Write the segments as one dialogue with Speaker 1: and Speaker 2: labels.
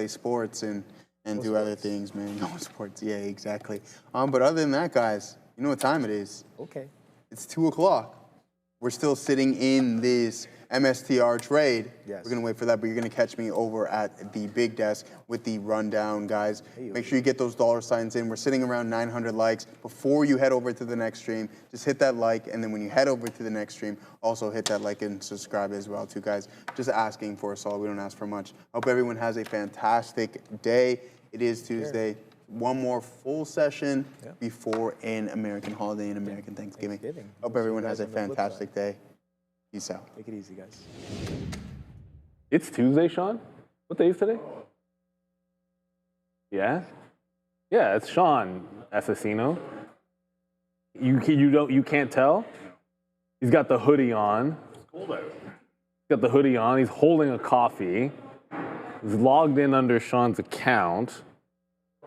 Speaker 1: sports and do other things, man. No sports, yeah, exactly. But other than that, guys, you know what time it is?
Speaker 2: Okay.
Speaker 1: It's 2 o'clock. We're still sitting in this MSTR trade.
Speaker 2: Yes.
Speaker 1: We're gonna wait for that, but you're gonna catch me over at the big desk with the rundown, guys. Make sure you get those dollar signs in. We're sitting around 900 likes. Before you head over to the next stream, just hit that like, and then when you head over to the next stream, also hit that like and subscribe as well, too, guys. Just asking for us all. We don't ask for much. Hope everyone has a fantastic day. It is Tuesday. One more full session before an American holiday and American Thanksgiving. Hope everyone has a fantastic day. Peace out.
Speaker 2: Take it easy, guys.
Speaker 3: It's Tuesday, Sean? What day is today? Yeah? Yeah, it's Sean Assassino. You can't tell? He's got the hoodie on.
Speaker 4: It's cold out.
Speaker 3: He's got the hoodie on. He's holding a coffee. He's logged in under Sean's account.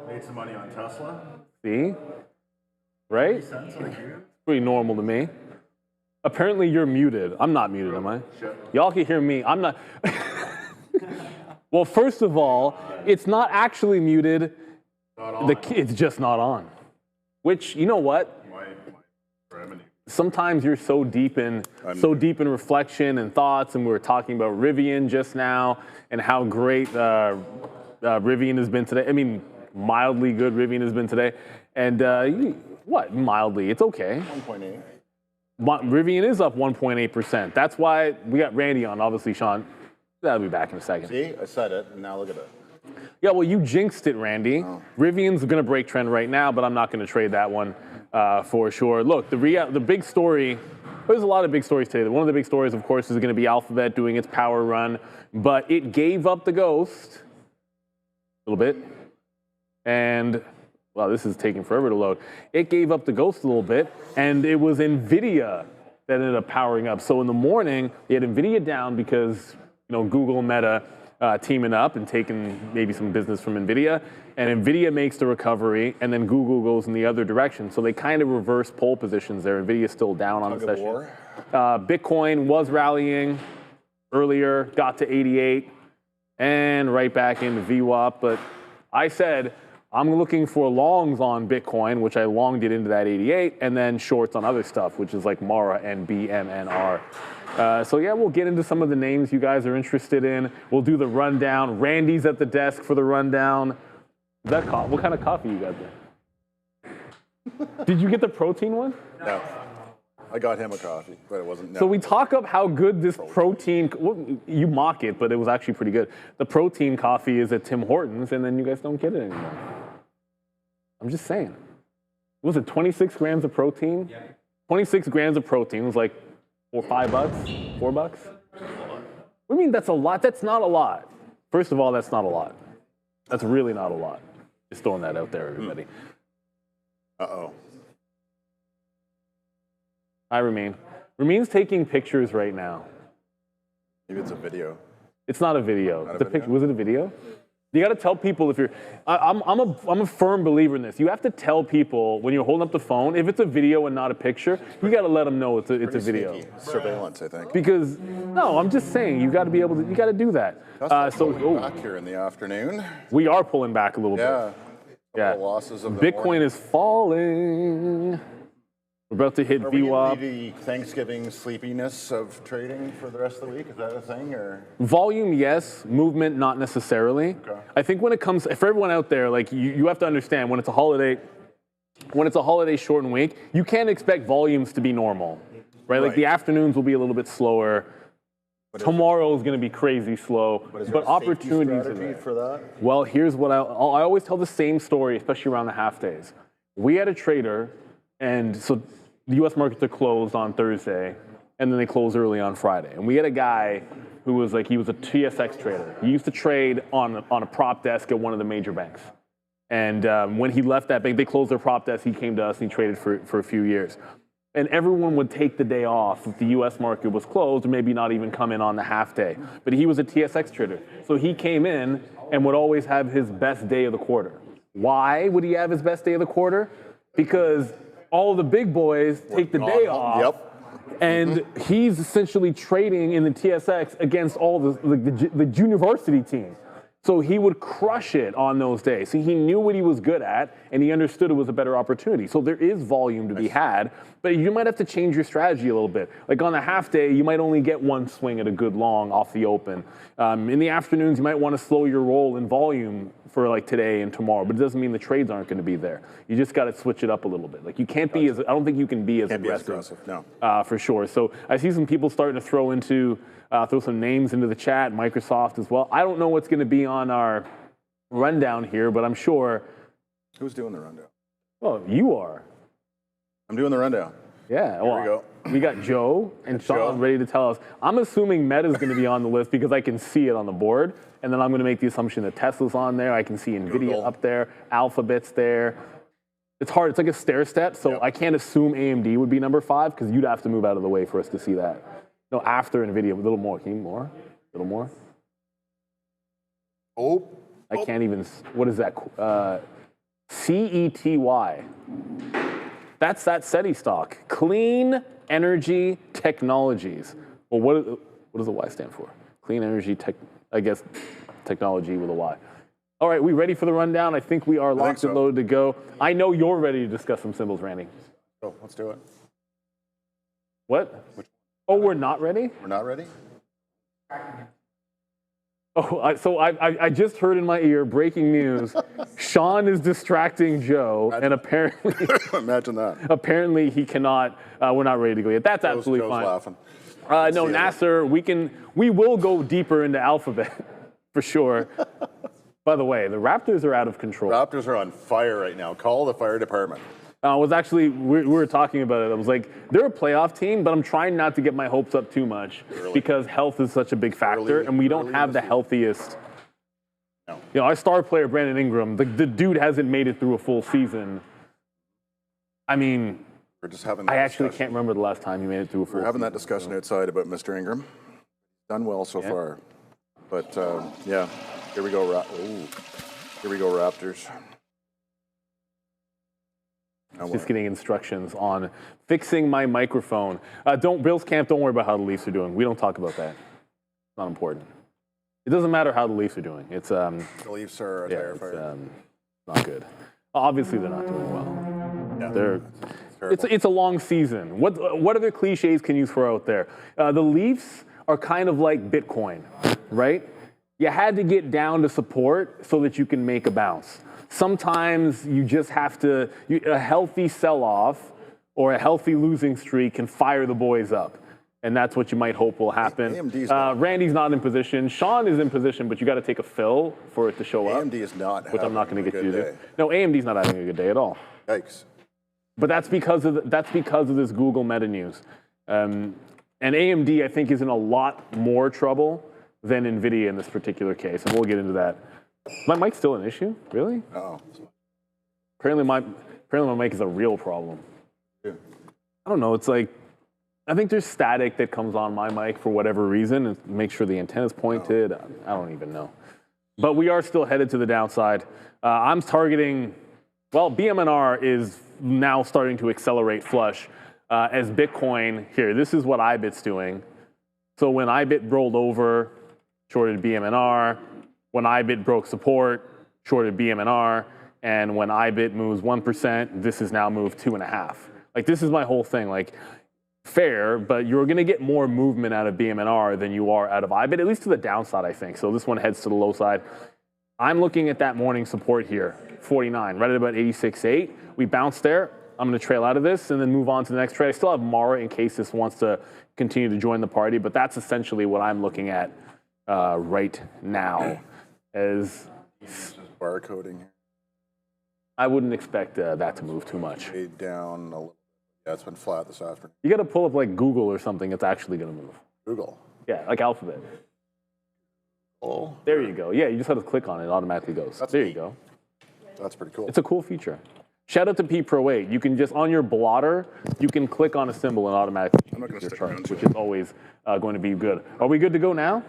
Speaker 4: Made some money on Tesla.
Speaker 3: See? Right?
Speaker 4: Makes sense, like you.
Speaker 3: Pretty normal to me. Apparently you're muted. I'm not muted, am I? Y'all can hear me. I'm not. Well, first of all, it's not actually muted.
Speaker 4: Not on.
Speaker 3: It's just not on. Which, you know what?
Speaker 4: My revenue.
Speaker 3: Sometimes you're so deep in reflection and thoughts, and we were talking about Rivian just now and how great Rivian has been today. I mean, mildly good Rivian has been today. And what? Mildly. It's okay.
Speaker 4: 1.8.
Speaker 3: Rivian is up 1.8%. That's why we got Randy on, obviously, Sean. That'll be back in a second.
Speaker 4: See, I said it, and now look at it.
Speaker 3: Yeah, well, you jinxed it, Randy. Oh. Rivian's going to break trend right now, but I'm not going to trade that one for sure. Look, the big story, there's a lot of big stories today. One of the big stories, of course, is going to be Alphabet doing its power run, but it gave up the ghost a little bit. And, well, this is taking forever to load. It gave up the ghost a little bit, and it was Nvidia that ended up powering up. So in the morning, they had Nvidia down because, you know, Google and Meta teaming up and taking maybe some business from Nvidia, and Nvidia makes the recovery, and then Google goes in the other direction. So they kind of reverse pole positions there. Nvidia's still down on the session. Bitcoin was rallying earlier, got to 88, and right back into VWAP. But I said I'm looking for longs on Bitcoin, which I longed it into that 88, and then shorts on other stuff, which is like Mara and BMNR. So yeah, we'll get into some of the names you guys are interested in. We'll do the rundown. Randy's at the desk for the rundown. What kind of coffee you got there? Did you get the protein one?
Speaker 4: No. I got him a coffee, but it wasn't. No.
Speaker 3: So we talk up how good this protein, well, you mock it, but it was actually pretty good. The protein coffee is at Tim Hortons, and then you guys don't get it anymore. I'm just saying. Was it 26 grams of protein? Yeah. 26 grams of protein was like $5, $4. What do you mean that's a lot? That's not a lot. First of all, that's not a lot. That's really not a lot. Just throwing that out there, everybody.
Speaker 4: Uh-oh.
Speaker 3: Hi, Ramin. Ramin's taking pictures right now.
Speaker 4: Maybe it's a video.
Speaker 3: It's not a video.
Speaker 4: Not a video?
Speaker 3: Was it a video? You got to tell people if you're. I'm a firm believer in this. You have to tell people when you're holding up the phone if it's a video and not a picture. You got to let them know it's a video.
Speaker 4: Sneaky. Surveillance, I think.
Speaker 3: Because no, I'm just saying you got to be able to. You got to do that.
Speaker 4: Back here in the afternoon.
Speaker 3: We are pulling back a little bit. Yeah.
Speaker 4: Losses of the
Speaker 3: Bitcoin
Speaker 4: morning.
Speaker 3: is falling. We're about to hit
Speaker 4: Are we
Speaker 3: VWAP.
Speaker 4: in the Thanksgiving sleepiness of trading for the rest of the week? Is that a thing, or
Speaker 3: Volume, yes. Movement, not necessarily.
Speaker 4: Okay.
Speaker 3: I think when it comes, for everyone out there, like you have to understand when it's a holiday shortened week, you can't expect volumes to be normal, right? Like the afternoons will be a little bit slower. Tomorrow is going to be crazy slow, but opportunities are there.
Speaker 4: For that?
Speaker 3: Well, here's what I always tell the same story, especially around the half days. We had a trader, and so the U.S. markets are closed on Thursday, and then they close early on Friday. And we had a guy who was like, he was a TSX trader. He used to trade on a prop desk at one of the major banks. And when he left that bank, they closed their prop desk. He came to us and he traded for a few years. And everyone would take the day off if the U.S. market was closed, or maybe not even come in on the half day. But he was a TSX trader. So he came in and would always have his best day of the quarter. Why would he have his best day of the quarter? Because all the big boys take the day off, and he's essentially trading in the TSX against all the university teams. So he would crush it on those days. So he knew what he was good at, and he understood it was a better opportunity. So there is volume to be had, but you might have to change your strategy a little bit. Like on the half day, you might only get one swing at a good long off the open. In the afternoons, you might want to slow your roll in volume for like today and tomorrow, but it doesn't mean the trades aren't going to be there. You just got to switch it up a little bit. Like you can't be as, I don't think you can be as aggressive.
Speaker 4: No.
Speaker 3: For sure. So I see some people starting to throw some names into the chat, Microsoft as well. I don't know what's going to be on our rundown here, but I'm sure.
Speaker 4: Who's doing the rundown?
Speaker 3: Well, you are.
Speaker 4: I'm doing the rundown.
Speaker 3: Yeah.
Speaker 4: Here we go.
Speaker 3: We got Joe and Sean ready to tell us. I'm assuming Meta's going to be on the list because I can see it on the board. And then I'm going to make the assumption that Tesla's on there. I can see Nvidia
Speaker 4: Google
Speaker 3: up there. Alphabet's there. It's hard. It's like a stair step. So I can't assume AMD would be number 5 because you'd have to move out of the way for us to see that. No, after Nvidia, a little more. Can you more? A little more? I can't even. What is that? CETI. That's that CETI stock. Clean Energy Technologies. Well, what does the Y stand for? Clean Energy Tech. I guess technology with a Y. All right, we ready for the rundown? I think we are locked and loaded to go. I know you're ready to discuss some symbols, Randy.
Speaker 4: Oh, let's do it.
Speaker 3: What? Oh, we're not ready?
Speaker 4: We're not ready?
Speaker 3: Oh, so I just heard in my ear, breaking news, Sean is distracting Joe, and apparently...
Speaker 4: Imagine that.
Speaker 3: Apparently he cannot, we're not ready to go yet. That's absolutely fine.
Speaker 4: Laughing.
Speaker 3: No, Nasser, we will go deeper into Alphabet, for sure. By the way, the Raptors are out of control.
Speaker 4: Raptors are on fire right now. Call the fire department.
Speaker 3: We were talking about it. I was like, they're a playoff team, but I'm trying not to get my hopes up too much because health is such a big factor, and we don't have the healthiest. No. You know, our star player, Brandon Ingram, the dude hasn't made it through a full season. I mean,
Speaker 4: we're just having that
Speaker 3: I actually can't remember the last time he made it through a full season.
Speaker 4: We're having that discussion outside about Mr. Ingram. Done well so far. But, yeah, here we go, here we go, Raptors.
Speaker 3: Just getting instructions on fixing my microphone. Bill's camp, don't worry about how the Leafs are doing. We don't talk about that. It's not important. It doesn't matter how the Leafs are doing. It's
Speaker 4: the Leafs are a tire fire.
Speaker 3: Not good. Obviously, they're not doing well.
Speaker 4: Yeah.
Speaker 3: It's a long season. What other cliches can you throw out there? The Leafs are kind of like Bitcoin, right? You had to get down to support so that you can make a bounce. Sometimes you just have to, a healthy sell-off or a healthy losing streak can fire the boys up. And that's what you might hope will happen. Randy's not in position. Sean is in position, but you got to take a fill for it to show up.
Speaker 4: AMD is not
Speaker 3: which I'm not going to get you
Speaker 4: to.
Speaker 3: No, AMD's not having a good day at all.
Speaker 4: Yikes.
Speaker 3: But that's because of this Google Meta news. And AMD, I think, is in a lot more trouble than Nvidia in this particular case, and we'll get into that. My mic's still an issue? Really?
Speaker 4: Oh.
Speaker 3: Apparently my mic is a real problem.
Speaker 4: Yeah.
Speaker 3: I don't know. It's like, I think there's static that comes on my mic for whatever reason, and make sure the antenna's pointed. I don't even know. But we are still headed to the downside. I'm targeting, well, BMNR is now starting to accelerate flush as Bitcoin, here, this is what IBIT's doing. So when IBIT rolled over, shorted BMNR. When IBIT broke support, shorted BMNR, and when IBIT moves 1%, this has now moved 2.5. Like, this is my whole thing. Like, fair, but you're going to get more movement out of BMNR than you are out of IBIT, at least to the downside, I think. So this one heads to the low side. I'm looking at that morning support here, 49, right at about 86.8. We bounced there. I'm going to trail out of this and then move on to the next trade. I still have Mara in case this wants to continue to join the party, but that's essentially what I'm looking at right now. As
Speaker 4: barcoding here.
Speaker 3: I wouldn't expect that to move too much.
Speaker 4: Fade down a little. Yeah, it's been flat this afternoon.
Speaker 3: You got to pull up like Google or something. It's actually going to move.
Speaker 4: Google.
Speaker 3: Yeah, like Alphabet.
Speaker 4: Oh.
Speaker 3: There you go. Yeah, you just have to click on it. It automatically goes. There you go.
Speaker 4: That's pretty cool.
Speaker 3: It's a cool feature. Shout out to P Pro 8. You can just, on your blotter, you can click on a symbol and automatically your chart, which is always going to be good. Are we good to go now?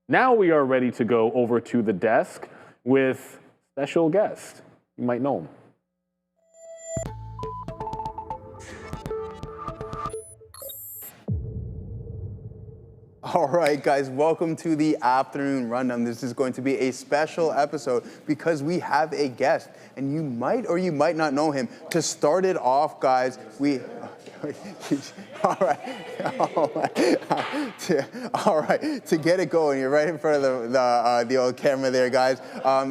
Speaker 3: Now we are ready to go over to the desk with special guest. You might know him.
Speaker 1: All right, guys, welcome to the afternoon rundown. This is going to be a special episode because we have a guest, and you might or you might not know him. To start it off, guys, all right, to get it going, you're right in front of the old camera there, guys.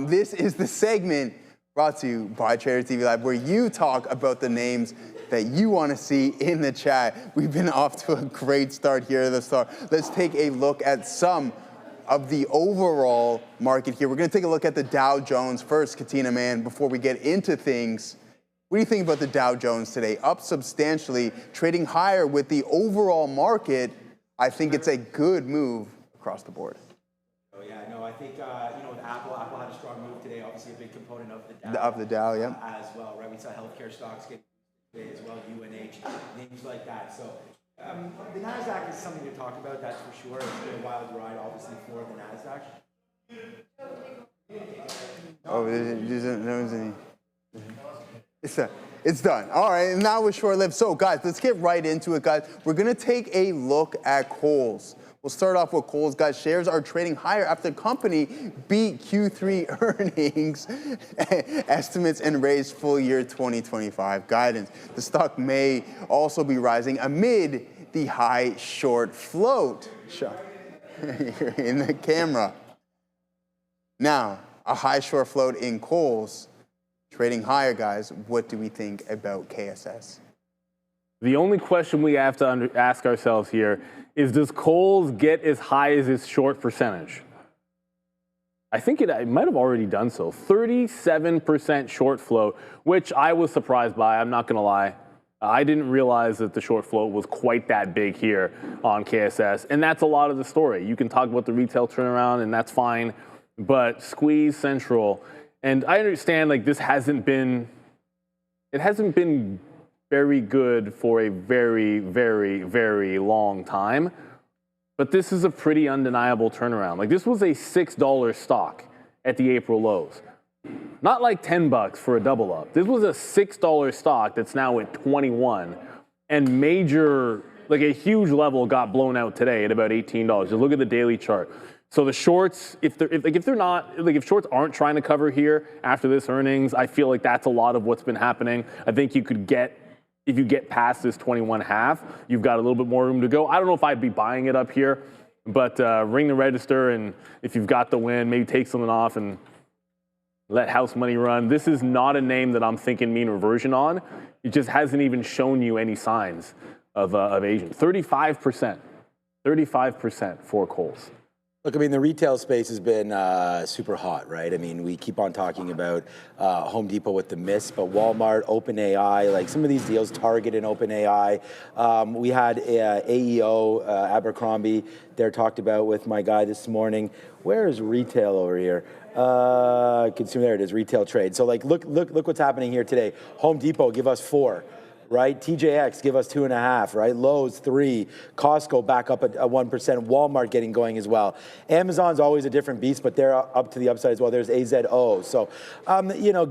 Speaker 1: This is the segment brought to you by Trader TV Live, where you talk about the names that you want to see in the chat. We've been off to a great start here at the start. Let's take a look at some of the overall market here. We're going to take a look at the Dow Jones first, Katina, man, before we get into things. What do you think about the Dow Jones today? Up substantially, trading higher with the overall market. I think it's a good move across the board.
Speaker 2: Oh yeah, no, I think with Apple had a strong move today. Obviously, a big component of the Dow.
Speaker 1: Of the Dow, yeah.
Speaker 2: As well, right? We saw healthcare stocks get today as well, UNH, names like that. So the Nasdaq is something to talk about. That's for sure. It's been a wild ride, obviously, for the Nasdaq.
Speaker 1: Oh, it's done. All right, and that was short-lived. So, guys, let's get right into it, guys. We're going to take a look at Kohl's. We'll start off with Kohl's, guys. Shares are trading higher after the company beat Q3 earnings estimates and raised full year 2025 guidance. The stock may also be rising amid the high short float. You're in the camera. Now, a high short float in Kohl's. Trading higher, guys. What do we think about KSS?
Speaker 3: The only question we have to ask ourselves here is, does Kohl's get as high as its short percentage? I think it might have already done so. 37% short float, which I was surprised by. I'm not going to lie. I didn't realize that the short float was quite that big here on KSS. And that's a lot of the story. You can talk about the retail turnaround, and that's fine. But squeeze central. And I understand, like, this hasn't been very good for a very, very, very long time. But this is a pretty undeniable turnaround. Like, this was a $6 stock at the April lows. Not like $10 for a double up. This was a $6 stock that's now at 21. And a huge level got blown out today at about $18. Just look at the daily chart. So the shorts, if shorts aren't trying to cover here after this earnings, I feel like that's a lot of what's been happening. I think you could if you get past this 21.5, you've got a little bit more room to go. I don't know if I'd be buying it up here, but ring the register, and if you've got the win, maybe take something off and let house money run. This is not a name that I'm thinking mean reversion on. It just hasn't even shown you any signs of Asian. 35% for Kohl's.
Speaker 5: Look, I mean, the retail space has been super hot, right? I mean, we keep on talking about Home Depot with the miss, but Walmart, OpenAI, like some of these deals, Target and OpenAI. We had AEO, Abercrombie, there talked about with my guy this morning. Where is retail over here? Consumer, there it is, retail trade. So like, look what's happening here today. Home Depot, give us 4. Right? TJX, give us 2.5, right? Lowe's, 3. Costco back up at 1%. Walmart getting going as well. Amazon's always a different beast, but they're up to the upside as well. There's AZO. So,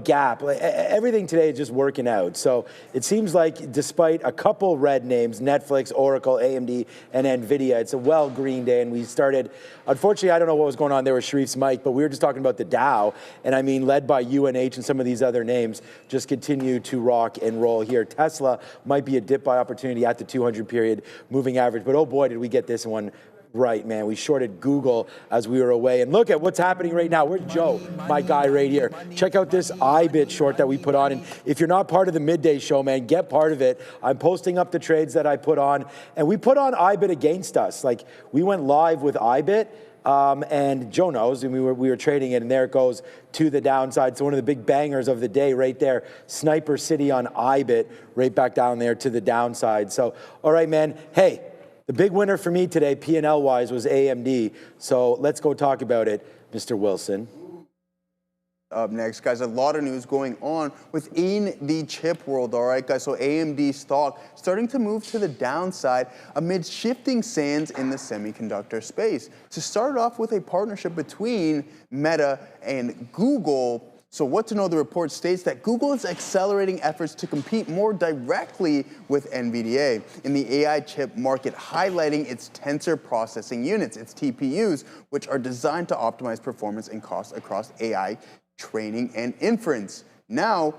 Speaker 5: Gap. Everything today is just working out. So it seems like despite a couple red names, Netflix, Oracle, AMD, and Nvidia, it's a green day. And we started, unfortunately, I don't know what was going on there with Sharif's mic, but we were just talking about the Dow. And I mean, led by UNH and some of these other names, just continue to rock and roll here. Tesla might be a dip buy opportunity at the 200 period moving average, but oh boy, did we get this one right, man. We shorted Google as we were away, and look at what's happening right now. Where's Joe, my guy right here? Check out this IBIT short that we put on, and if you're not part of the midday show, man, get part of it. I'm posting up the trades that I put on, and we put on IBIT against us. Like, we went live with IBIT, and Joe knows, and we were trading it, and there it goes to the downside. So one of the big bangers of the day right there, Sniper City on IBIT, right back down there to the downside. So, all right, man. Hey, the big winner for me today, P&L-wise, was AMD. So let's go talk about it, Mr. Wilson.
Speaker 1: Up next, guys, a lot of news going on within the chip world, all right, guys? So AMD stock starting to move to the downside amid shifting sands in the semiconductor space. To start off with a partnership between Meta and Google, So what to know, the report states that Google is accelerating efforts to compete more directly with NVDA in the AI chip market, highlighting its tensor processing units, its TPUs, which are designed to optimize performance and cost across AI training and inference. Now,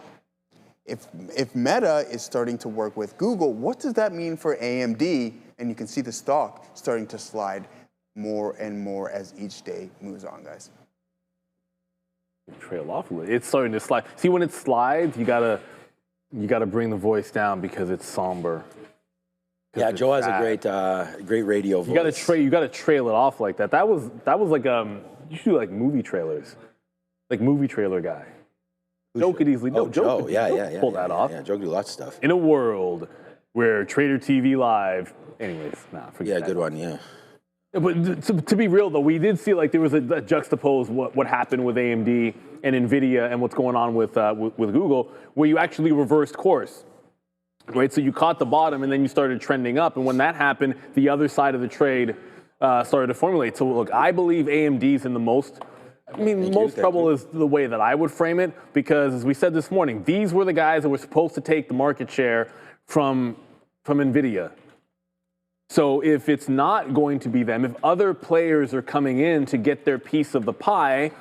Speaker 1: if Meta is starting to work with Google, what does that mean for AMD? And you can see the stock starting to slide more and more as each day moves on, guys.
Speaker 3: Trail off a little. It's starting to slide. See, when it slides, you gotta bring the voice down because it's somber.
Speaker 5: Yeah, Joe has a great radio voice.
Speaker 3: You gotta trail it off like that. That was like you should do like movie trailers, like movie trailer guy. Joe could easily
Speaker 5: Joe
Speaker 3: pull that off.
Speaker 5: Yeah, Joe could do lots of stuff.
Speaker 3: In a world where Tradertv.live, anyways, forget that.
Speaker 5: Yeah, good one. Yeah.
Speaker 3: But to be real, though, we did see like there was a juxtapose what happened with AMD and Nvidia and what's going on with Google, where you actually reversed course, right? So you caught the bottom and then you started trending up, and when that happened, the other side of the trade started to formulate. So look, I believe AMD's in the most. I mean, most trouble is the way that I would frame it, because as we said this morning, these were the guys that were supposed to take the market share from Nvidia. So if it's not going to be them, if other players are coming in to get their piece of the pie,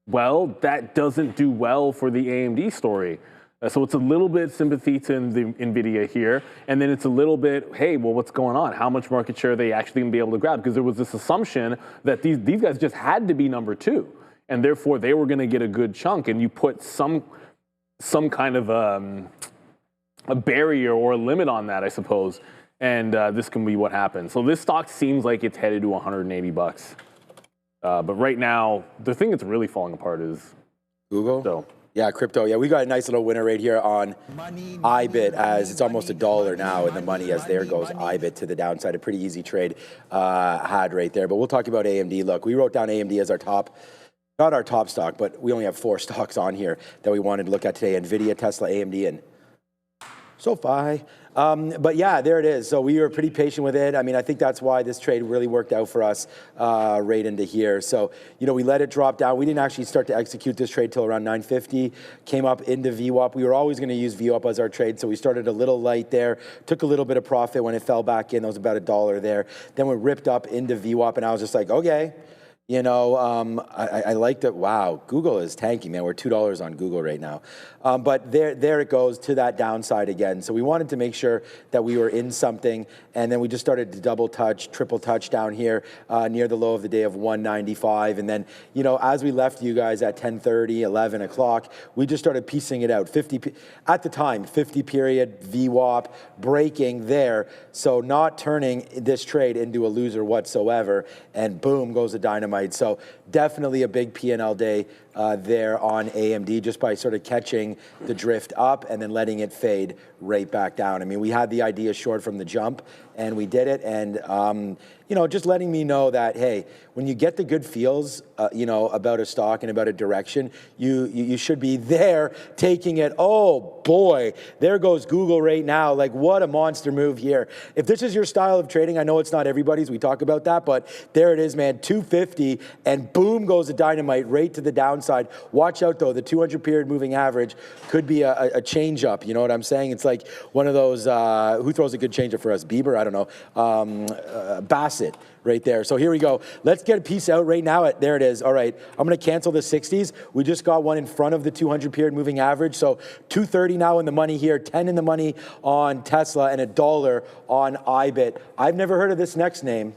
Speaker 3: well, that doesn't do well for the AMD story. So it's a little bit sympathy to the Nvidia here, and then it's a little bit, hey, well, what's going on? How much market share are they actually going to be able to grab? Because there was this assumption that these guys just had to be number two, and therefore they were going to get a good chunk, and you put some kind of a barrier or a limit on that, I suppose. And this can be what happens. So this stock seems like it's headed to 180 bucks. But right now, the thing that's really falling apart is
Speaker 5: Google.
Speaker 3: So,
Speaker 5: yeah, crypto. Yeah, we got a nice little winner right here on IBIT, as it's almost $1 now in the money, as there goes IBIT to the downside. A pretty easy trade had right there. But we'll talk about AMD. Look, we wrote down AMD as our top, not our top stock, but we only have 4 stocks on here that we wanted to look at today: Nvidia, Tesla, AMD, and SoFi. But yeah, there it is. So we were pretty patient with it. I mean, I think that's why this trade really worked out for us right into here. So, you know, we let it drop down. We didn't actually start to execute this trade till around 950, came up into VWAP. We were always going to use VWAP as our trade, so we started a little light there, took a little bit of profit when it fell back in. That was about $1 there. Then we ripped up into VWAP, and I was just like, okay. You know, I liked it. Wow, Google is tanking, man. We're $2 on Google right now. But there it goes to that downside again. So we wanted to make sure that we were in something, and then we just started to double touch, triple touch down here near the low of the day of 195. And then, you know, as we left you guys at 10:30, 11 o'clock, we just started piecing it out. 50 at the time, 50 period VWAP breaking there. So not turning this trade into a loser whatsoever, and boom goes the dynamite. So definitely a big P&L day there on AMD, just by sort of catching the drift up and then letting it fade right back down. I mean, we had the idea short from the jump, and we did it. And, you know, just letting me know that, hey, when you get the good feels, you know, about a stock and about a direction, you should be there taking it. Oh, boy, there goes Google right now. Like, what a monster move here. If this is your style of trading, I know it's not everybody's. We talk about that, but there it is, man, 250, and boom goes the dynamite right to the downside. Watch out, though. The 200-period moving average could be a change-up. You know what I'm saying? It's like one of those, who throws a good change-up for us? Bieber? I don't know. Bassett right there. So here we go. Let's get a piece out right now. There it is. All right. I'm going to cancel the 60s. We just got one in front of the 200-period moving average. So 230 now in the money here, 10 in the money on Tesla, and $1 on IBIT. I've never heard of this next name.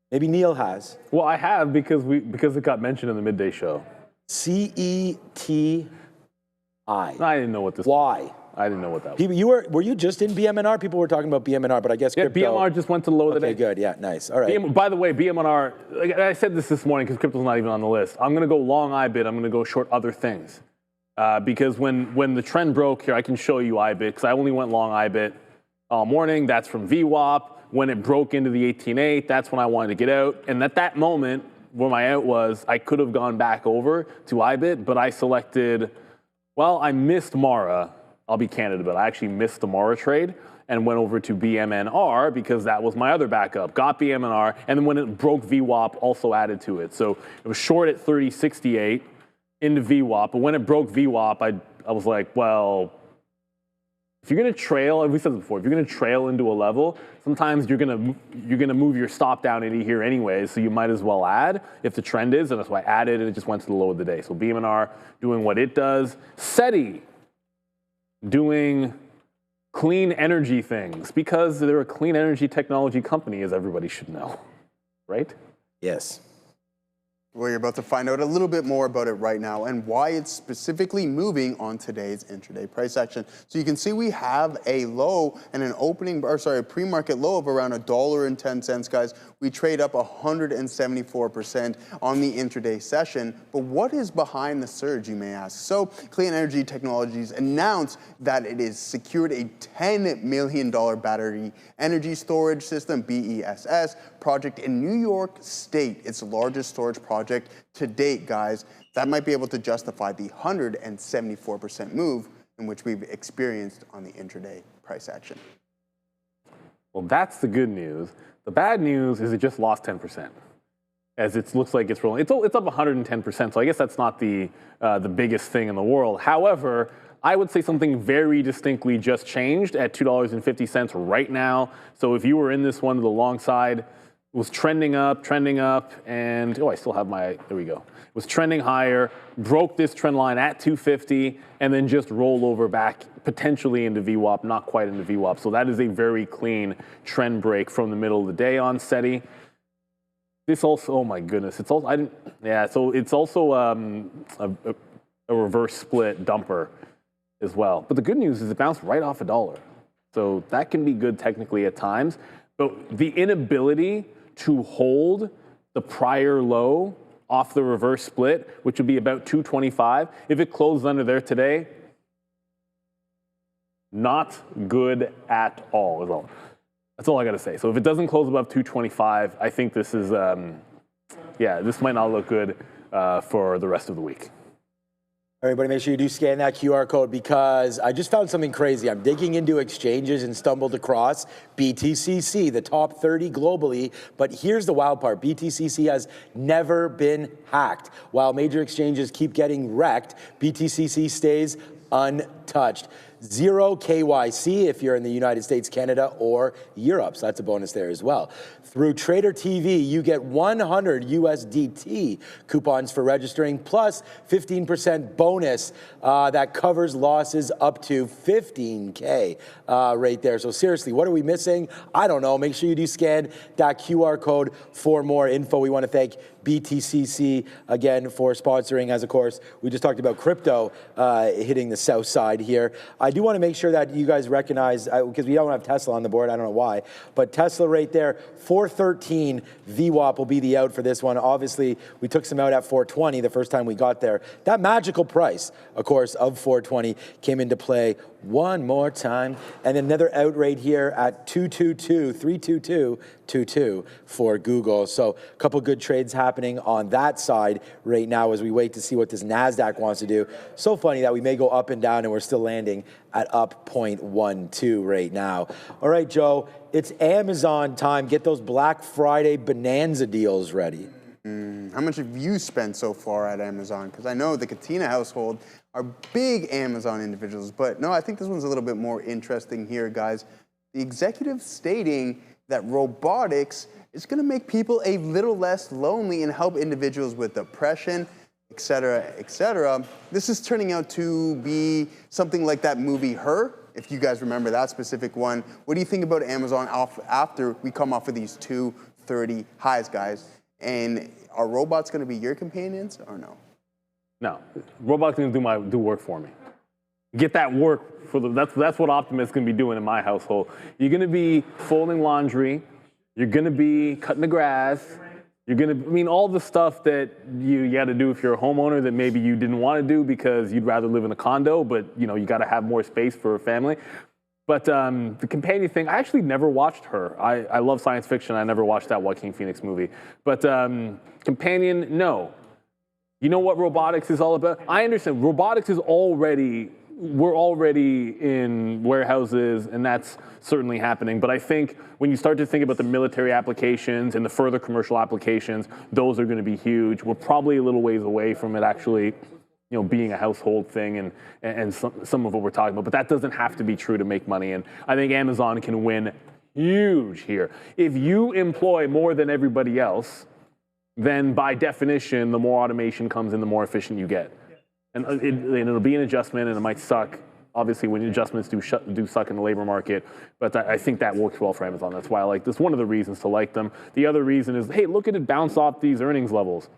Speaker 5: Maybe Neil has.
Speaker 3: well, I have because it got mentioned in the midday show.
Speaker 5: CETI.
Speaker 3: I didn't know what this.
Speaker 5: Why?
Speaker 3: I didn't know what that was.
Speaker 5: People, were you just in BMNR? People were talking about BMNR, but I guess
Speaker 3: Yeah,
Speaker 5: crypto.
Speaker 3: BMR just went to the low of the day.
Speaker 5: Okay, good. Yeah, nice. All right.
Speaker 3: By the way, BMR, like I said this morning because crypto's not even on the list. I'm going to go long IBIT. I'm going to go short other things. Because when the trend broke here, I can show you IBIT because I only went long IBIT all morning. That's from VWAP. When it broke into the 18.8, that's when I wanted to get out. And at that moment, where my out was, I could have gone back over to IBIT, but I selected, well, I missed Mara. I'll be candid about it. I actually missed the Mara trade and went over to BMNR because that was my other backup. Got BMNR, and then when it broke VWAP, also added to it. So it was short at 30.68, into VWAP, but when it broke VWAP, I was like, well, if you're going to trail, we said this before, if you're going to trail into a level, sometimes you're going to move your stop down into here anyways, so you might as well add if the trend is, and that's why I added, and it just went to the low of the day. So BMNR doing what it does. CETI doing clean energy things, because they're a clean energy technology company, as everybody should know, right?
Speaker 5: Yes.
Speaker 1: Well, you're about to find out a little bit more about it right now and why it's specifically moving on today's intraday price action. So you can see we have a low and an opening, or sorry, a pre-market low of around $1.10, guys. We trade up 174% on the intraday session. But what is behind the surge, you may ask? So Clean Energy Technologies announced that it has secured a $10 million battery energy storage system, BESS, project in New York State, its largest storage project to date, guys. That might be able to justify the 174% move in which we've experienced on the intraday price action.
Speaker 3: Well, that's the good news. The bad news is it just lost 10%, as it looks like it's rolling. It's up 110%, so I guess that's not the biggest thing in the world. However, I would say something very distinctly just changed at $2.50 right now. So if you were in this one to the long side, it was trending up, and I still have my, there we go. It was trending higher, broke this trend line at 250, and then just rolled over back potentially into VWAP, not quite into VWAP. So that is a very clean trend break from the middle of the day on CETI. This also, oh my goodness, it's also, so it's also a reverse split dumper as well. But the good news is it bounced right off $1. So that can be good technically at times. But the inability to hold the prior low off the reverse split, which would be about 225, if it closed under there today, not good at all. That's all I got to say. So if it doesn't close above 225, I think this is, this might not look good for the rest of the week.
Speaker 5: Everybody, make sure you do scan that QR code, because I just found something crazy. I'm digging into exchanges and stumbled across BTCC, the top 30 globally. But here's the wild part. BTCC has never been hacked. While major exchanges keep getting wrecked, BTCC stays untouched. Zero KYC if you're in the United States, Canada, or Europe. So that's a bonus there as well. Through Trader TV, you get 100 USDT coupons for registering, plus 15% bonus that covers losses up to 15K right there. So seriously, what are we missing? I don't know. Make sure you do scan that QR code for more info. We want to thank BTCC again for sponsoring, as of course we just talked about crypto hitting the south side here. I do want to make sure that you guys recognize, because we don't have Tesla on the board, I don't know why, but Tesla right there, 413 VWAP will be the out for this one. Obviously, we took some out at 420 the first time we got there. That magical price, of course, of 420 came into play one more time, and another out right here at 322.22 for Google. So a couple good trades happening on that side right now as we wait to see what this NASDAQ wants to do. So funny that we may go up and down and we're still landing at up 0.12 right now. All right, Joe, it's Amazon time. Get those Black Friday bonanza deals ready.
Speaker 1: How much have you spent so far at Amazon? Because I know the Katina household are big Amazon individuals, but no, I think this one's a little bit more interesting here, guys. The executive stating that robotics is going to make people a little less lonely and help individuals with depression, et cetera, et cetera. This is turning out to be something like that movie Her, if you guys remember that specific one. What do you think about Amazon after we come off of these 230 highs, guys? And are robots going to be your companions or no?
Speaker 3: No, robots going to do work for me. Get that work for that's what Optimus is going to be doing in my household. You're going to be folding laundry. You're going to be cutting the grass. You're going to, all the stuff that you got to do if you're a homeowner that maybe you didn't want to do because you'd rather live in a condo, but you got to have more space for a family. But the companion thing, I actually never watched Her. I love science fiction. I never watched that Joaquin Phoenix movie. But companion, no. You know what robotics is all about? I understand. Robotics is we're already in warehouses, and that's certainly happening. But I think when you start to think about the military applications and the further commercial applications, those are going to be huge. We're probably a little ways away from it actually being a household thing and some of what we're talking about. But that doesn't have to be true to make money. And I think Amazon can win huge here. If you employ more than everybody else, then by definition, the more automation comes in, the more efficient you get. And it'll be an adjustment, and it might suck. Obviously, when adjustments do suck in the labor market, but I think that works well for Amazon. That's why I like this. One of the reasons to like them. The other reason is, hey, look at it bounce off these earnings levels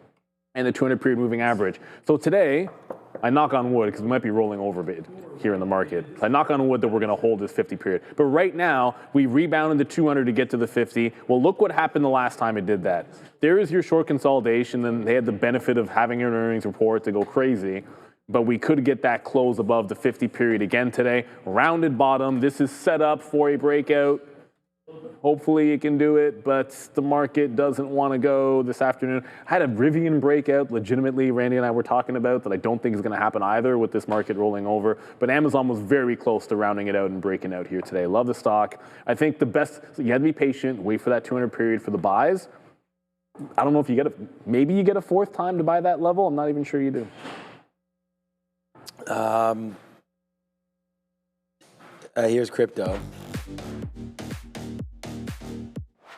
Speaker 3: and the 200-period moving average. So today, I knock on wood, because we might be rolling over a bit here in the market. I knock on wood that we're going to hold this 50 period. But right now, we rebounded to 200 to get to the 50. Well, look what happened the last time it did that. There is your short consolidation, and they had the benefit of having an earnings report to go crazy. But we could get that close above the 50 period again today. Rounded bottom. This is set up for a breakout. Hopefully it can do it, but the market doesn't want to go this afternoon. I had a Rivian breakout, legitimately, Randy and I were talking about, that I don't think is going to happen either with this market rolling over. But Amazon was very close to rounding it out and breaking out here today. Love the stock. I think the best, you had to be patient, wait for that 200 period for the buys. I don't know if you get maybe you get a fourth time to buy that level. I'm not even sure you do.
Speaker 5: Here's crypto.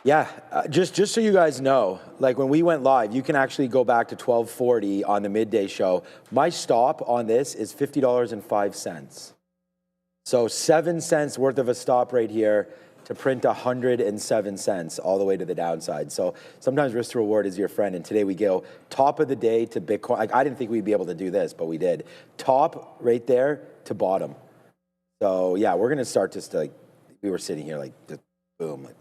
Speaker 5: Yeah, just so you guys know, like when we went live, you can actually go back to 1240 on the midday show. My stop on this is $50.05. So 7 cents worth of a stop right here to print 107 cents all the way to the downside. So sometimes risk to reward is your friend. And today we go top of the day to Bitcoin. Like, I didn't think we'd be able to do this, but we did. Top right there to bottom. So yeah, we're gonna start just to, like, we were sitting here like just boom. Like,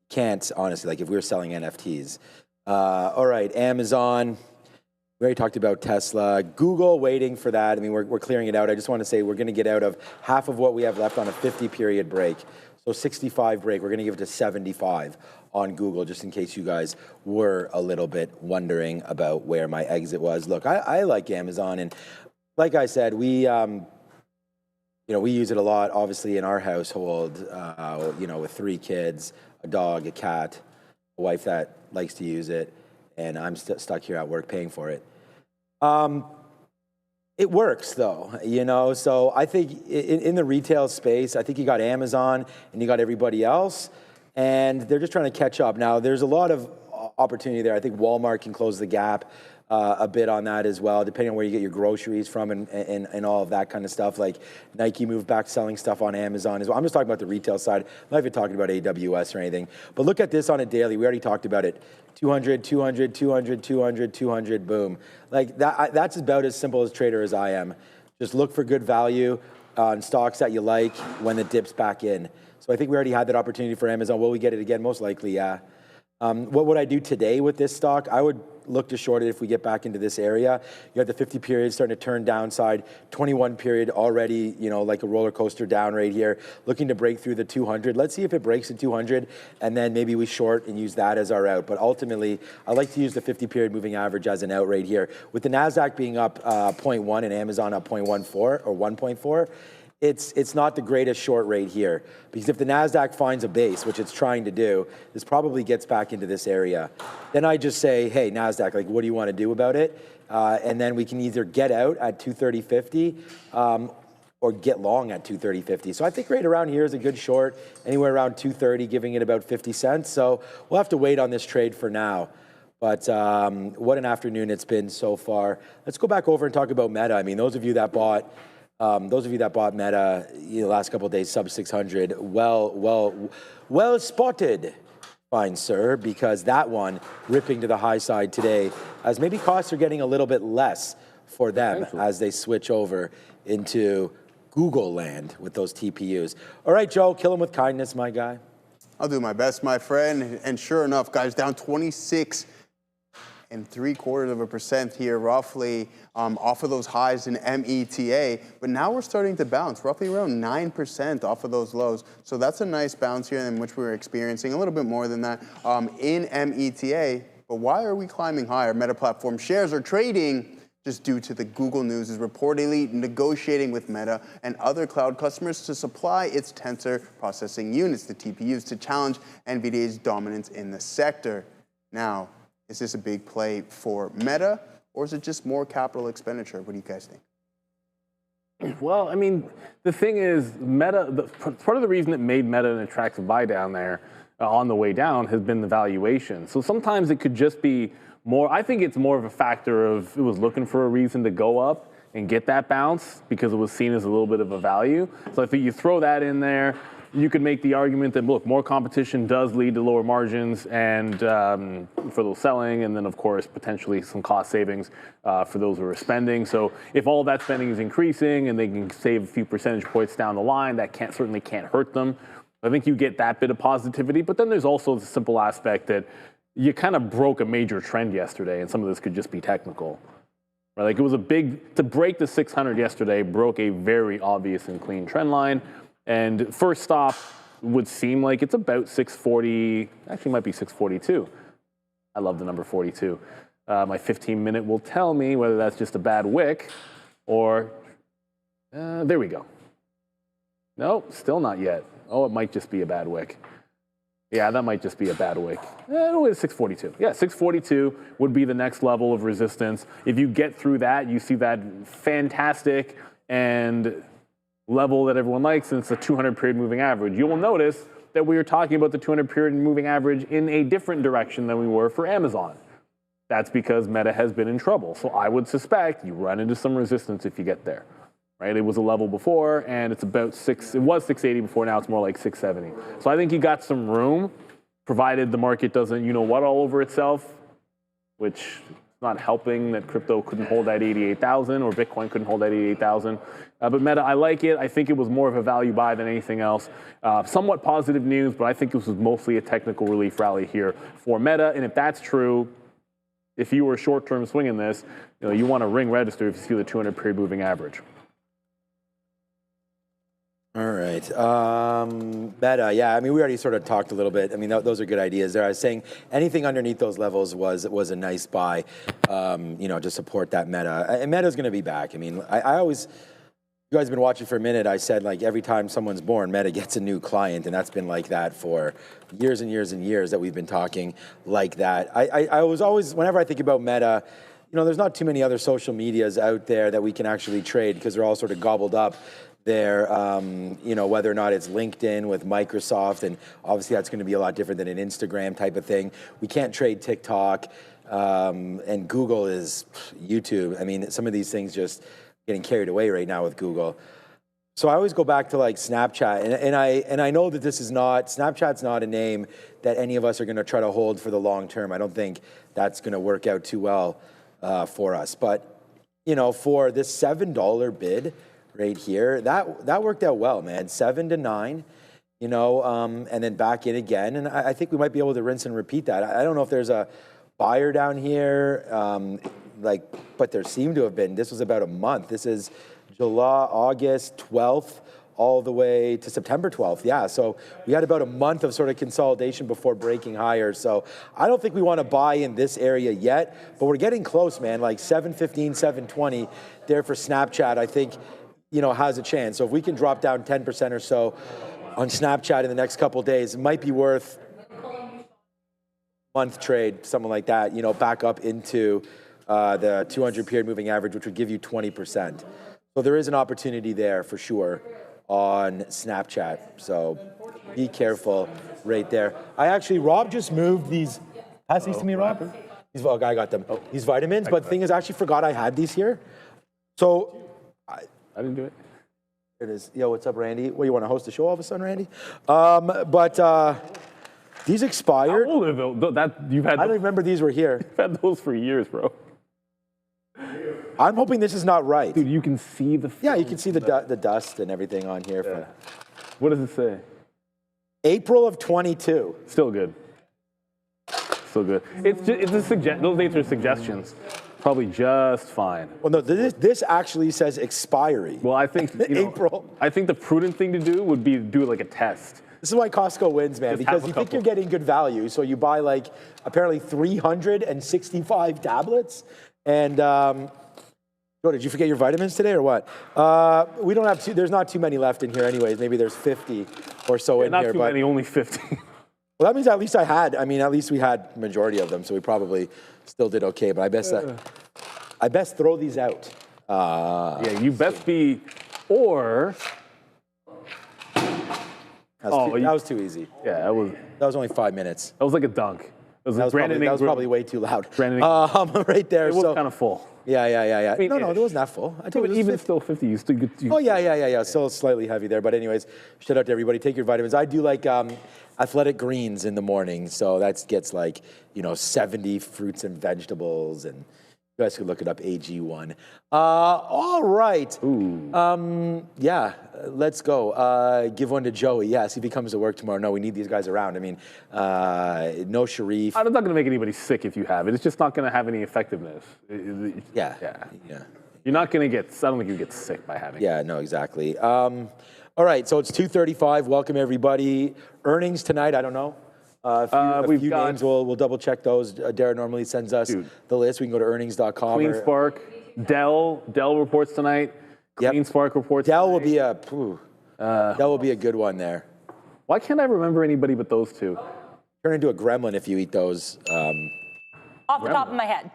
Speaker 5: can't, honestly, like if we were selling NFTs. All right, Amazon. We already talked about Tesla. Google, waiting for that. I mean, we're clearing it out. I just want to say we're going to get out of half of what we have left on a 50-period break. So 65 break. We're going to give it to 75 on Google, just in case you guys were a little bit wondering about where my exit was. Look, I like Amazon. And like I said, we use it a lot, obviously, in our household, with 3 kids, a dog, a cat, a wife that likes to use it, and I'm stuck here at work paying for it. It works, though, so I think in the retail space, I think you got Amazon and you got everybody else, and they're just trying to catch up. Now, there's a lot of opportunity there. I think Walmart can close the gap a bit on that as well, depending on where you get your groceries from and all of that kind of stuff. Like Nike moved back selling stuff on Amazon as well. I'm just talking about the retail side. I'm not even talking about AWS or anything. But look at this on a daily. We already talked about it. 200, 200, 200, 200, 200, boom. Like that's about as simple as trader as I am. Just look for good value on stocks that you like when it dips back in. So I think we already had that opportunity for Amazon. Will we get it again? Most likely, yeah. What would I do today with this stock? I would look to short it if we get back into this area. You have the 50 period starting to turn downside, 21 period already, like a roller coaster down right here, looking to break through the 200. Let's see if it breaks the 200, and then maybe we short and use that as our out. But ultimately, I like to use the 50 period moving average as an out right here. With the NASDAQ being up 0.1 and Amazon up 0.14 or 1.4, it's not the greatest short rate here, because if the NASDAQ finds a base, which it's trying to do, this probably gets back into this area. Then I just say, hey, NASDAQ, like, what do you want to do about it? And then we can either get out at 230.50 or get long at 230.50. So I think right around here is a good short, anywhere around 230, giving it about 50 cents. So we'll have to wait on this trade for now. But what an afternoon it's been so far. Let's go back over and talk about Meta. I mean, those of you that bought Meta the last couple of days, sub 600, well spotted, fine sir, because that one ripping to the high side today, as maybe costs are getting a little bit less for them as they switch over into Google land with those TPUs. All right, Joe, kill him with kindness, my guy.
Speaker 1: I'll do my best, my friend. And sure enough, guys, down 26.75% here, roughly, off of those highs in META. But now we're starting to bounce, roughly around 9% off of those lows. So that's a nice bounce here, in which we're experiencing a little bit more than that in META. But why are we climbing higher? Meta Platform shares are trading just due to the Google news is reportedly negotiating with Meta and other cloud customers to supply its tensor processing units, the TPUs, to challenge NVIDIA's dominance in the sector. Now, is this a big play for Meta, or is it just more capital expenditure? What do you guys think?
Speaker 3: Well, I mean, the thing is, Meta, part of the reason it made Meta an attractive buy down there on the way down has been the valuation. So sometimes it could just be more, I think it's more of a factor of it was looking for a reason to go up and get that bounce because it was seen as a little bit of a value. So I think you throw that in there, you could make the argument that, look, more competition does lead to lower margins and for those selling, and then, of course, potentially some cost savings for those who are spending. So if all that spending is increasing and they can save a few percentage points down the line, that certainly can't hurt them. I think you get that bit of positivity. But then there's also the simple aspect that you kind of broke a major trend yesterday, and some of this could just be technical. Right? Like it was to break the 600 yesterday broke a very obvious and clean trend line. And first stop would seem like it's about 640, actually might be 642. I love the number 42. My 15-minute will tell me whether that's just a bad wick or, there we go. Nope, still not yet. Oh, it might just be a bad wick. Yeah, that might just be a bad wick. No, it's 642. Yeah, 642 would be the next level of resistance. If you get through that, you see that fantastic and level that everyone likes, and it's a 200-period moving average. You will notice that we are talking about the 200-period moving average in a different direction than we were for Amazon. That's because Meta has been in trouble. So I would suspect you run into some resistance if you get there. Right? It was a level before, and it's about it was 680 before, now it's more like 670. So I think you got some room, provided the market doesn't, you know what, all over itself, which is not helping that crypto couldn't hold that 88,000 or Bitcoin couldn't hold that 88,000. But Meta, I like it. I think it was more of a value buy than anything else. Somewhat positive news, but I think this was mostly a technical relief rally here for Meta. And if that's true, if you were short-term swinging this, you want to ring register if you see the 200-period moving average.
Speaker 5: All right. Meta, yeah, I mean, we already sort of talked a little bit. I mean, those are good ideas there. I was saying anything underneath those levels was a nice buy, to support that Meta. And Meta's going to be back. I mean, I always, you guys have been watching for a minute, I said, like, every time someone's born, Meta gets a new client, and that's been like that for years and years and years that we've been talking like that. I was always, whenever I think about Meta, there's not too many other social medias out there that we can actually trade because they're all sort of gobbled up there, whether or not it's LinkedIn with Microsoft, and obviously that's going to be a lot different than an Instagram type of thing. We can't trade TikTok, and Google is YouTube. I mean, some of these things just getting carried away right now with Google. So I always go back to like Snapchat, and I know that Snapchat's not a name that any of us are going to try to hold for the long term. I don't think that's going to work out too well for us. But for this $7 bid right here, that worked out well, man. 7 to 9, and then back in again. And I think we might be able to rinse and repeat that. I don't know if there's a buyer down here, but there seemed to have been. This was about a month. This is August 12th all the way to September 12th. Yeah, so we had about a month of sort of consolidation before breaking higher. So I don't think we want to buy in this area yet, but we're getting close, man. Like 715, 720 there for Snapchat, I think, has a chance. So if we can drop down 10% or so on Snapchat in the next couple of days, it might be worth month trade, something like that, back up into the 200-period moving average, which would give you 20%. So there is an opportunity there for sure on Snapchat. So be careful right there. Rob just moved these. Pass these to me, Rob. I got them. These vitamins, but the thing is, I actually forgot I had these here. So
Speaker 3: I didn't do it.
Speaker 5: It is. Yo, what's up, Randy? What, you want to host a show all of a sudden, Randy? These expired.
Speaker 3: How old are those? You've had.
Speaker 5: I don't remember these were here.
Speaker 3: You've had those for years, bro.
Speaker 5: I'm hoping this is not right.
Speaker 3: Dude, you can see the.
Speaker 5: Yeah, you can see the dust and everything on here.
Speaker 3: Yeah. What does it say?
Speaker 5: April of 22.
Speaker 3: Still good. Still good. It's a those dates are suggestions. Probably just fine.
Speaker 5: Well, no, this actually says expiry.
Speaker 3: Well, I think
Speaker 5: April.
Speaker 3: I think the prudent thing to do would be to do like a test.
Speaker 5: This is why Costco wins, man, because you think you're getting good value, so you buy like apparently 365 tablets. And did you forget your vitamins today or what? We don't have there's not too many left in here, anyways. Maybe there's 50 or so in
Speaker 3: not
Speaker 5: here.
Speaker 3: Not too many, only 50.
Speaker 5: Well, that means at least at least we had majority of them, so we probably still did okay. But I guess that I best throw these out.
Speaker 3: Yeah, you best be, or
Speaker 5: That was too easy.
Speaker 3: yeah,
Speaker 5: That was only 5 minutes.
Speaker 3: that was like a dunk. It was
Speaker 5: That was,
Speaker 3: Brandon
Speaker 5: that was
Speaker 3: Ingram.
Speaker 5: probably way too loud.
Speaker 3: Brandon
Speaker 5: Right there.
Speaker 3: It was
Speaker 5: So
Speaker 3: kind of full.
Speaker 5: yeah.
Speaker 3: mean,
Speaker 5: No, it wasn't that full. I told
Speaker 3: But
Speaker 5: you it was
Speaker 3: even
Speaker 5: 50.
Speaker 3: still 50, you still get.
Speaker 5: Oh yeah. Still slightly heavy there, but anyways, shout out to everybody. Take your vitamins. I do like athletic greens in the morning, so that gets like 70 fruits and vegetables, and you guys can look it up. AG1. All right. Yeah, let's go. Give one to Joey. Yeah, see if he comes to work tomorrow. No, we need these guys around. I mean, no Sharif.
Speaker 3: It's not going to make anybody sick if you have it. It's just not going to have any effectiveness.
Speaker 5: Yeah.
Speaker 3: You're not going to get. I don't think you get sick by having it.
Speaker 5: Yeah, no, exactly. All right, so it's 2:35. Welcome everybody. Earnings tonight. I don't know. A few names. We'll double check those. Dara normally sends us the list. We can go to earnings.com.
Speaker 3: CleanSpark, Dell reports tonight.
Speaker 5: Yep.
Speaker 3: CleanSpark reports.
Speaker 5: Dell
Speaker 3: tonight.
Speaker 5: Dell will be a good one there.
Speaker 3: Why can't I remember anybody but those two?
Speaker 5: Turn into a gremlin if you eat those.
Speaker 6: Off the top of my head,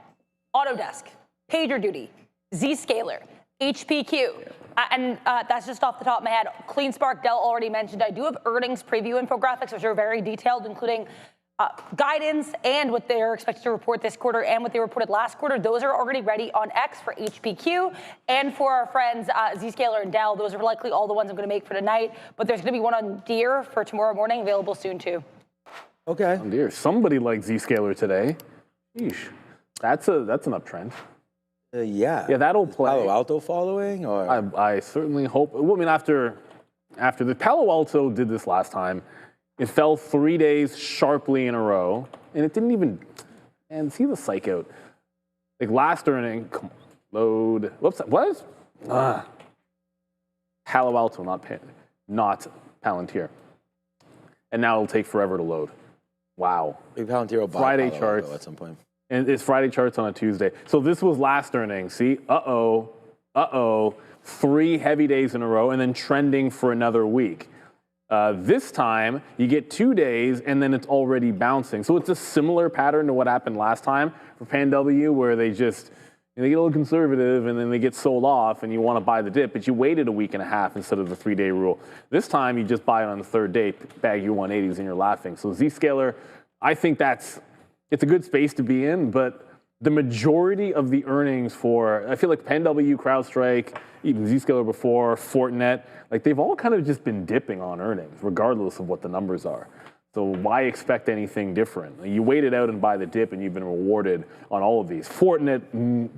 Speaker 6: Autodesk, PagerDuty, Zscaler, HPQ. And that's just off the top of my head. CleanSpark, Dell already mentioned. I do have earnings preview infographics, which are very detailed, including guidance and what they're expected to report this quarter and what they reported last quarter. Those are already ready on X for HPQ. And for our friends Zscaler and Dell, those are likely all the ones I'm going to make for tonight. But there's going to be one on Deere for tomorrow morning, available soon too.
Speaker 5: Okay.
Speaker 3: Oh dear, somebody liked Zscaler today. Sheesh. That's an uptrend.
Speaker 5: Yeah,
Speaker 3: that'll play.
Speaker 5: Palo Alto following, or
Speaker 3: I certainly hope. Well, I mean, after the Palo Alto did this last time, it fell 3 days sharply in a row, and it didn't even. And see the psych out. Like last earning, come on, load. Whoops, what? Palo Alto, not Palantir. And now it'll take forever to load. Wow.
Speaker 5: Big Palantir will buy
Speaker 3: Friday
Speaker 5: Palo
Speaker 3: charts
Speaker 5: Alto at some point.
Speaker 3: And it's Friday charts on a Tuesday. So this was last earnings. See, 3 heavy days in a row and then trending for another week. This time, you get 2 days and then it's already bouncing. So it's a similar pattern to what happened last time for PanW, where they just, they get a little conservative and then they get sold off and you want to buy the dip, but you waited a week and a half instead of the 3-day rule. This time, you just buy it on the third day, bag your 180s and you're laughing. So Zscaler, I think it's a good space to be in, but the majority of the earnings I feel like PanW, CrowdStrike, even Zscaler before, Fortinet, like they've all kind of just been dipping on earnings, regardless of what the numbers are. So why expect anything different? You wait it out and buy the dip, and you've been rewarded on all of these. Fortinet,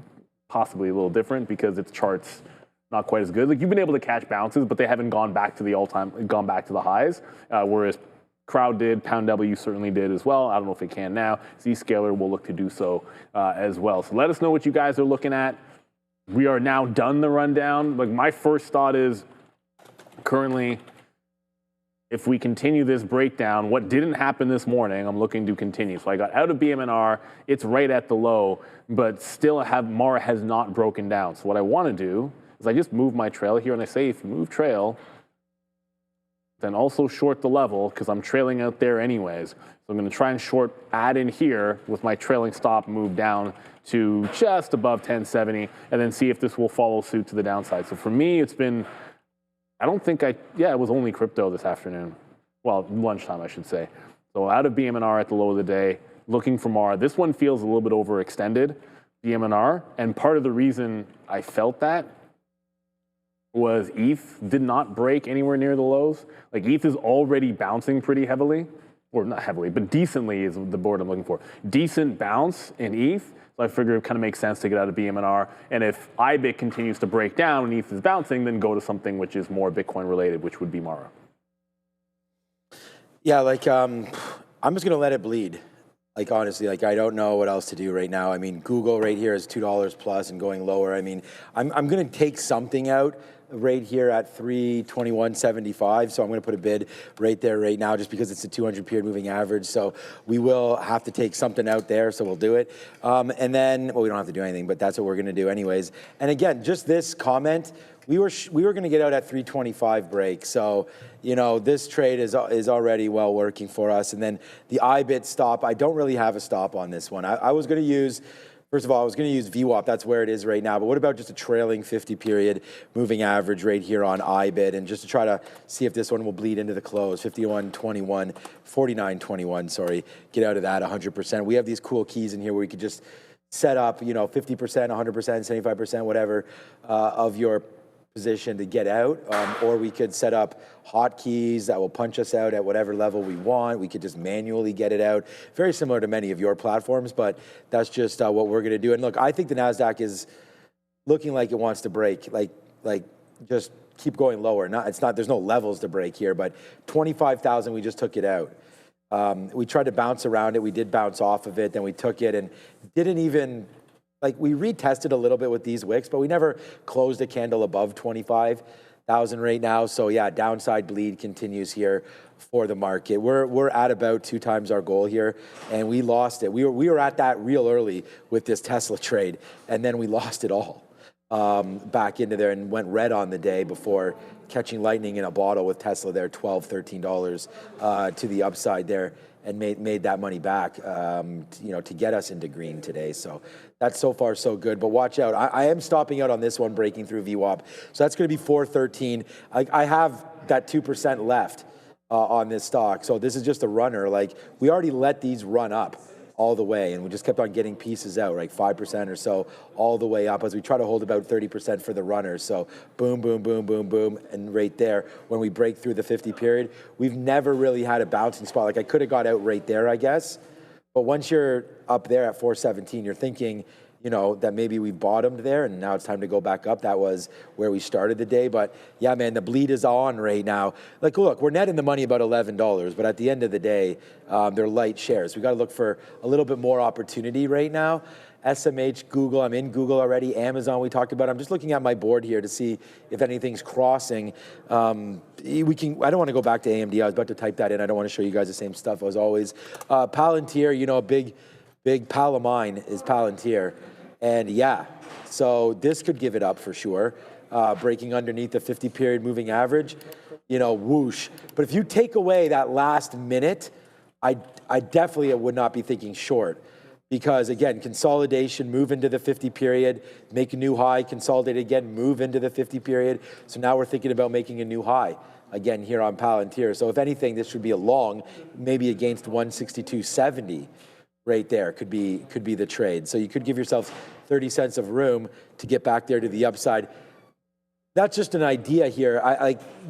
Speaker 3: possibly a little different because its charts not quite as good. Like you've been able to catch bounces, but they haven't gone back to the highs, whereas Crowd did, PoundW certainly did as well. I don't know if it can now. Zscaler will look to do so as well. So let us know what you guys are looking at. We are now done the rundown. Like my first thought is currently, if we continue this breakdown, what didn't happen this morning, I'm looking to continue. So I got out of BMNR, it's right at the low, but still Mara has not broken down. So what I want to do is I just move my trail here, and I say if you move trail, then also short the level because I'm trailing out there anyways. So I'm going to try and add in here with my trailing stop, move down to just above 1070, and then see if this will follow suit to the downside. So for me, it's been, it was only crypto this afternoon. Well, lunchtime, I should say. So out of BMNR at the low of the day, looking for Mara. This one feels a little bit overextended, BMNR, and part of the reason I felt that was ETH did not break anywhere near the lows. Like ETH is already bouncing pretty heavily, or not heavily, but decently is the word I'm looking for. Decent bounce in ETH, so I figure it kind of makes sense to get out of BMNR. And if IBIT continues to break down and ETH is bouncing, then go to something which is more Bitcoin related, which would be Mara. Yeah,
Speaker 5: I'm just gonna let it bleed. Like honestly, I don't know what else to do right now. I mean, Google right here is $2 plus and going lower. I mean, I'm gonna take something out right here at 321.75. So I'm going to put a bid right there right now just because it's a 200 period moving average. So we will have to take something out there. So we'll do it. And then, well, we don't have to do anything, but that's what we're going to do anyways. And again, just this comment, we were going to get out at 325 break. So, this trade is already well working for us. And then the IBIT stop, I don't really have a stop on this one. I was going to use, First of all, I was going to use VWAP. That's where it is right now. But what about just a trailing 50-period moving average right here on IBIT? And just to try to see if this one will bleed into the close, 51.21, 49.21, sorry. Get out of that 100%. We have these cool keys in here where we could just set up, 50%, 100%, 75%, whatever, of your position to get out, or we could set up hotkeys that will punch us out at whatever level we want. We could just manually get it out. Very similar to many of your platforms, but that's just what we're going to do. And look, I think the NASDAQ is looking like it wants to break, like just keep going lower. There's no levels to break here, but 25,000, we just took it out. We tried to bounce around it. We did bounce off of it, then we took it and didn't even, we retested a little bit with these wicks, but we never closed a candle above 25,000 right now. So yeah, downside bleed continues here for the market. We're at about 2 times our goal here, and we lost it. We were at that real early with this Tesla trade, and then we lost it all back into there and went red on the day before catching lightning in a bottle with Tesla there, $12, $13 to the upside there, and made that money back, to get us into green today. So that's so far so good. But watch out. I am stopping out on this one, breaking through VWAP. So that's going to be 413. I have that 2% left on this stock. So this is just a runner. We already let these run up all the way, and we just kept on getting pieces out, 5% or so all the way up as we try to hold about 30% for the runners. So boom, boom, boom, boom, boom, and right there, when we break through the 50 period, we've never really had a bouncing spot. I could have got out right there, I guess, but once you're up there at 417, you're thinking, that maybe we bottomed there and now it's time to go back up. That was where we started the day. But yeah, man, the bleed is on right now. Look, we're netting the money about $11, but at the end of the day, they're light shares. We got to look for a little bit more opportunity right now. SMH, Google, I'm in Google already. Amazon, we talked about. I'm just looking at my board here to see if anything's crossing. I don't want to go back to AMD. I was about to type that in. I don't want to show you guys the same stuff as always. Palantir, a big pal of mine is Palantir. And yeah, so this could give it up for sure. Breaking underneath the 50-period moving average, whoosh. But if you take away that last minute, I definitely would not be thinking short. Because again, consolidation, move into the 50 period, make a new high, consolidate again, move into the 50 period. So now we're thinking about making a new high again here on Palantir. So if anything, this should be a long, maybe against 162.70 right there could be the trade. So you could give yourself 30 cents of room to get back there to the upside. That's just an idea here.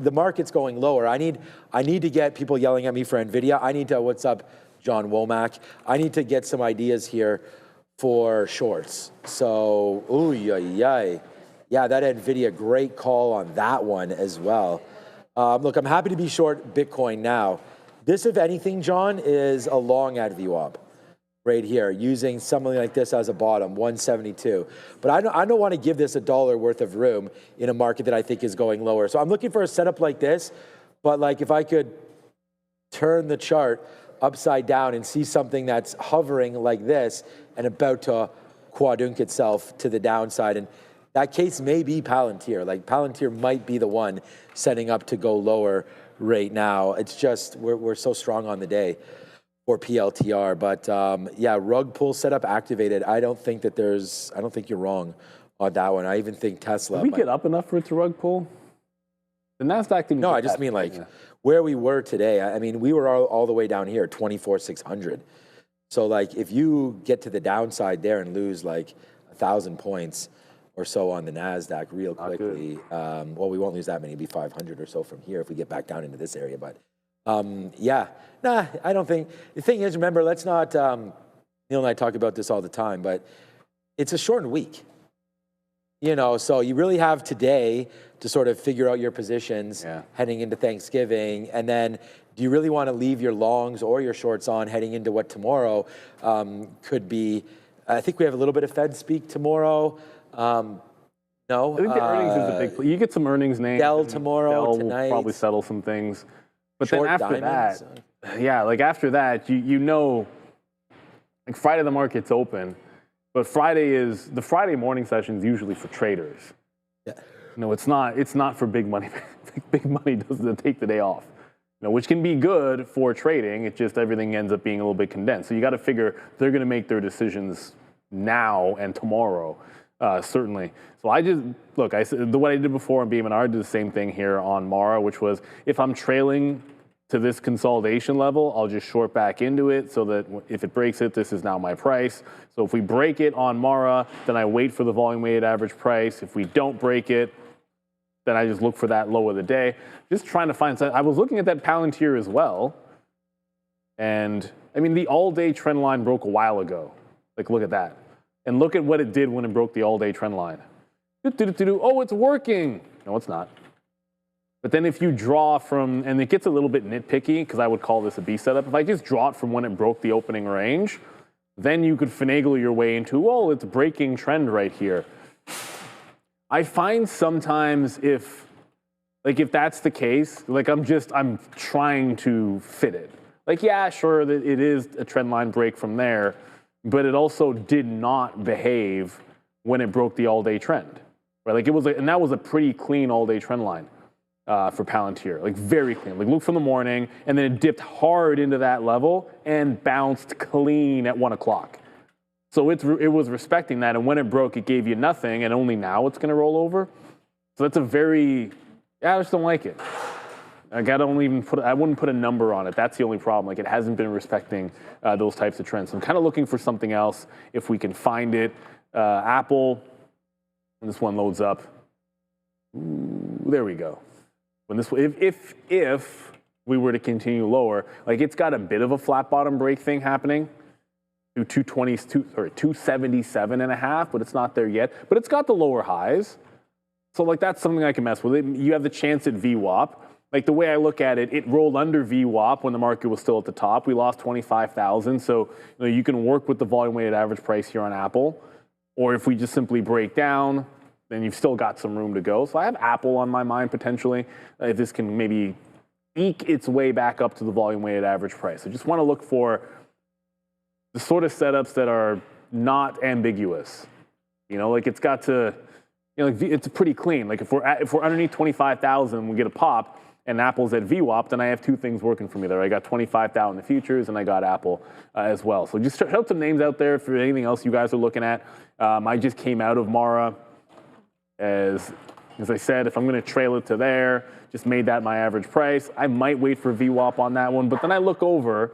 Speaker 5: The market's going lower. I need to get people yelling at me for Nvidia. I need to, what's up, John Womack? I need to get some ideas here for shorts. So, ooh, yeah, that Nvidia, great call on that one as well. Look, I'm happy to be short Bitcoin now. This, if anything, John, is a long at VWAP right here, using something like this as a bottom, 172. But I don't want to give this $1 worth of room in a market that I think is going lower. So I'm looking for a setup like this, but if I could turn the chart upside down and see something that's hovering like this and about to quadrunk itself to the downside. And that case may be Palantir. Palantir might be the one setting up to go lower right now. It's just, we're so strong on the day for PLTR. But yeah, rug pull setup activated. I don't think you're wrong on that one. I even think Tesla.
Speaker 3: Did we get up enough for it to rug pull? The NASDAQ didn't.
Speaker 5: No, I just mean where we were today. I mean, we were all the way down here, 24,600. So if you get to the downside there and lose 1,000 points or so on the NASDAQ real quickly, well, we won't lose that many, it'd be 500 or so from here if we get back down into this area. But yeah, I don't think, the thing is, remember, let's not, Neil and I talk about this all the time, but it's a shortened week. So you really have today to sort of figure out your positions heading into Thanksgiving. And then do you really want to leave your longs or your shorts on heading into what tomorrow could be? I think we have a little bit of Fed speak tomorrow. No.
Speaker 3: I think the earnings is a big, you get some earnings names.
Speaker 5: Dell tomorrow,
Speaker 3: Dell
Speaker 5: tonight.
Speaker 3: Will probably settle some things. But
Speaker 5: Short
Speaker 3: then after
Speaker 5: diamonds.
Speaker 3: after that, Friday the market's open. But the Friday morning session is usually for traders.
Speaker 5: Yeah.
Speaker 3: It's not for big money. Big money doesn't take the day off. Which can be good for trading. It just everything ends up being a little bit condensed. So you got to figure they're going to make their decisions now and tomorrow, certainly. So I just, look, what I did before on BM&R, I did the same thing here on Mara, which was if I'm trailing to this consolidation level, I'll just short back into it so that if it breaks it, this is now my price. So if we break it on Mara, then I wait for the volume weighted average price. If we don't break it, then I just look for that low of the day. Just trying to find something. I was looking at that Palantir as well. And I mean, the all-day trend line broke a while ago. Like, look at that. And look at what it did when it broke the all-day trend line. Oh, it's working. No, it's not. But then if you draw from, and it gets a little bit nitpicky, because I would call this a B setup. If I just draw it from when it broke the opening range, then you could finagle your way into, oh, it's breaking trend right here. I find sometimes if that's the case, like I'm trying to fit it. Like, yeah, sure, that it is a trend line break from there, but it also did not behave when it broke the all-day trend. Right? Like and that was a pretty clean all-day trend line for Palantir, like very clean. Like look from the morning, and then it dipped hard into that level and bounced clean at 1 o'clock. So it was respecting that, and when it broke, it gave you nothing, and only now it's going to roll over. So that's I just don't like it. Like I wouldn't put a number on it. That's the only problem. Like it hasn't been respecting those types of trends. So I'm kind of looking for something else if we can find it. Apple. When this one loads up, there we go. When this, if we were to continue lower, like it's got a bit of a flat bottom break thing happening to 277.5, but it's not there yet. But it's got the lower highs, so like that's something I can mess with. You have the chance at VWAP. Like the way I look at it, it rolled under VWAP when the market was still at the top. We lost 25,000, so you can work with the volume weighted average price here on Apple. Or if we just simply break down, then you've still got some room to go. So I have Apple on my mind potentially, if this can maybe eke its way back up to the volume weighted average price. I just want to look for the sort of setups that are not ambiguous. Like it's got to, like it's pretty clean. Like if we're underneath 25,000, we get a pop, and Apple's at VWAP, then I have two things working for me there. I got 25,000 in the futures, and I got Apple as well. So just shout some names out there for anything else you guys are looking at. I just came out of Mara. As I said, if I'm going to trail it to there, just made that my average price. I might wait for VWAP on that one, but then I look over,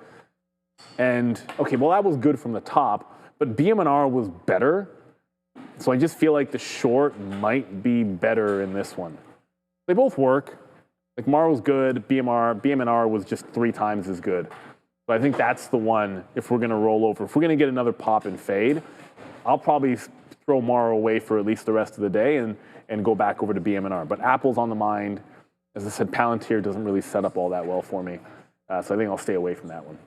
Speaker 3: and okay, well that was good from the top, but BM&R was better. So I just feel like the short might be better in this one. They both work. Like Mara was good, BM&R was just 3 times as good. But I think that's the one, if we're going to roll over. If we're going to get another pop and fade, I'll probably throw Mara away for at least the rest of the day and go back over to BM&R. But Apple's on the mind. As I said, Palantir doesn't really set up all that well for me. So I think I'll stay away from that one.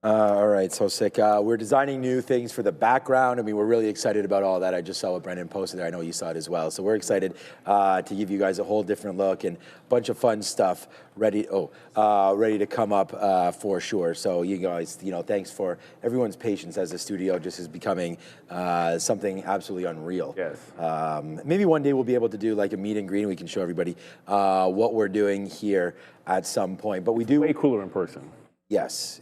Speaker 5: All right, so sick. We're designing new things for the background. I mean, we're really excited about all that. I just saw what Brendan posted there. I know you saw it as well. So we're excited to give you guys a whole different look and a bunch of fun stuff ready to come up for sure. So you guys, thanks for everyone's patience as the studio just is becoming something absolutely unreal.
Speaker 3: Yes.
Speaker 5: Maybe one day we'll be able to do like a meet and greet and we can show everybody what we're doing here at some point. But we do
Speaker 3: way cooler in person.
Speaker 5: Yes.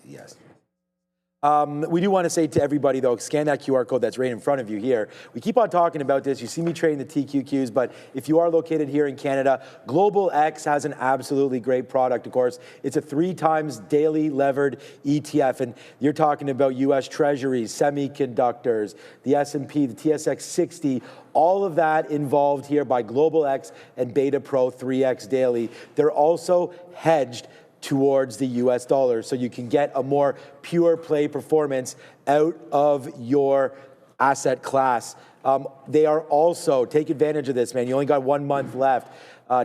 Speaker 5: We do want to say to everybody, though, scan that QR code that's right in front of you here. We keep on talking about this. You see me trading the TQQs, but if you are located here in Canada, Global X has an absolutely great product, of course. It's a 3 times daily levered ETF, and you're talking about U.S. Treasuries, semiconductors, the S&P, the TSX 60, all of that involved here by Global X and Beta Pro 3X daily. They're also hedged towards the US dollar, so you can get a more pure play performance out of your asset class. They are also, take advantage of this, man. You only got 1 month left.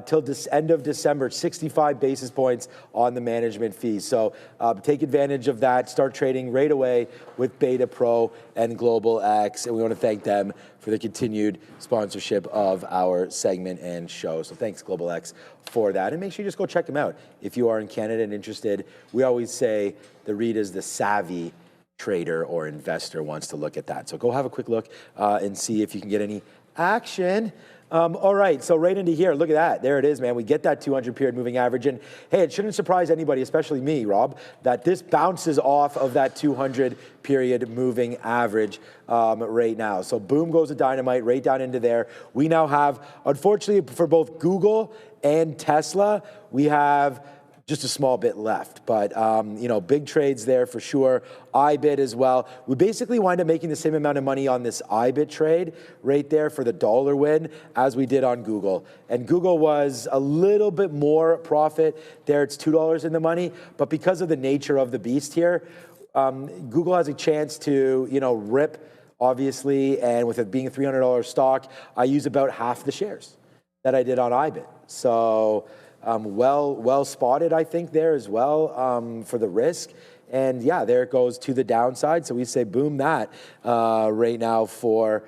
Speaker 5: Till end of December, 65 basis points on the management fees. So take advantage of that. Start trading right away with Beta Pro and Global X. And we want to thank them for the continued sponsorship of our segment and show. So thanks, Global X, for that. And make sure you just go check them out if you are in Canada and interested. We always say the read is the savvy trader or investor wants to look at that. So go have a quick look and see if you can get any action. All right, so right into here, look at that. There it is, man. We get that 200 period moving average. And hey, it shouldn't surprise anybody, especially me, Rob, that this bounces off of that 200 period moving average right now. So boom goes the dynamite right down into there. We now have, unfortunately, for both Google and Tesla, we have just a small bit left, but you know, big trades there for sure. IBIT as well. We basically wind up making the same amount of money on this IBIT trade right there for the dollar win as we did on Google. And Google was a little bit more profit there. It's $2 in the money, but because of the nature of the beast here, Google has a chance to, you know, rip, obviously, and with it being a $300 stock, I use about half the shares that I did on IBIT. So well spotted, I think, there as well for the risk. And yeah, there it goes to the downside. So we say boom that right now for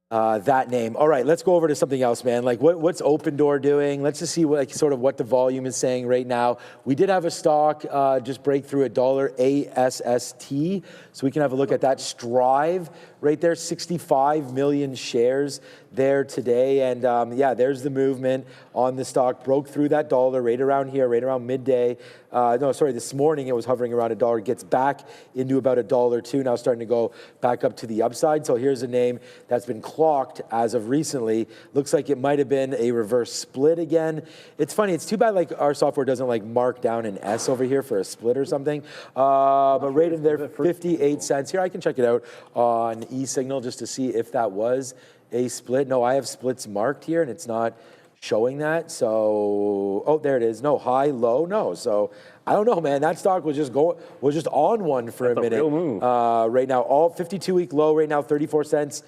Speaker 5: that name. All right, let's go over to something else, man. Like what's Open Door doing? Let's just see what, like, sort of what the volume is saying right now. We did have a stock just break through $1 ASST, so we can have a look at that. Strive right there, 65 million shares there today. And yeah, there's the movement on the stock. Broke through that dollar right around here, right around midday. No, sorry, this morning it was hovering around $1. Gets back into about $1.02. Now starting to go back up to the upside. So here's a name that's been clocked as of recently. Looks like it might have been a reverse split again. It's funny. It's too bad like our software doesn't like mark down an S over here for a split or something. But right in there, 58 cents. Here, I can check it out on eSignal just to see if that was a split. No, I have splits marked here and it's not showing that. So, oh, there it is. No, high, low, no. So I don't know, man. That stock was just on one for a minute.
Speaker 3: Real move.
Speaker 5: Right now, all 52-week low right now, 34 cents.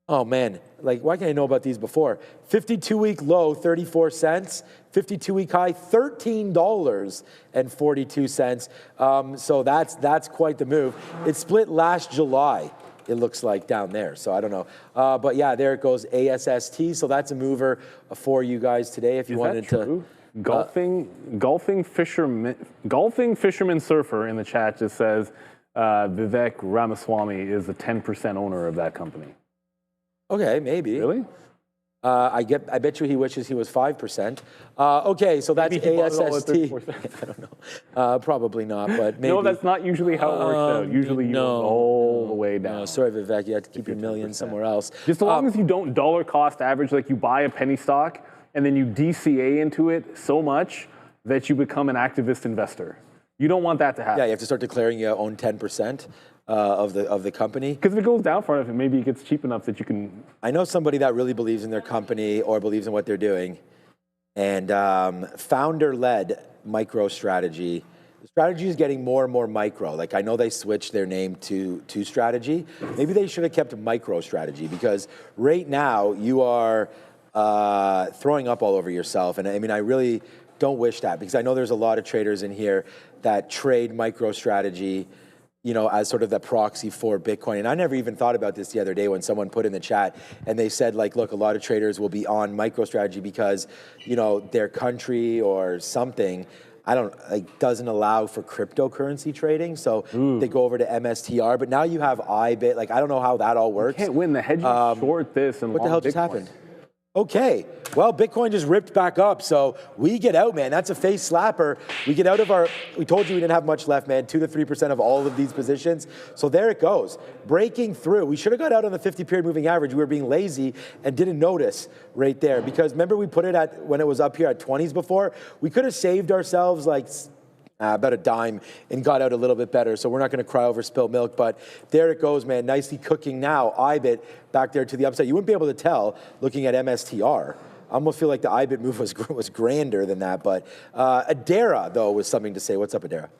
Speaker 5: Oh man, like why can't I know about these before? 52-week low, 34 cents. 52-week high, $13.42. So that's quite the move. It split last July, it looks like, down there. So I don't know. But yeah, there it goes, ASST. So that's a mover for you guys today if you wanted to.
Speaker 3: Golfing fisherman surfer in the chat just says Vivek Ramaswamy is the 10% owner of that company.
Speaker 5: Okay, maybe.
Speaker 3: Really?
Speaker 5: I bet you he wishes he was 5%. Okay, so that's ASST. I don't know. Probably not, but maybe.
Speaker 3: No, that's not usually how it works out. Usually you go all the way down.
Speaker 5: No, sorry, Vivek, you have to keep your millions somewhere else.
Speaker 3: Just as long as you don't dollar cost average, like you buy a penny stock and then you DCA into it so much that you become an activist investor. You don't want that to happen.
Speaker 5: Yeah, you have to start declaring you own 10%. Of the company.
Speaker 3: Because if it goes down far enough, maybe it gets cheap enough that you can.
Speaker 5: I know somebody that really believes in their company or believes in what they're doing, and founder-led micro strategy. The strategy is getting more and more micro. Like I know they switched their name to strategy. Maybe they should have kept micro strategy because right now you are throwing up all over yourself. And I mean, I really don't wish that because I know there's a lot of traders in here that trade micro strategy, you know, as sort of the proxy for Bitcoin. And I never even thought about this the other day when someone put in the chat and they said, like, look, a lot of traders will be on MicroStrategy because, you know, their country or something, doesn't allow for cryptocurrency trading. So they go over to MSTR. But now you have IBIT. Like, I don't know how that all works.
Speaker 3: You can't win. The hedge short this and
Speaker 5: what the hell just happened? Okay, well, Bitcoin just ripped back up, so we get out, man. That's a face slapper. We get out of we told you we didn't have much left, man, 2 to 3% of all of these positions. So there it goes, breaking through. We should have got out on the 50-period moving average. We were being lazy and didn't notice right there because remember we put it at, when it was up here at 20s before, we could have saved ourselves like about a dime and got out a little bit better. So we're not going to cry over spilled milk, but there it goes, man. Nicely cooking now. IBIT back there to the upside. You wouldn't be able to tell looking at MSTR. I almost feel like the IBIT move was grander than that. But Adara, though, was something to say. What's up, Adara?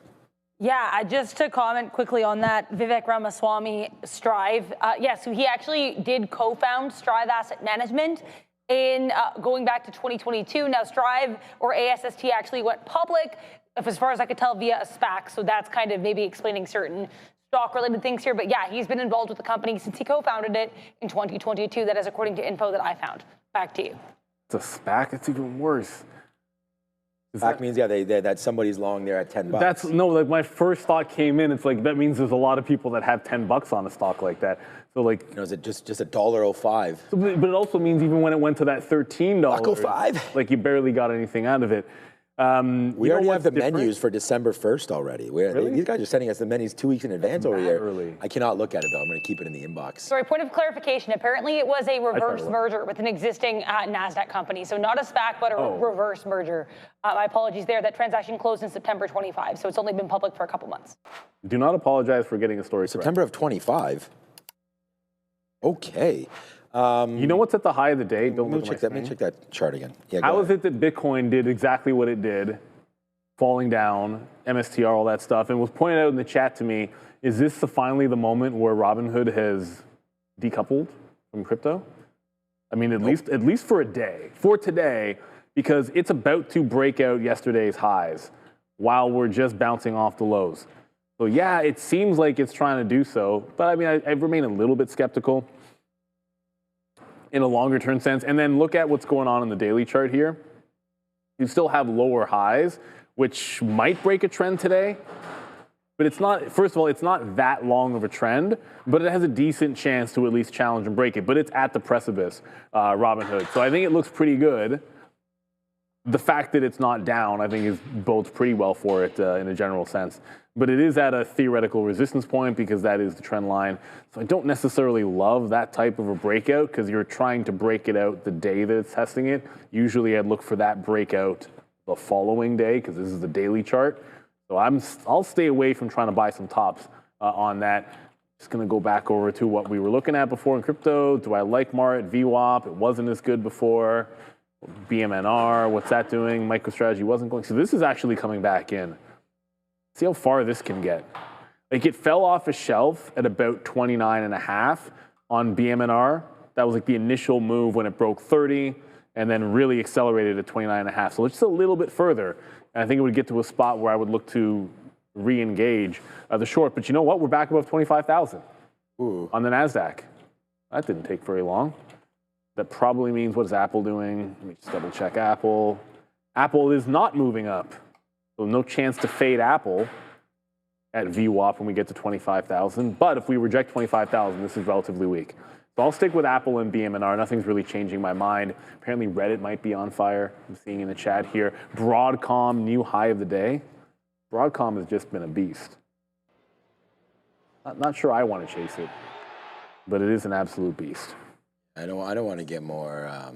Speaker 6: Yeah, just to comment quickly on that, Vivek Ramaswamy, Strive. So he actually did co-found Strive Asset Management in going back to 2022. Now, Strive or ASST actually went public, as far as I could tell, via a SPAC. So that's kind of maybe explaining certain stock-related things here. But yeah, he's been involved with the company since he co-founded it in 2022. That is according to info that I found. Back to you.
Speaker 3: It's a SPAC. It's even worse.
Speaker 5: Back means, yeah, that somebody's long there at $10.
Speaker 3: That's no, like my first thought came in. It's like that means there's a lot of people that have $10 on a stock like that. So like,
Speaker 5: is it just $1.05?
Speaker 3: But it also means even when it went to that $13,
Speaker 5: $1.05?
Speaker 3: like you barely got anything out of it.
Speaker 5: We already have the menus for December 1st already. These guys are sending us the menus 2 weeks in advance over here.
Speaker 3: Early.
Speaker 5: I cannot look at it though. I'm going to keep it in the inbox.
Speaker 6: Sorry, point of clarification. Apparently, it was a reverse merger with an existing NASDAQ company. So not a SPAC, but a reverse merger. My apologies there. That transaction closed in September 25, so it's only been public for a couple months.
Speaker 3: Do not apologize for getting a story
Speaker 5: September of 25. Okay.
Speaker 3: You know what's at the high of the day?
Speaker 5: Let me check that chart again. Yeah,
Speaker 3: How is it that Bitcoin did exactly what it did, falling down, MSTR, all that stuff, and was pointed out in the chat to me, is this finally the moment where Robinhood has decoupled from crypto? I mean, at least for a day, for today, because it's about to break out yesterday's highs while we're just bouncing off the lows. So yeah, it seems like it's trying to do so, but I mean, I remain a little bit skeptical in a longer term sense. And then look at what's going on in the daily chart here. You still have lower highs, which might break a trend today, but it's not, first of all, it's not that long of a trend, but it has a decent chance to at least challenge and break it, but it's at the precipice, Robinhood. So I think it looks pretty good. The fact that it's not down, I think, bodes pretty well for it in a general sense. But it is at a theoretical resistance point because that is the trend line. So I don't necessarily love that type of a breakout because you're trying to break it out the day that it's testing it. Usually I'd look for that breakout the following day because this is the daily chart. So I'll stay away from trying to buy some tops on that. Just going to go back over to what we were looking at before in crypto. Do I like Meta VWAP? It wasn't as good before. BMNR, what's that doing? MicroStrategy wasn't going. So this is actually coming back in. See how far this can get. Like it fell off a shelf at about 29.5 on BMNR. That was like the initial move when it broke 30 and then really accelerated at 29.5. So it's just a little bit further. And I think it would get to a spot where I would look to re-engage the short. But you know what? We're back above 25,000 on the NASDAQ. That didn't take very long. That probably means, what is Apple doing? Let me just double check Apple. Apple is not moving up. So no chance to fade Apple at VWAP when we get to 25,000. But if we reject 25,000, this is relatively weak. So I'll stick with Apple and BMNR. Nothing's really changing my mind. Apparently Reddit might be on fire. I'm seeing in the chat here. Broadcom, new high of the day. Broadcom has just been a beast. Not sure I want to chase it, but it is an absolute beast.
Speaker 5: I don't want to get more. I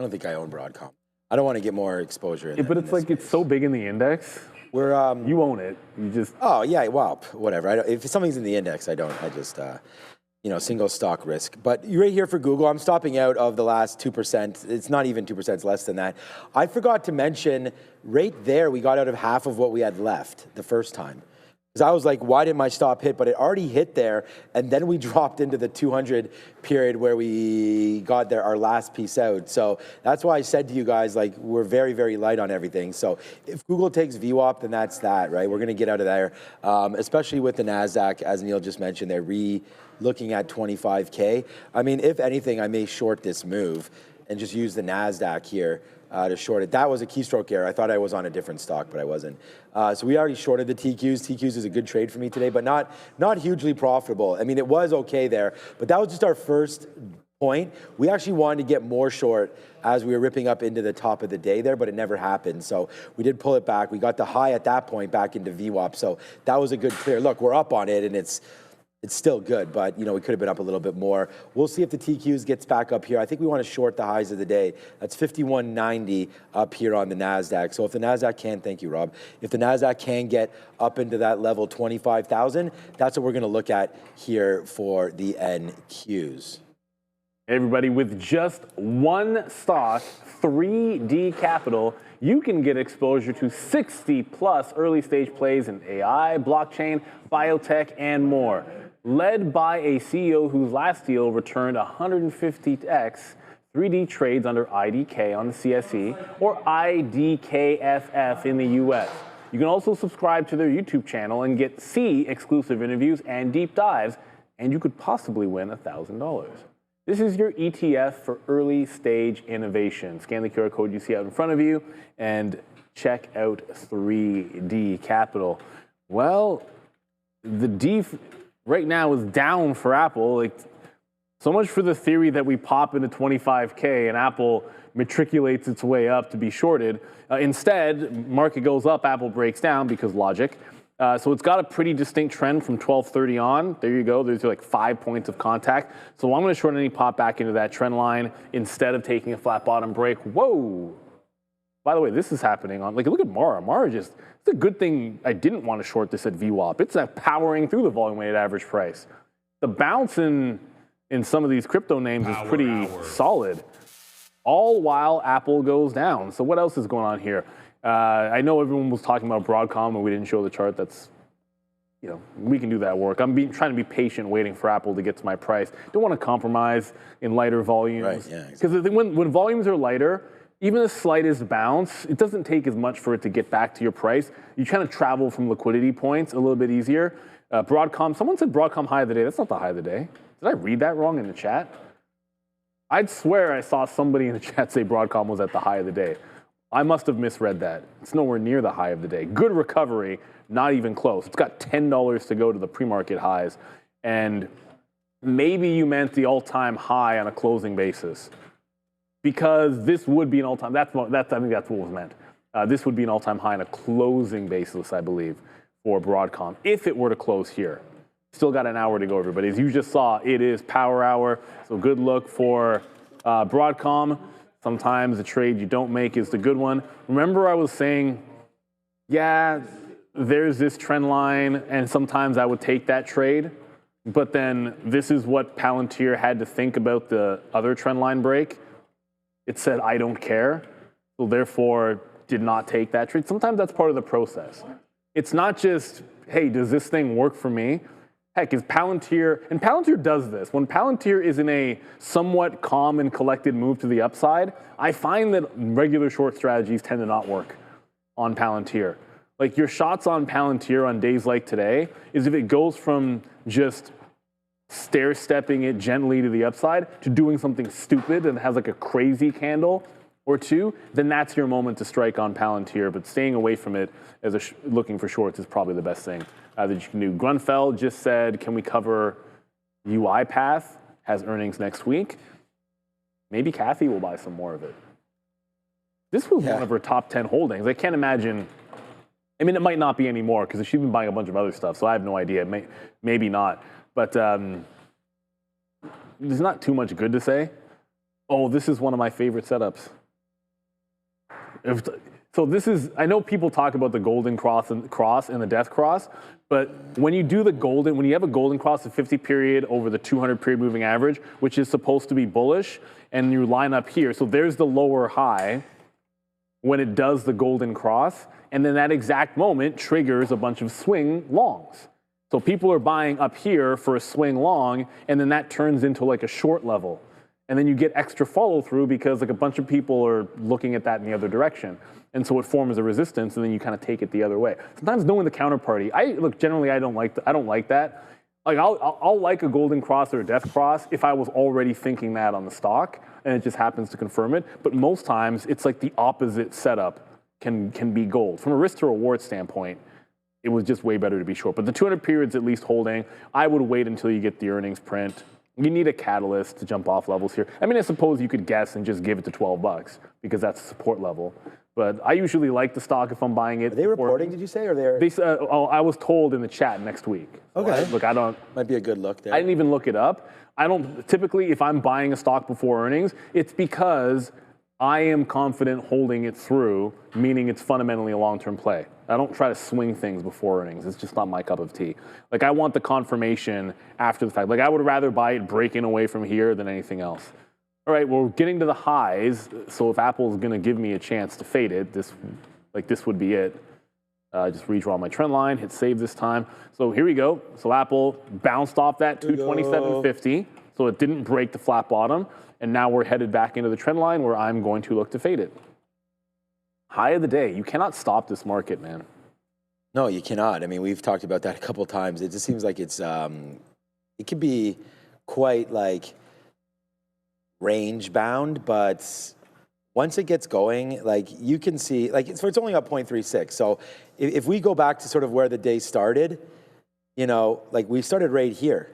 Speaker 5: don't think I own Broadcom. I don't want to get more exposure.
Speaker 3: But it's like it's so big in the index.
Speaker 5: We're
Speaker 3: you own it. You just
Speaker 5: yeah. Well, whatever. If something's in the index, I don't. I just single stock risk. But right here for Google, I'm stopping out of the last 2%. It's not even 2%. It's less than that. I forgot to mention right there. We got out of half of what we had left the first time. Because I was like, why didn't my stop hit? But it already hit there, and then we dropped into the 200 period where we got our last piece out. So that's why I said to you guys, like, we're very, very light on everything. So if Google takes VWAP, then that's that, right? We're going to get out of there, especially with the NASDAQ, as Neil just mentioned, they're looking at 25K. I mean, if anything, I may short this move and just use the NASDAQ here to short it. That was a keystroke error. I thought I was on a different stock, but I wasn't. So we already shorted the TQs. TQs is a good trade for me today, but not hugely profitable. I mean, it was okay there, but that was just our first point. We actually wanted to get more short as we were ripping up into the top of the day there, but it never happened. So we did pull it back. We got the high at that point back into VWAP. So that was a good clear. Look, we're up on it, and it's still good, but we could have been up a little bit more. We'll see if the TQs gets back up here. I think we want to short the highs of the day. That's 51.90 up here on the NASDAQ. So if the NASDAQ can, thank you, Rob. If the NASDAQ can get up into that level 25,000, that's what we're going to look at here for the NQs.
Speaker 3: Everybody, with just one stock, 3D Capital, you can get exposure to 60 plus early stage plays in AI, blockchain, biotech, and more. Led by a CEO whose last deal returned 150x 3D trades under IDK on the CSE or IDKFF in the US. You can also subscribe to their YouTube channel and get exclusive interviews and deep dives, and you could possibly win $1,000. This is your ETF for early stage innovation. Scan the QR code you see out in front of you and check out 3D Capital. Well, the D right now is down for Apple. Like, so much for the theory that we pop into 25K and Apple matriculates its way up to be shorted. Instead, market goes up, Apple breaks down because logic. So it's got a pretty distinct trend from 1230 on. There you go. There's like 5 points of contact. So I'm going to short any pop back into that trend line instead of taking a flat bottom break. Whoa. By the way, this is happening on, like, look at Mara. Mara just, it's a good thing I didn't want to short this at VWAP. It's powering through the volume weighted average price. The bounce in some of these crypto names is pretty solid, all while Apple goes down. So what else is going on here? I know everyone was talking about Broadcom and we didn't show the chart. That's, you know, we can do that work. I'm trying to be patient, waiting for Apple to get to my price. Don't want to compromise in lighter volumes.
Speaker 5: Right, yeah,
Speaker 3: Because when volumes are lighter, even the slightest bounce, it doesn't take as much for it to get back to your price. You kind of travel from liquidity points a little bit easier. Broadcom, someone said Broadcom high of the day. That's not the high of the day. Did I read that wrong in the chat? I'd swear I saw somebody in the chat say Broadcom was at the high of the day. I must have misread that. It's nowhere near the high of the day. Good recovery, not even close. It's got $10 to go to the pre-market highs. And maybe you meant the all-time high on a closing basis. Because this would be an all-time, I think that's what was meant. This would be an all-time high on a closing basis, I believe, for Broadcom, if it were to close here. Still got an hour to go, everybody. As you just saw, it is power hour, so good look for Broadcom. Sometimes the trade you don't make is the good one. Remember I was saying, yeah, there's this trend line, and sometimes I would take that trade, but then this is what Palantir had to think about the other trend line break. It said, I don't care, so therefore did not take that trade. Sometimes that's part of the process. It's not just, hey, does this thing work for me? Heck, is Palantir, and Palantir does this. When Palantir is in a somewhat calm and collected move to the upside, I find that regular short strategies tend to not work on Palantir. Like, your shots on Palantir on days like today is if it goes from just stair-stepping it gently to the upside to doing something stupid and has like a crazy candle or two, then that's your moment to strike on Palantir. But staying away from it as looking for shorts is probably the best thing that you can do. Grunfeld just said, can we cover UiPath? Has earnings next week. Maybe Kathy will buy some more of it. This was one of her top 10 holdings. I can't imagine. I mean, it might not be anymore because she's been buying a bunch of other stuff, so I have no idea. Maybe not. But there's not too much good to say. Oh, this is one of my favorite setups. So this is, I know people talk about the golden cross and the death cross, but when you do when you have a golden cross, the 50 period over the 200 period moving average, which is supposed to be bullish, and you line up here, so there's the lower high when it does the golden cross, and then that exact moment triggers a bunch of swing longs. So people are buying up here for a swing long, and then that turns into like a short level. And then you get extra follow through because like a bunch of people are looking at that in the other direction. And so it forms a resistance, and then you kind of take it the other way. Sometimes knowing the counterparty, generally I don't like that. Like I'll like a golden cross or a death cross if I was already thinking that on the stock, and it just happens to confirm it. But most times it's like the opposite setup can be gold. From a risk to reward standpoint, it was just way better to be short. But the 200 periods at least holding. I would wait until you get the earnings print. You need a catalyst to jump off levels here. I mean, I suppose you could guess and just give it to $12 because that's a support level. But I usually like the stock if I'm buying it.
Speaker 5: Are they reporting, did you say, or they're?
Speaker 3: I was told in the chat next week.
Speaker 5: Okay.
Speaker 3: Look, I don't.
Speaker 5: Might be a good look there.
Speaker 3: I didn't even look it up. I don't, typically, if I'm buying a stock before earnings, it's because I am confident holding it through, meaning it's fundamentally a long-term play. I don't try to swing things before earnings. It's just not my cup of tea. Like, I want the confirmation after the fact. Like, I would rather buy it breaking away from here than anything else. All right, we're getting to the highs. So if Apple's going to give me a chance to fade it, this would be it. Just redraw my trend line, hit save this time. So here we go. So Apple bounced off that 227.50. So it didn't break the flat bottom. And now we're headed back into the trend line where I'm going to look to fade it. High of the day. You cannot stop this market, man.
Speaker 5: No, you cannot. I mean, we've talked about that a couple of times. It just seems like it's, it could be quite like range bound, but once it gets going, like you can see, like it's only up 0.36. So if we go back to sort of where the day started, you know, like we started right here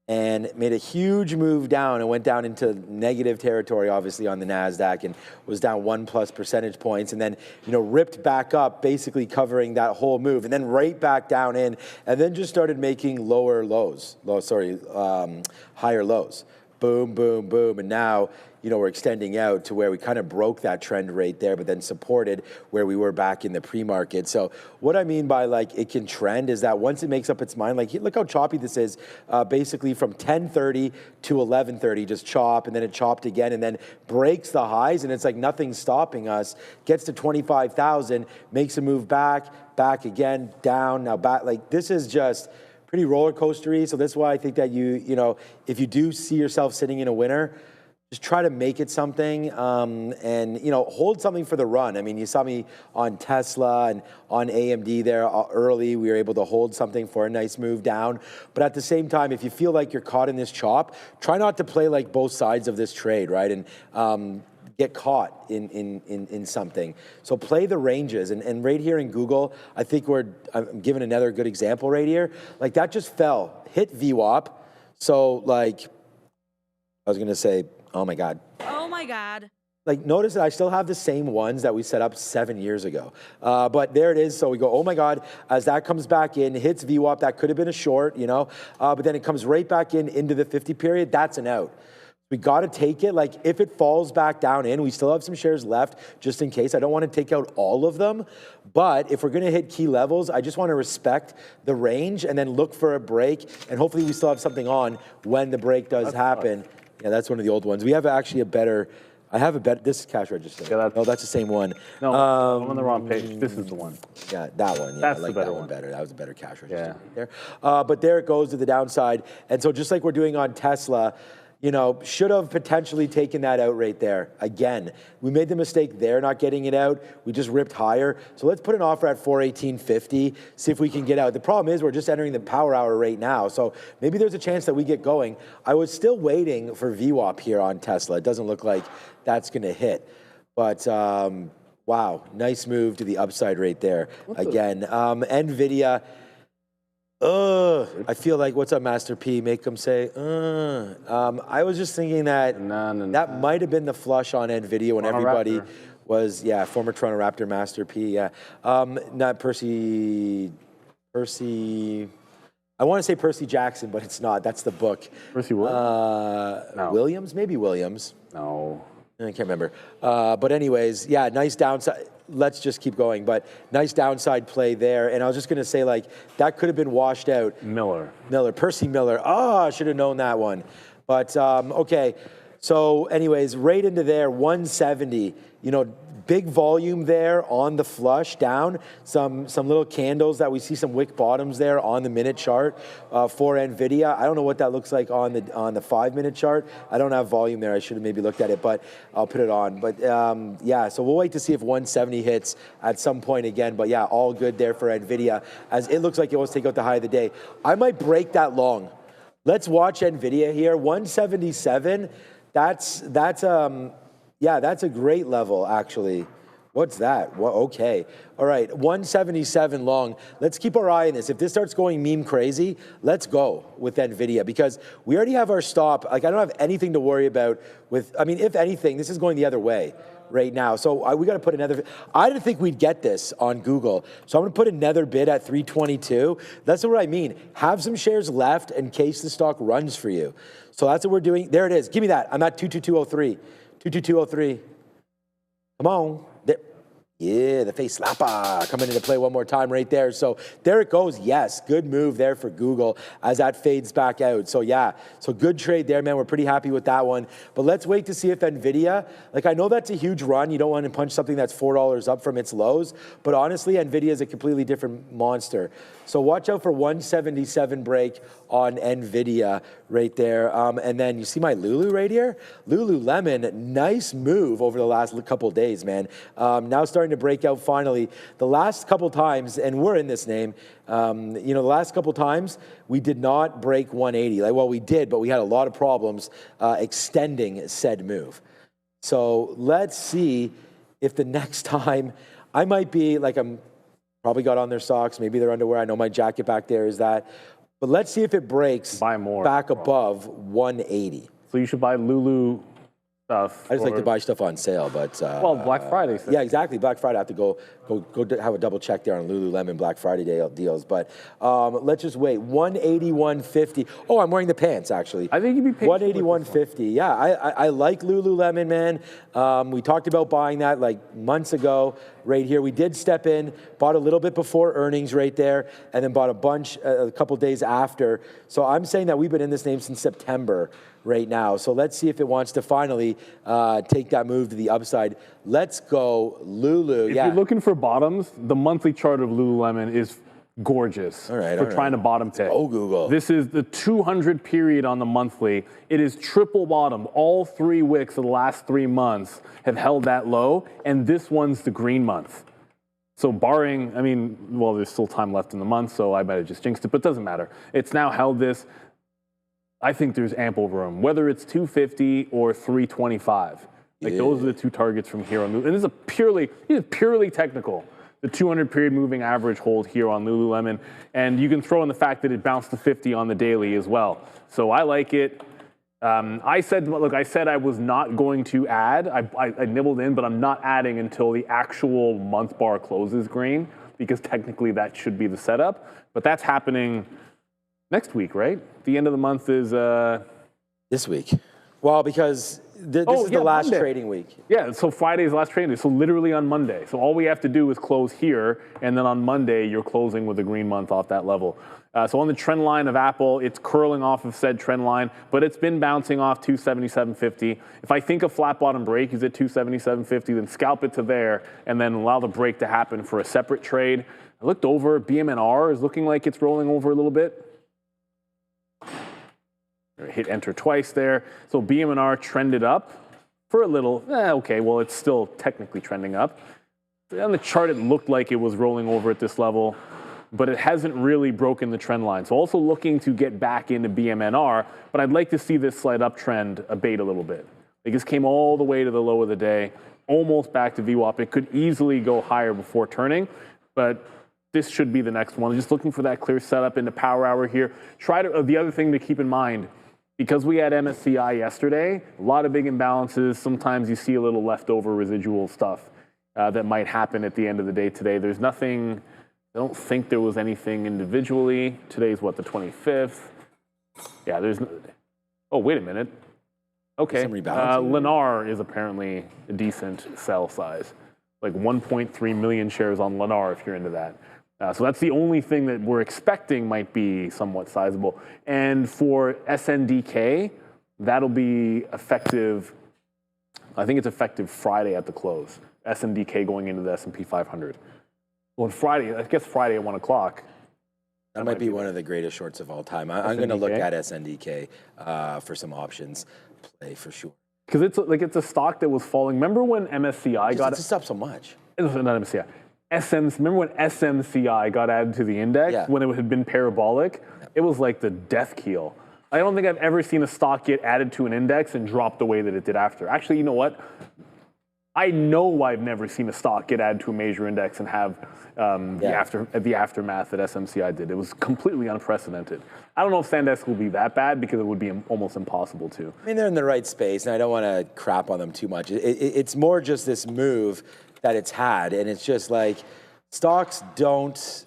Speaker 5: and made a huge move down and went down into negative territory, obviously on the NASDAQ, and was down 1+ percentage points, and then, you know, ripped back up, basically covering that whole move, and then right back down in, and then just started making higher lows. Boom, boom, boom, and now, you know, we're extending out to where we kind of broke that trend right there, but then supported where we were back in the pre-market. So what I mean by like it can trend is that once it makes up its mind, like look how choppy this is, basically from 10:30 to 11:30, just chop, and then it chopped again, and then breaks the highs, and it's like nothing's stopping us, gets to 25,000, makes a move back again, down, now back. Like this is just pretty roller coastery. So that's why I think that you know, if you do see yourself sitting in a winner, just try to make it something, and you know, hold something for the run. I mean, you saw me on Tesla and on AMD there early. We were able to hold something for a nice move down. But at the same time, if you feel like you're caught in this chop, try not to play like both sides of this trade, right? And get caught in something. So play the ranges. And right here in Google, I think I'm giving another good example right here. Like that just fell, hit VWAP. So like, I was gonna say, oh my God.
Speaker 7: Oh my God.
Speaker 5: Like notice that I still have the same ones that we set up 7 years ago. But there it is. So we go, oh my God, as that comes back in, hits VWAP, that could have been a short, you know, but then it comes right back into the 50 period, that's an out. We got to take it. Like if it falls back down in, we still have some shares left just in case. I don't want to take out all of them, but if we're going to hit key levels, I just want to respect the range and then look for a break, and hopefully we still have something on when the break does happen. Yeah, that's one of the old ones. We have actually a better, this is cash register.
Speaker 3: Yeah,
Speaker 5: no, that's the same one.
Speaker 3: No, I'm on the wrong page. This is the one.
Speaker 5: Yeah, that one. Yeah,
Speaker 3: That's
Speaker 5: I like
Speaker 3: the better
Speaker 5: that one
Speaker 3: one.
Speaker 5: better. That was a better cash register
Speaker 3: Yeah.
Speaker 5: right there. But there it goes to the downside. And so just like we're doing on Tesla, you know, should have potentially taken that out right there. Again, we made the mistake there not getting it out. We just ripped higher. So let's put an offer at 418.50, see if we can get out. The problem is we're just entering the power hour right now. So maybe there's a chance that we get going. I was still waiting for VWAP here on Tesla. It doesn't look like that's going to hit. But wow, nice move to the upside right there. Again, Nvidia. I feel like, what's up, Master P? Make them say, I was just thinking that that might have been the flush on Nvidia when everybody was, former Toronto Raptor Master P, not Percy, I want to say Percy Jackson, but it's not. That's the book.
Speaker 3: Percy what?
Speaker 5: No. Williams? Maybe Williams.
Speaker 3: No.
Speaker 5: I can't remember. But anyways, yeah, nice downside. Let's just keep going. But nice downside play there. And I was just going to say, like, that could have been washed out. Percy Miller. I should have known that one. But, okay. So anyways, right into there, 170. You know, big volume there on the flush down. Some little candles that we see, some wick bottoms there on the minute chart for Nvidia. I don't know what that looks like on the 5-minute chart. I don't have volume there. I should have maybe looked at it, but I'll put it on. But yeah, so we'll wait to see if 170 hits at some point again. But yeah, all good there for Nvidia, as it looks like it wants to take out the high of the day. I might break that long. Let's watch Nvidia here. 177. That's a great level, actually. What's that? Well, okay. All right, 177 long. Let's keep our eye on this. If this starts going meme crazy, let's go with Nvidia, because we already have our stop. Like, I don't have anything to worry about with, I mean, if anything, this is going the other way right now. So we got to put another, I didn't think we'd get this on Google. So I'm going to put another bid at 322. That's what I mean. Have some shares left in case the stock runs for you. So that's what we're doing. There it is. Give me that. I'm at 22203. 22203. Come on. There. Yeah, the face slapper coming into play one more time right there. So there it goes. Yes, good move there for Google as that fades back out. So yeah, so good trade there, man. We're pretty happy with that one. But let's wait to see if Nvidia, like, I know that's a huge run. You don't want to punch something that's $4 up from its lows. But honestly, Nvidia is a completely different monster. So watch out for 177 break on Nvidia right there. And then you see my Lulu right here? Lululemon, nice move over the last couple of days, man. Now starting starting to break out finally. The last couple times, and we're in this name, you know, the last couple times we did not break 180. Like, well, we did, but we had a lot of problems extending said move. So let's see if the next time, I might be like, I'm probably got on their socks, maybe their underwear. I know my jacket back there is that. But let's see if it breaks
Speaker 3: Buy more.
Speaker 5: back above 180.
Speaker 3: So you should buy Lulu stuff.
Speaker 5: I just like to buy stuff on sale, but
Speaker 3: Well, Black Friday.
Speaker 5: yeah, exactly. Black Friday, I have to go have a double check there on Lululemon Black Friday deals. But let's just wait. 181.50. Oh, I'm wearing the pants actually.
Speaker 3: I think you'd be patient with this
Speaker 5: 181.50. Yeah, I like Lululemon, man. We talked about buying that like months ago. Right here, we did step in, bought a little bit before earnings right there, and then bought a bunch a couple days after. So I'm saying that we've been in this name since September right now. So let's see if it wants to finally take that move to the upside. Let's go, Lulu.
Speaker 3: If you're looking for bottoms, the monthly chart of Lululemon is gorgeous for trying to bottom pick.
Speaker 5: Oh, Google.
Speaker 3: This is the 200 period on the monthly. It is triple bottom. All 3 wicks of the last 3 months have held that low, and this one's the green month. So barring, I mean, well, there's still time left in the month, so I might have just jinxed it, but it doesn't matter. It's now held this. I think there's ample room, whether it's 250 or 325. Like those are the 2 targets from here on. And this is purely technical. The 200 period moving average hold here on Lululemon. And you can throw in the fact that it bounced to 50 on the daily as well. So I like it. I said I was not going to add. I nibbled in, but I'm not adding until the actual month bar closes green, because technically that should be the setup. But that's happening next week, right? The end of the month is...
Speaker 5: This week. Well, because this is the last
Speaker 3: Monday.
Speaker 5: trading week.
Speaker 3: Yeah, so Friday's the last trading day, so literally on Monday. So all we have to do is close here, and then on Monday, you're closing with a green month off that level. So on the trend line of Apple, it's curling off of said trend line, but it's been bouncing off 277.50. If I think a flat bottom break is at 277.50, then scalp it to there, and then allow the break to happen for a separate trade. I looked over, BMNR is looking like it's rolling over a little bit. Hit enter twice there. So BMNR trended up for a little. Okay, well, it's still technically trending up. On the chart, it looked like it was rolling over at this level, but it hasn't really broken the trend line. So also looking to get back into BMNR, but I'd like to see this slight uptrend abate a little bit. Like this came all the way to the low of the day, almost back to VWAP. It could easily go higher before turning, but this should be the next one. Just looking for that clear setup into power hour here. The other thing to keep in mind, because we had MSCI yesterday, a lot of big imbalances. Sometimes you see a little leftover residual stuff that might happen at the end of the day today. There's nothing, I don't think there was anything individually. Today's what, the 25th? Yeah, there's no, oh, wait a minute. Okay, Lennar is apparently a decent sell size. Like 1.3 million shares on Lennar if you're into that. So that's the only thing that we're expecting might be somewhat sizable. And for SNDK, that'll be effective, I think it's effective Friday at the close. SNDK going into the S&P 500. Well, Friday, I guess Friday at 1 o'clock.
Speaker 5: That might be one of the greatest shorts of all time. I'm going to look at SNDK for some options play for sure.
Speaker 3: Because it's a stock that was falling. Remember when MSCI got...
Speaker 5: It's up so much.
Speaker 3: Not MSCI. Remember when SMCI got added to the index when it had been parabolic? It was like the death keel. I don't think I've ever seen a stock get added to an index and drop the way that it did after. Actually, you know what? I know I've never seen a stock get added to a major index and have the aftermath that SMCI did. It was completely unprecedented. I don't know if SanDisk will be that bad because it would be almost impossible to.
Speaker 5: I mean, they're in the right space, and I don't want to crap on them too much. It's more just this move that it's had, and it's just like stocks don't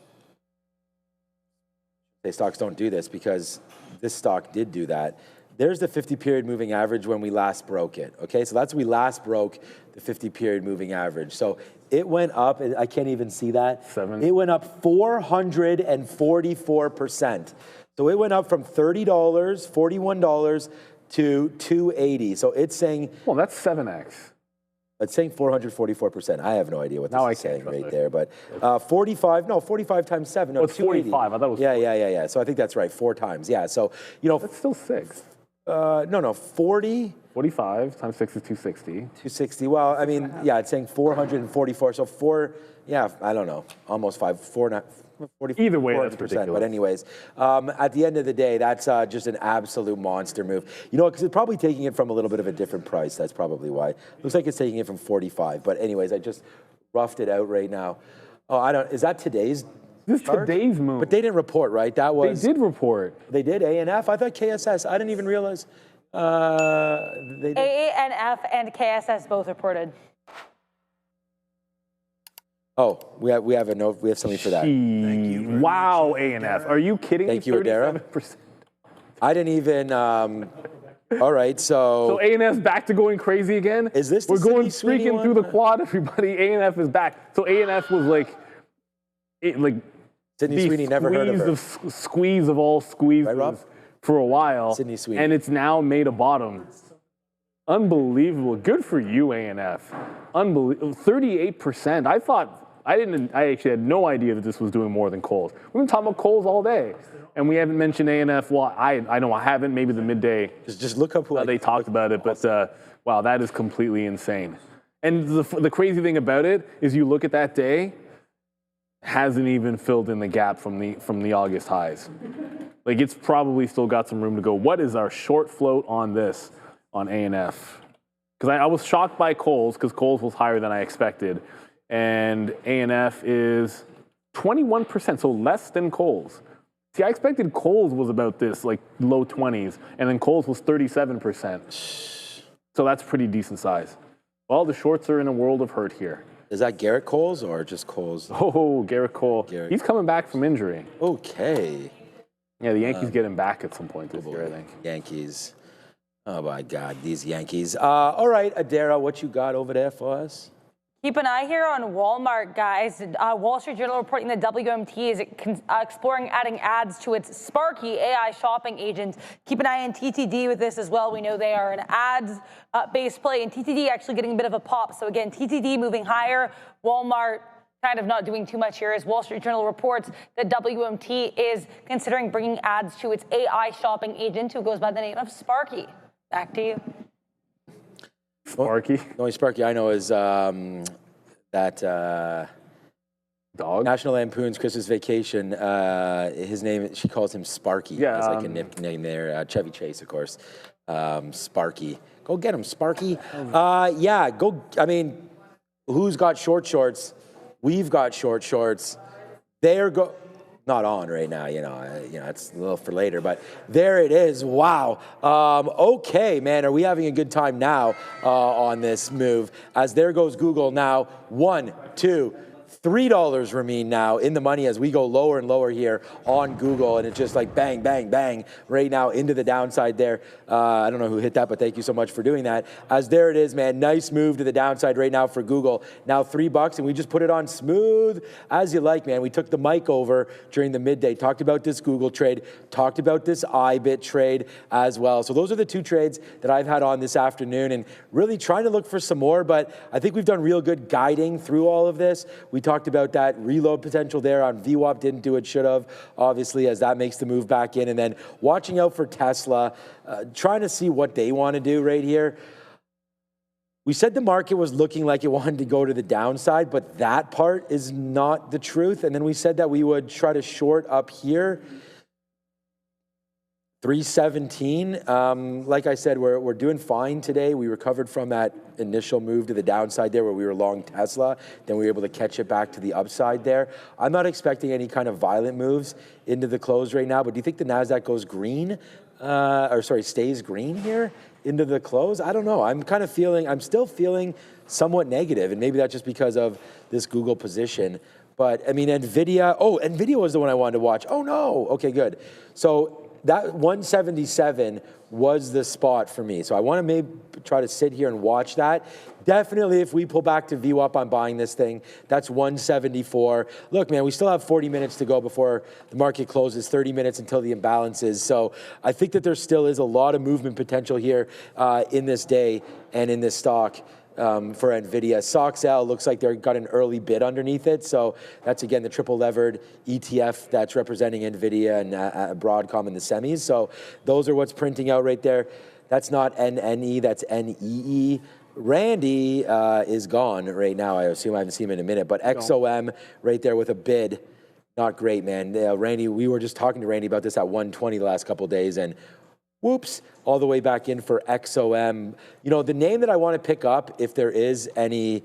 Speaker 5: do this, because this stock did do that. There's the 50-period moving average when we last broke it, okay? So that's when we last broke the 50-period moving average. So it went up, I can't even see that. It went up 444%. So it went up from $30, $41 to $280. So it's saying...
Speaker 3: Well, that's 7x.
Speaker 5: It's saying 444%. I have no idea what this is saying right there, but 45 times 7. No,
Speaker 3: it's 45. I thought it was 40.
Speaker 5: Yeah. So I think that's right, 4 times. Yeah, so, you know.
Speaker 3: That's still 6.
Speaker 5: No, 40.
Speaker 3: 45 times 6 is 260.
Speaker 5: 260. Well, I mean, yeah, it's saying 444. So I don't know, almost 40.
Speaker 3: Either way, that's
Speaker 5: 400%.
Speaker 3: ridiculous.
Speaker 5: But anyways, at the end of the day, that's just an absolute monster move. You know, because it's probably taking it from a little bit of a different price. That's probably why. Looks like it's taking it from 45. But anyways, I just roughed it out right now. Oh, is that today's?
Speaker 3: This is today's move.
Speaker 5: But they didn't report, right? That was.
Speaker 3: They did report.
Speaker 5: They did ANF. I thought KSS. I didn't even realize. They did.
Speaker 6: ANF and KSS both reported.
Speaker 5: Oh, we have a note. We have something for that.
Speaker 1: Thank you very
Speaker 3: Wow,
Speaker 1: much,
Speaker 3: ANF. Are you kidding
Speaker 5: Thank
Speaker 3: me?
Speaker 5: you, Adara.
Speaker 3: 37%.
Speaker 5: I didn't even. All right,
Speaker 3: So ANF's back to going crazy again?
Speaker 5: Is this the
Speaker 3: We're going
Speaker 5: Sydney Sweeney
Speaker 3: streaking through
Speaker 5: one?
Speaker 3: the quad, everybody. ANF is back. So ANF was like
Speaker 5: Sydney
Speaker 3: the
Speaker 5: Sweeney, never heard of her.
Speaker 3: Squeeze of all squeezes
Speaker 5: Right, Rob?
Speaker 3: for a while.
Speaker 5: Sydney Sweeney.
Speaker 3: And it's now made a bottom. Unbelievable. Good for you, ANF. Unbelievable. 38%. I actually had no idea that this was doing more than Kohl's. We've been talking about Kohl's all day. And we haven't mentioned ANF. Well, I know I haven't. Maybe the midday.
Speaker 5: Just look up who
Speaker 3: They talked about it, but wow, that is completely insane. And the crazy thing about it is you look at that day, hasn't even filled in the gap from the August highs. Like it's probably still got some room to go. What is our short float on this, on ANF? Because I was shocked by Kohl's because Kohl's was higher than I expected. And ANF is 21%, so less than Kohl's. See, I expected Kohl's was about this, like low 20s, and then Kohl's was 37%. So that's pretty decent size. Well, the shorts are in a world of hurt here.
Speaker 5: Is that Garrett Coles or just Coles?
Speaker 3: Oh, Garrett Cole. He's coming back from injury.
Speaker 5: Okay.
Speaker 3: Yeah, the Yankees get him back at some point this year, I think.
Speaker 5: Yankees. Oh my God, these Yankees. All right, Adara, what you got over there for us?
Speaker 6: Keep an eye here on Walmart, guys. Wall Street Journal reporting that WMT is exploring adding ads to its Sparky AI shopping agent. Keep an eye on TTD with this as well. We know they are an ads-based play, and TTD actually getting a bit of a pop. So again, TTD moving higher. Walmart kind of not doing too much here as Wall Street Journal reports that WMT is considering bringing ads to its AI shopping agent who goes by the name of Sparky. Back to you.
Speaker 3: Sparky.
Speaker 5: The only Sparky I know is that
Speaker 3: Dog.
Speaker 5: National Lampoon's Christmas Vacation. His name, she calls him Sparky.
Speaker 3: Yeah,
Speaker 5: It's like a nickname there. Chevy Chase, of course. Sparky. Go get him, Sparky. Yeah, go. I mean, who's got short shorts? We've got short shorts. They're not on right now, it's a little for later, but there it is. Wow. Okay, man, are we having a good time now on this move? As there goes Google now, $1, $2, $3 remain now in the money as we go lower and lower here on Google, and it's just like bang, bang, bang right now into the downside there. I don't know who hit that, but thank you so much for doing that. As there it is, man, nice move to the downside right now for Google. Now $3, and we just put it on smooth as you like, man. We took the mic over during the midday, talked about this Google trade, talked about this IBIT trade as well. So those are the two trades that I've had on this afternoon, and really trying to look for some more, but I think we've done real good guiding through all of this. We talked about that reload potential there on VWAP, didn't do it, should have, obviously, as that makes the move back in. And then watching out for Tesla, trying to see what they want to do right here. We said the market was looking like it wanted to go to the downside, but that part is not the truth. And then we said that we would try to short up here. 317. Like I said, we're doing fine today. We recovered from that initial move to the downside there where we were long Tesla. Then we were able to catch it back to the upside there. I'm not expecting any kind of violent moves into the close right now, but do you think the NASDAQ goes green? Stays green here into the close? I don't know. I'm still feeling somewhat negative, and maybe that's just because of this Google position. But I mean, Nvidia was the one I wanted to watch. Oh no. Okay, good. So that 177 was the spot for me. So I want to maybe try to sit here and watch that. Definitely, if we pull back to VWAP, I'm buying this thing. That's 174. Look, man, we still have 40 minutes to go before the market closes, 30 minutes until the imbalances. So I think that there still is a lot of movement potential here in this day and in this stock. for Nvidia. Soxel looks like they've got an early bid underneath it. So that's, again, the triple levered ETF that's representing Nvidia and Broadcom in the semis. So those are what's printing out right there. That's not NNE, that's NEE. Randy is gone right now. I assume I haven't seen him in a minute, but XOM right there with a bid. Not great, man. Randy, we were just talking to Randy about this at 120 the last couple of days, and whoops, all the way back in for XOM. You know, the name that I want to pick up, if there is any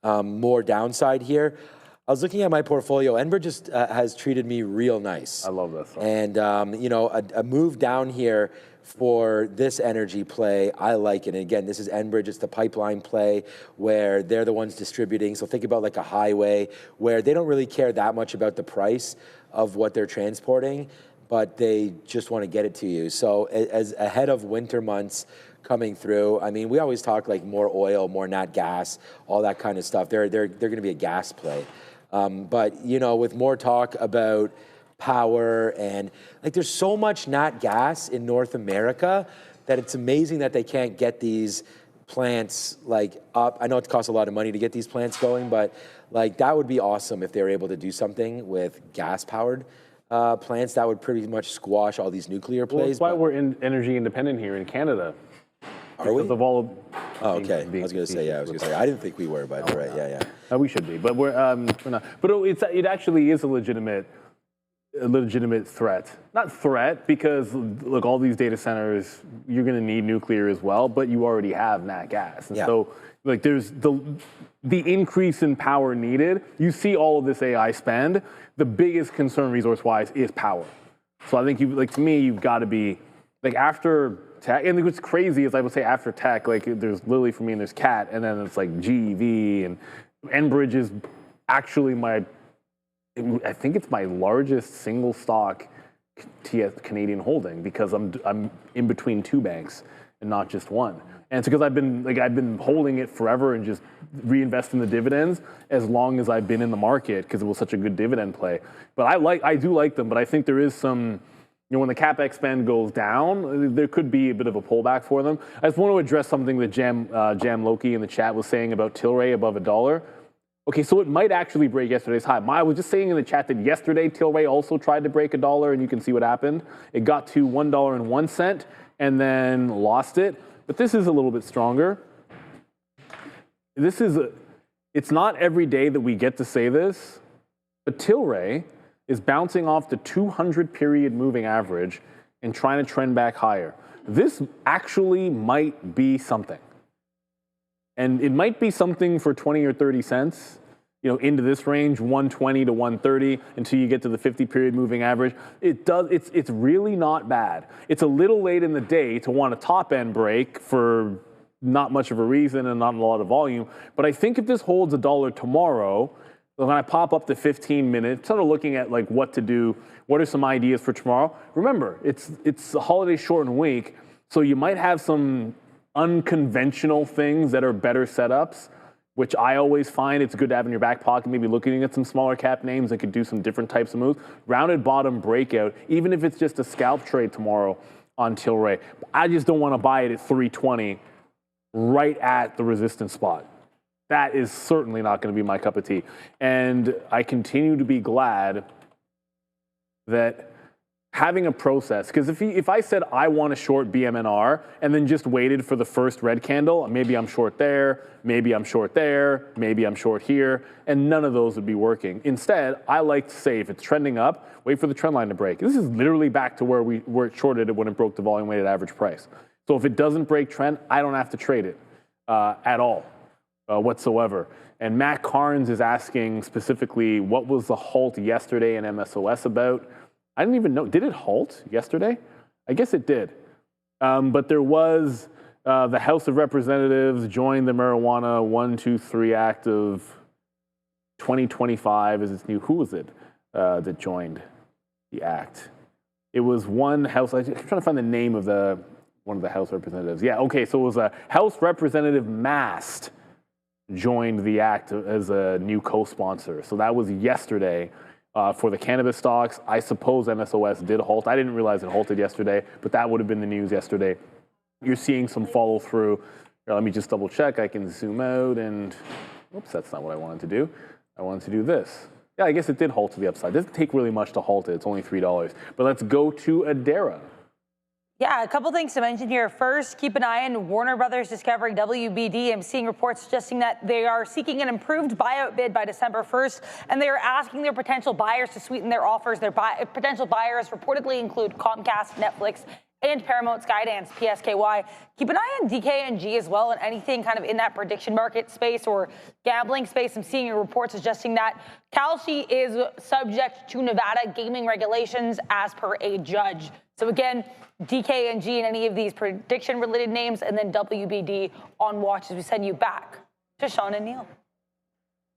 Speaker 5: more downside here, I was looking at my portfolio. Enbridge just has treated me real nice.
Speaker 3: I love this.
Speaker 5: And, you know, a move down here for this energy play, I like it. And again, this is Enbridge, it's the pipeline play where they're the ones distributing. So think about like a highway where they don't really care that much about the price of what they're transporting, but they just want to get it to you. So as ahead of winter months coming through, I mean, we always talk like more oil, more nat gas, all that kind of stuff. They're going to be a gas play. But, you know, with more talk about power and like there's so much nat gas in North America that it's amazing that they can't get these plants like up. I know it costs a lot of money to get these plants going, but like that would be awesome if they were able to do something with gas powered plants. That would pretty much squash all these nuclear plays.
Speaker 3: Well, that's why we're energy independent here in Canada.
Speaker 5: Are we?
Speaker 3: Because of all of,
Speaker 5: Oh, okay. I was going to say, I didn't think we were, but right, yeah.
Speaker 3: We should be, but we're not. But it actually is a legitimate threat. Not threat, because look, all these data centers, you're going to need nuclear as well, but you already have nat gas. And so like there's the increase in power needed. You see all of this AI spend. The biggest concern resource-wise is power. So I think to me, you've got to be like after tech, and what's crazy is I would say after tech, like there's Lilly for me and there's Cat, and then it's like GEV, and Enbridge is actually I think it's my largest single stock Canadian holding because I'm in between two banks and not just one. And it's because I've been holding it forever and just reinvesting the dividends as long as I've been in the market because it was such a good dividend play. But I do like them, but I think there is some, you know, when the CapEx spend goes down, there could be a bit of a pullback for them. I just want to address something that Jam Loki in the chat was saying about Tilray above $1. Okay, so it might actually break yesterday's high. I was just saying in the chat that yesterday Tilray also tried to break $1, and you can see what happened. It got to $1.01 and then lost it. But this is a little bit stronger. It's not every day that we get to say this, but Tilray is bouncing off the 200-period moving average and trying to trend back higher. This actually might be something. And it might be something for 20 or 30 cents, you know, into this range, 120 to 130, until you get to the 50-period moving average. It's really not bad. It's a little late in the day to want a top-end break for not much of a reason and not a lot of volume. But I think if this holds $1 tomorrow, when I pop up the 15 minutes, sort of looking at like what to do, what are some ideas for tomorrow? Remember, it's a holiday shortened week, so you might have some unconventional things that are better setups, which I always find it's good to have in your back pocket, maybe looking at some smaller cap names that could do some different types of moves. Rounded bottom breakout, even if it's just a scalp trade tomorrow on Tilray. I just don't want to buy it at 320 right at the resistance spot. That is certainly not going to be my cup of tea. And I continue to be glad that having a process, because if I said I want to short BMNR and then just waited for the first red candle, maybe I'm short there, maybe I'm short there, maybe I'm short here, and none of those would be working. Instead, I like to say if it's trending up, wait for the trend line to break. This is literally back to where it shorted it when it broke the volume weighted average price. So if it doesn't break trend, I don't have to trade it at all whatsoever. And Matt Carnes is asking specifically, what was the halt yesterday in MSOS about? I didn't even know. Did it halt yesterday? I guess it did. But there was the House of Representatives joined the Marijuana 123 Act of 2025 as its new. Who was it that joined the act? It was one House. I'm trying to find the name of one of the House representatives. Yeah. Okay. So it was a House Representative Mast joined the act as a new co-sponsor. So that was yesterday. For the cannabis stocks, I suppose MSOS did halt. I didn't realize it halted yesterday, but that would have been the news yesterday. You're seeing some follow through Here, let me just double check. I can zoom out and, oops, that's not what I wanted to do. I wanted to do this. Yeah, I guess it did halt to the upside. It doesn't take really much to halt it. It's only $3. But let's go to Adara.
Speaker 6: Yeah, a couple things to mention here. First, keep an eye on Warner Brothers discovering WBD. I'm seeing reports suggesting that they are seeking an improved buyout bid by December 1st, and they are asking their potential buyers to sweeten their offers. Their potential buyers reportedly include Comcast, Netflix, and Paramount, Skydance, PSKY. Keep an eye on DKNG as well, and anything kind of in that prediction market space or gambling space. I'm seeing a report suggesting that Kalshi is subject to Nevada gaming regulations as per a judge. So again, DKNG and any of these prediction-related names, and then WBD on watch as we send you back to Sean and Neil.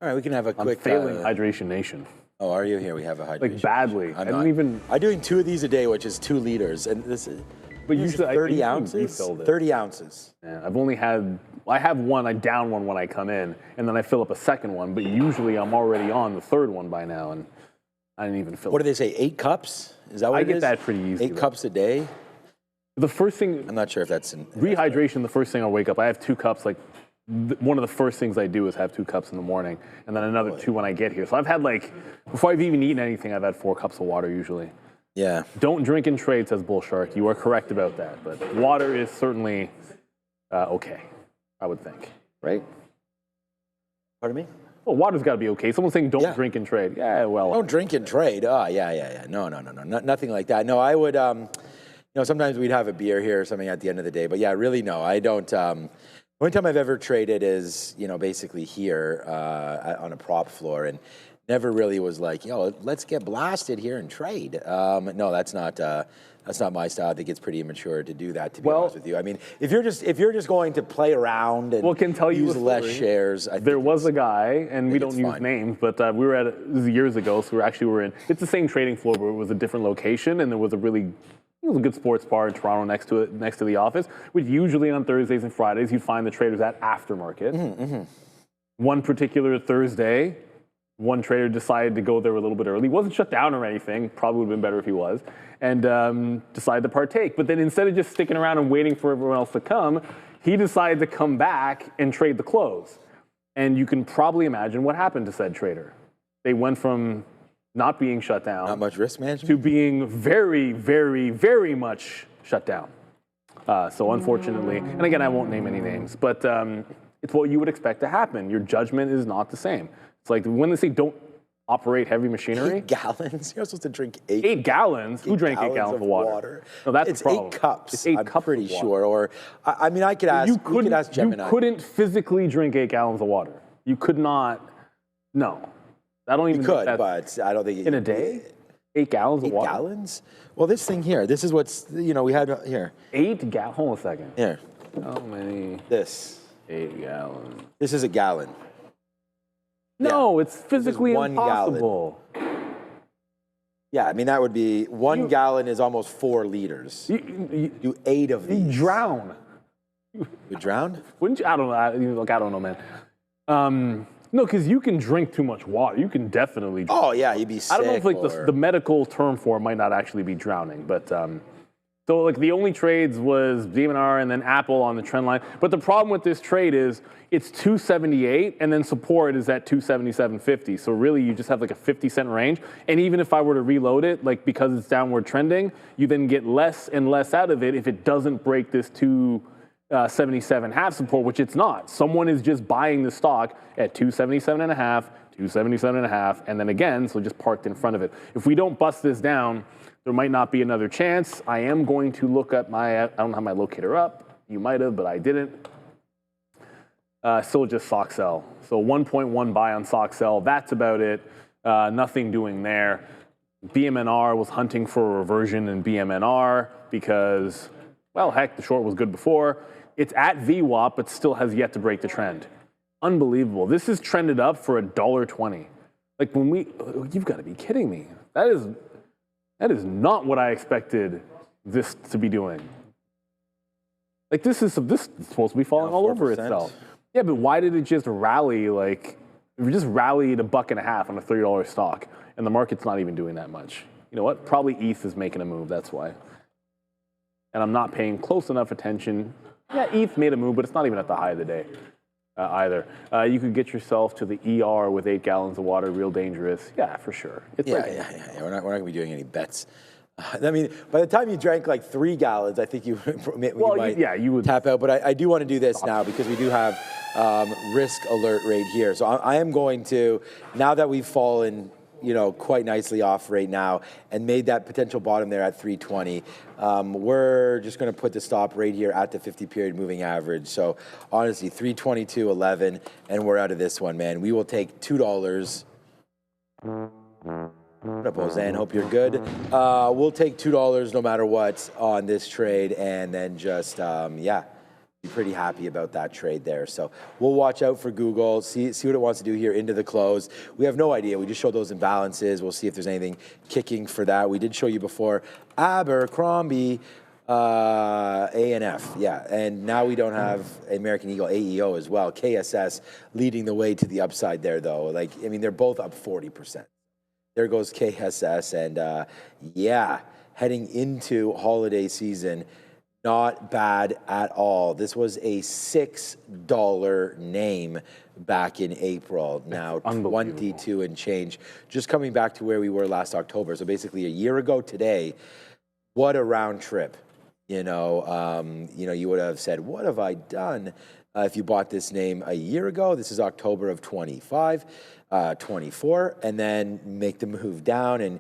Speaker 5: All right, we can have a quick.
Speaker 3: I'm failing Hydration Nation.
Speaker 5: Oh, are you? Here we have a hydration.
Speaker 3: Like badly.
Speaker 5: I'm doing 2 of these a day, which is 2 liters, and this is.
Speaker 3: But
Speaker 5: this
Speaker 3: usually
Speaker 5: is 30
Speaker 3: I
Speaker 5: ounces.
Speaker 3: refilled it.
Speaker 5: 30 ounces.
Speaker 3: Yeah, I've only had. I have one. I down one when I come in, and then I fill up a second one. But usually I'm already on the third one by now, and I didn't even fill.
Speaker 5: What do they say? 8 cups? Is that what it is?
Speaker 3: I get that pretty easy.
Speaker 5: 8 cups a day.
Speaker 3: The first thing.
Speaker 5: I'm not sure if that's
Speaker 3: rehydration. The first thing I wake up, I have 2 cups. Like one of the first things I do is have 2 cups in the morning, and then another 2 when I get here. So I've had like before I've even eaten anything, I've had 4 cups of water usually.
Speaker 5: Yeah.
Speaker 3: Don't drink and trade, says Bull Shark. You are correct about that, but water is certainly okay, I would think, right?
Speaker 5: Pardon me?
Speaker 3: Well, water's got to be okay. Someone's saying don't drink and trade. Yeah, well.
Speaker 5: Don't drink and trade. Oh, yeah. No, nothing like that. No, I would, sometimes we'd have a beer here or something at the end of the day, but yeah, really no, I don't. The only time I've ever traded is, basically here on a prop floor, and never really was like, let's get blasted here and trade. No, that's not my style. I think it's pretty immature to do that, to be honest with you. I mean, if you're just going to play around and
Speaker 3: can tell you
Speaker 5: use less shares.
Speaker 3: There was a guy, and we don't use names, but we were at it was years ago, so we were in, it's the same trading floor, but it was a different location, and there was a good sports bar in Toronto next to the office, which usually on Thursdays and Fridays you'd find the traders at aftermarket. One particular Thursday, one trader decided to go there a little bit early. He wasn't shut down or anything. Probably would have been better if he was. And decided to partake. But then instead of just sticking around and waiting for everyone else to come, he decided to come back and trade the close. And you can probably imagine what happened to said trader. They went from not being shut down.
Speaker 5: Not much risk management?
Speaker 3: To being very, very, very much shut down. So unfortunately, and again, I won't name any names, but it's what you would expect to happen. Your judgment is not the same. It's like when they say don't operate heavy machinery.
Speaker 5: 8 gallons? You're supposed to drink 8.
Speaker 3: 8 gallons? Who drank 8 gallons of water? No, that's
Speaker 5: it's
Speaker 3: the problem.
Speaker 5: 8 cups.
Speaker 3: It's 8
Speaker 5: I'm
Speaker 3: cups
Speaker 5: pretty
Speaker 3: of water.
Speaker 5: sure. Or I mean, I could ask. We could ask Gemini.
Speaker 3: You couldn't physically drink 8 gallons of water. You could not. No, I don't even.
Speaker 5: You could, but I don't think
Speaker 3: in a day. 8 gallons of water.
Speaker 5: 8 gallons? Well, this thing here. This is what's we had here.
Speaker 3: 8 gallons. Hold on a second.
Speaker 5: Here.
Speaker 3: How many?
Speaker 5: This.
Speaker 3: 8 gallons.
Speaker 5: This is a gallon.
Speaker 3: No, it's physically impossible.
Speaker 5: Yeah, I mean, that would be 1 gallon is almost 4 liters. You do 8 of these.
Speaker 3: You drown.
Speaker 5: You drown?
Speaker 3: Wouldn't you? I don't know. I don't know, man. No, because you can drink too much water. You can definitely drown.
Speaker 5: Oh, yeah, you'd be sick.
Speaker 3: I don't know if like the medical term for it might not actually be drowning, but so like the only trades was DM&R and then Apple on the trend line. But the problem with this trade is it's 278 and then support is at 277.50. So really you just have like a 50-cent range. And even if I were to reload it, like because it's downward trending, you then get less and less out of it if it doesn't break this 277.5 support, which it's not. Someone is just buying the stock at 277.5, 277.5, and then again, so just parked in front of it. If we don't bust this down, there might not be another chance. I am going to look at I don't have my locator up. You might have, but I didn't. Still just sock sell. So 1.1 buy on sock sell. That's about it. Nothing doing there. BM&R was hunting for a reversion in BM&R because, well, heck, the short was good before. It's at VWAP, but still has yet to break the trend. Unbelievable. This is trended up for $1.20. Like you've got to be kidding me. That is not what I expected this to be doing. Like this is supposed to be falling all over itself. Yeah, but why did it just rally? Like it just rallied $1.50 on a $30 stock, and the market's not even doing that much. You know what? Probably ETH is making a move. That's why. And I'm not paying close enough attention Yeah, ETH made a move, but it's not even at the high of the day either. You could get yourself to the ER with 8 gallons of water, real dangerous. Yeah, for sure. It's
Speaker 5: Yeah. We're not going to be doing any bets. I mean, by the time you drank like 3 gallons, I think you
Speaker 3: you would
Speaker 5: tap out. But I do want to do this now because we do have risk alert right here. So I am going to, now that we've fallen, quite nicely off right now and made that potential bottom there at 320, we're just going to put the stop right here at the 50-period moving average. So honestly, 322.11, and we're out of this one, man. We will take $2. What up, Ozan? Hope you're good. We'll take $2 no matter what on this trade, and then just, be pretty happy about that trade there. So we'll watch out for Google, see what it wants to do here into the close. We have no idea. We just showed those imbalances. We'll see if there's anything kicking for that. We did show you before Abercrombie, ANF, and now we don't have American Eagle AEO as well. KSS leading the way to the upside there, though. They're both up 40%. There goes KSS, and heading into holiday season, not bad at all. This was a $6 name back in April. Now 22 and change. Just coming back to where we were last October. So basically a year ago today, what a round trip. You would have said, what have I done if you bought this name a year ago? This is October of 24, and then make the move down, and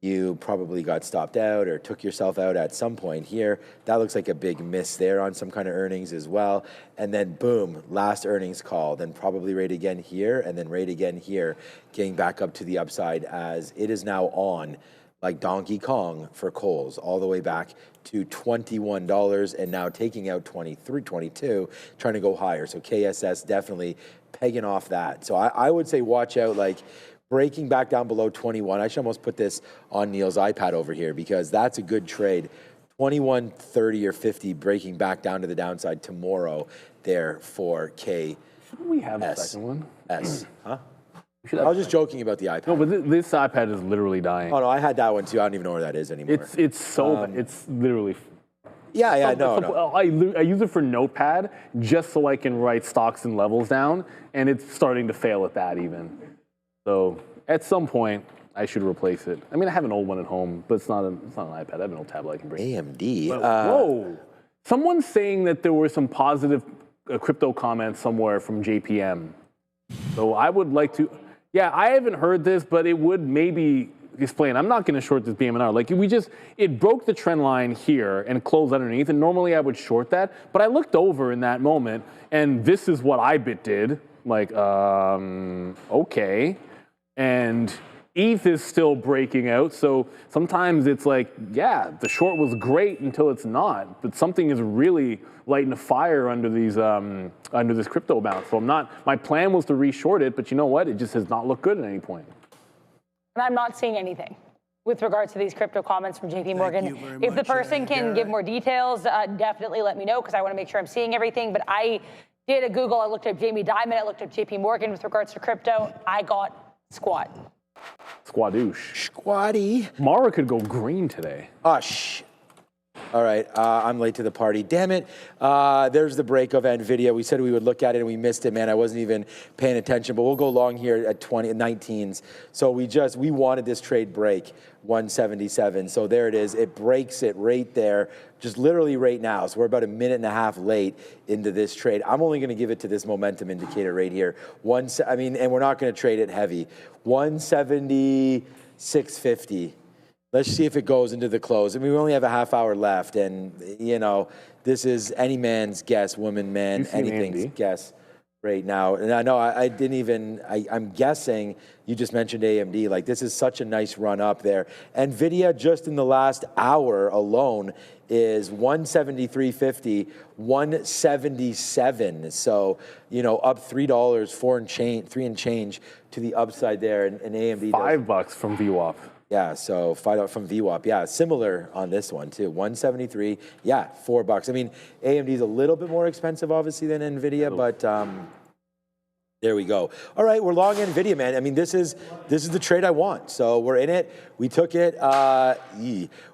Speaker 5: you probably got stopped out or took yourself out at some point here. That looks like a big miss there on some kind of earnings as well. And then boom, last earnings call, then probably right again here, and then right again here, getting back up to the upside as it is now on like Donkey Kong for Kohl's, all the way back to $21 and now taking out 23, 22, trying to go higher. So KSS definitely pegging off that. So I would say watch out, breaking back down below 21. I should almost put this on Neil's iPad over here because that's a good trade. 21, 30, or 50 breaking back down to the downside tomorrow there for KSS.
Speaker 3: Shouldn't we have a second one?
Speaker 5: Huh? I was just joking about the iPad.
Speaker 3: No, but this iPad is literally dying.
Speaker 5: Oh, no, I had that one too. I don't even know where that is anymore.
Speaker 3: It's literally...
Speaker 5: No.
Speaker 3: I use it for Notepad just so I can write stocks and levels down, and it's starting to fail at that even. So at some point, I should replace it. I have an old one at home, but it's not an iPad. I have an old tablet I can bring.
Speaker 5: AMD.
Speaker 3: Whoa. Someone's saying that there were some positive crypto comments somewhere from JPM. So I would like to... Yeah, I haven't heard this, but it would maybe explain. I'm not going to short this BMNR. It broke the trend line here and closed underneath, and normally I would short that, but I looked over in that moment, and this is what IBIT did. Okay. And ETH is still breaking out, so sometimes it's the short was great until it's not, but something is really lighting a fire under this crypto bounce. So my plan was to re-short it, but you know what? It just has not looked good at any point.
Speaker 6: And I'm not seeing anything with regards to these crypto comments from JP Morgan. If the person can give more details, definitely let me know because I want to make sure I'm seeing everything. But I did a Google, I looked at Jamie Dimon, I looked at JP Morgan with regards to crypto. I got squat.
Speaker 3: Squadoosh.
Speaker 5: Squatty.
Speaker 3: Mara could go green today.
Speaker 5: All right, I'm late to the party. Damn it. There's the break of Nvidia. We said we would look at it and we missed it, man. I wasn't even paying attention, but we'll go long here at 19s. So we wanted this trade break, 177. So there it is. It breaks it right there, just literally right now. So we're about a minute and a half late into this trade. I'm only going to give it to this momentum indicator right here. And we're not going to trade it heavy. 176.50. Let's see if it goes into the close. We only have a half hour left, and this is any man's guess, woman, man, anything's guess right now. And I know I didn't even. I'm guessing. You just mentioned AMD. This is such a nice run up there. Nvidia just in the last hour alone is 173.50, 177. So up $3, 3 and change to the upside there, and AMD
Speaker 3: $5 from VWAP.
Speaker 5: Yeah, so $5 from VWAP. Yeah, similar on this one too. 173. Yeah, $4. AMD is a little bit more expensive, obviously, than Nvidia, but There we go. All right, we're long Nvidia, man. I mean, this is the trade I want. So we're in it. We took it.